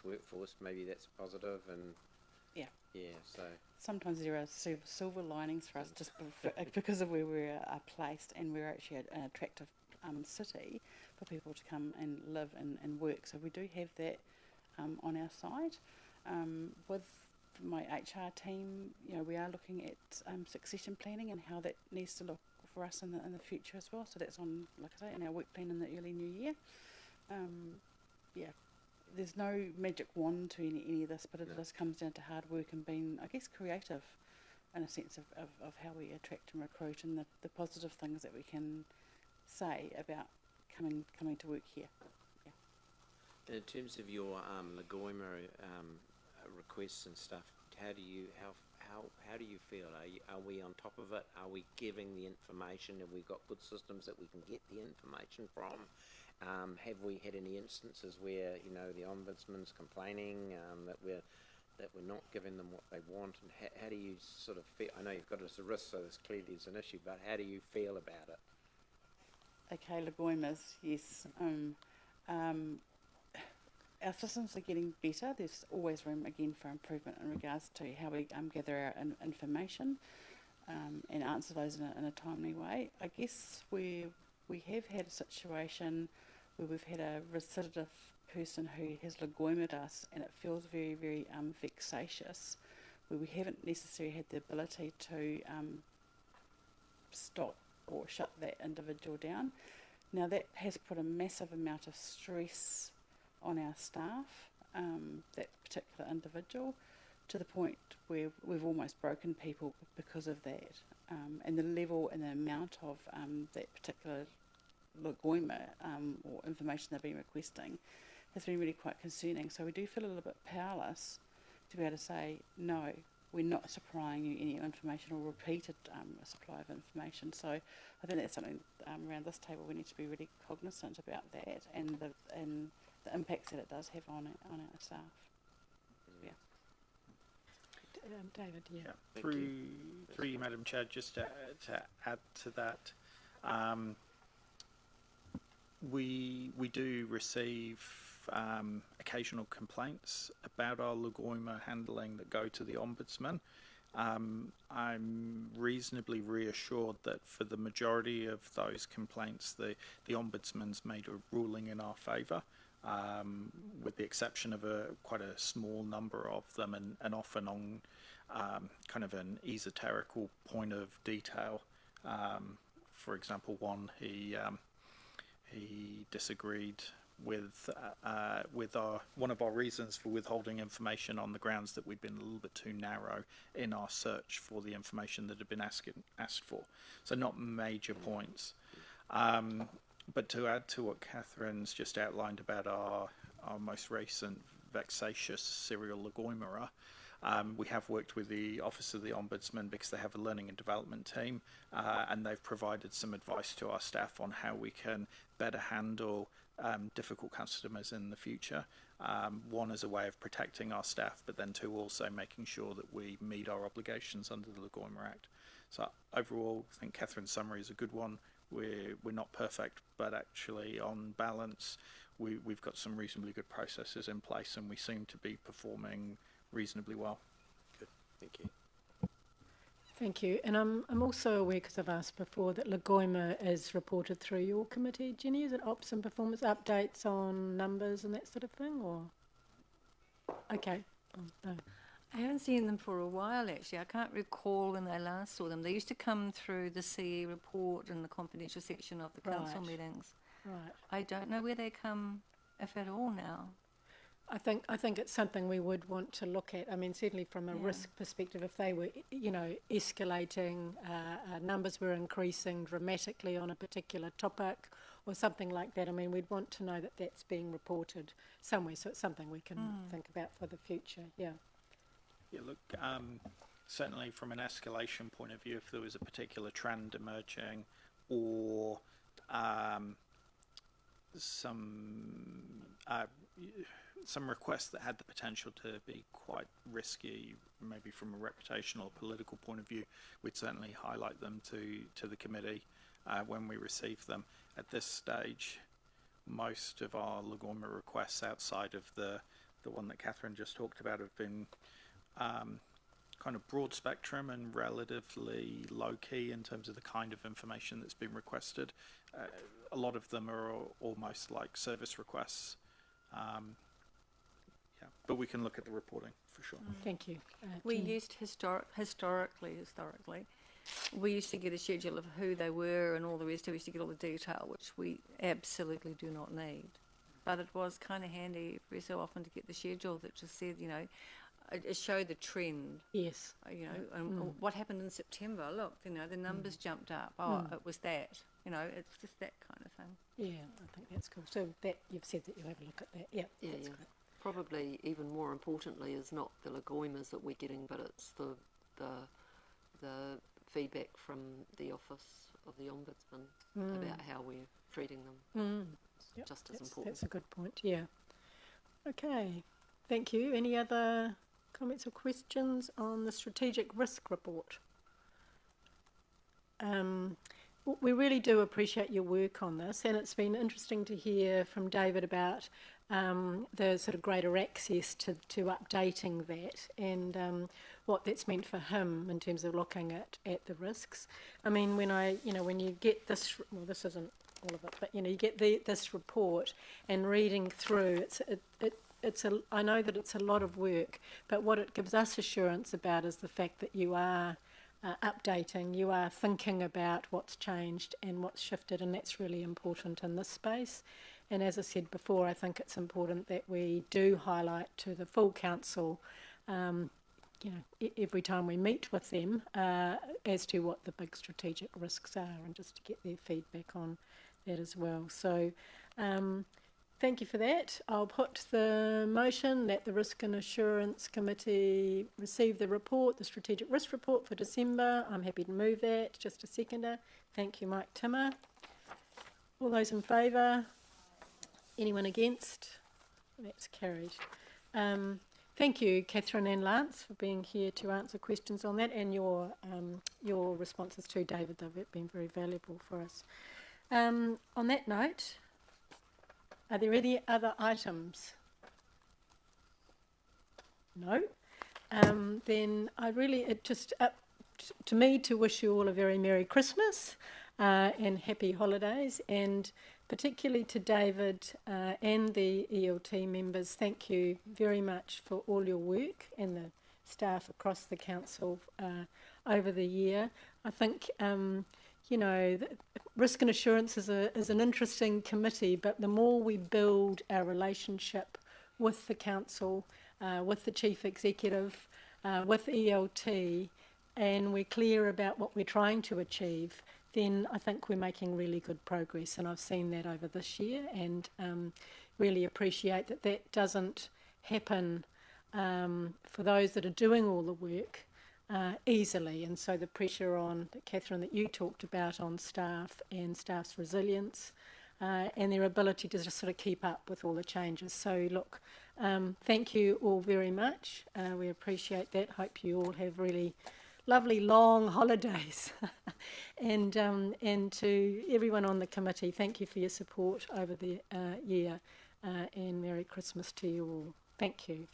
workforce, maybe that's positive. And so
sometimes there are silver linings for us just because of where we are placed, and we're actually an attractive city for people to come and live and work. So we do have that on our side. With my HR team, we are looking at succession planning and how that needs to look for us in the future as well. So that's on, like I say, in our work plan in the early new year. There's no magic wand to any of this, but it just comes down to hard work and being, I guess, creative in a sense of how we attract and recruit, and the positive things that we can say about coming to work here.
And in terms of your Lagoima requests and stuff, how do you feel? Are we on top of it? Are we giving the information? Have we got good systems that we can get the information from? Have we had any instances where the ombudsman's complaining that we're not giving them what they want? And how do you sort of feel? I know you've got it as a risk, so this clearly is an issue. But how do you feel about it?
Okay, Lagoimas, yes. Our systems are getting better. There's always room again for improvement in regards to how we gather our information and answer those in a timely way. I guess we have had a situation where we've had a recidivative person who has Lagoimed us, and it feels very, very vexatious, where we haven't necessarily had the ability to stop or shut that individual down. Now that has put a massive amount of stress on our staff, that particular individual, to the point where we've almost broken people because of that. And the level and the amount of that particular Lagoima or information they've been requesting has been really quite concerning. So we do feel a little bit powerless to be able to say, no, we're not supplying you any information or repeated supply of information. So I think that's something around this table we need to be really cognizant about that and the impacts that it does have on our staff. Yeah.
David, yeah.
Through you, Madam Chair, just to add to that, we do receive occasional complaints about our Lagoima handling that go to the Ombudsman. I'm reasonably reassured that for the majority of those complaints, the Ombudsman's made a ruling in our favour, with the exception of quite a small number of them, and often on kind of an esoterical point of detail. For example, one, he disagreed with one of our reasons for withholding information on the grounds that we'd been a little bit too narrow in our search for the information that had been asked for. So not major points. But to add to what Catherine's just outlined about our most recent vexatious serial Lagoimera, we have worked with the Office of the Ombudsman because they have a learning and development team, and they've provided some advice to our staff on how we can better handle difficult customers in the future. One, as a way of protecting our staff, but then two, also making sure that we meet our obligations under the Lagoima Act. So overall, I think Catherine's summary is a good one. We're not perfect, but actually on balance, we've got some reasonably good processes in place, and we seem to be performing reasonably well.
Good, thank you.
Thank you. And I'm also aware, because I've asked before, that Lagoima is reported through your committee. Jenny, is it ops and performance updates on numbers and that sort of thing, or? Okay. Oh, no.
I haven't seen them for a while, actually. I can't recall when I last saw them. They used to come through the CE report and the confidential section of the council meetings.
Right.
I don't know where they come, if at all, now.
I think it's something we would want to look at. I mean, certainly from a risk perspective, if they were, escalating, numbers were increasing dramatically on a particular topic or something like that, I mean, we'd want to know that that's being reported somewhere. So it's something we can think about for the future. Yeah.
Yeah, look, certainly from an escalation point of view, if there was a particular trend emerging or some requests that had the potential to be quite risky, maybe from a reputational or political point of view, we'd certainly highlight them to the committee when we receive them. At this stage, most of our Lagoima requests outside of the one that Catherine just talked about have been kind of broad spectrum and relatively low key in terms of the kind of information that's been requested. A lot of them are almost like service requests. But we can look at the reporting for sure.
Thank you.
We used historically, we used to get a schedule of who they were and all the rest. We used to get all the detail, which we absolutely do not need. But it was kind of handy every so often to get the schedule that just said, it showed the trend.
Yes.
And what happened in September? Look, the numbers jumped up. Oh, it was that. You know, it's just that kind of thing.
Yeah, I think that's cool. So that you've said that you'll have a look at that. Yeah,
Yeah,
that's
yeah.
great.
Probably even more importantly is not the legoimas that we're getting, but it's the feedback from the Office of the Ombudsman about how we're treating them.
Yep,
Just as important.
That's a good point, yeah. Okay, thank you. Any other comments or questions on the strategic risk report? We really do appreciate your work on this, and it's been interesting to hear from David about the sort of greater access to updating that, and what that's meant for him in terms of looking at the risks. I mean, when you get this, well, this isn't all of it, but you get this report and reading through, I know that it's a lot of work, but what it gives us assurance about is the fact that you are updating, you are thinking about what's changed and what's shifted, and that's really important in this space. And as I said before, I think it's important that we do highlight to the full council, every time we meet with them, as to what the big strategic risks are, and just to get their feedback on that as well. So thank you for that. I'll put the motion that the Risk and Assurance Committee receive the report, the strategic risk report for December. I'm happy to move that. Just a seconder. Thank you, Mike Timmer. All those in favour? Anyone against? That's carried. Thank you, Catherine and Lance, for being here to answer questions on that, and your responses too, David. They've been very valuable for us. On that note, are there any other items? No? Then it's just up to me to wish you all a very Merry Christmas and happy holidays, and particularly to David and the ELT members, thank you very much for all your work, and the staff across the council over the year. I think risk and assurance is an interesting committee, but the more we build our relationship with the council, with the chief executive, with ELT, and we're clear about what we're trying to achieve, then I think we're making really good progress, and I've seen that over this year, and really appreciate that doesn't happen for those that are doing all the work easily. And so the pressure on, Catherine, that you talked about on staff and staff's resilience and their ability to just sort of keep up with all the changes. So look, thank you all very much. We appreciate that. Hope you all have really lovely long holidays. And to everyone on the committee, thank you for your support over the year, and Merry Christmas to you all. Thank you.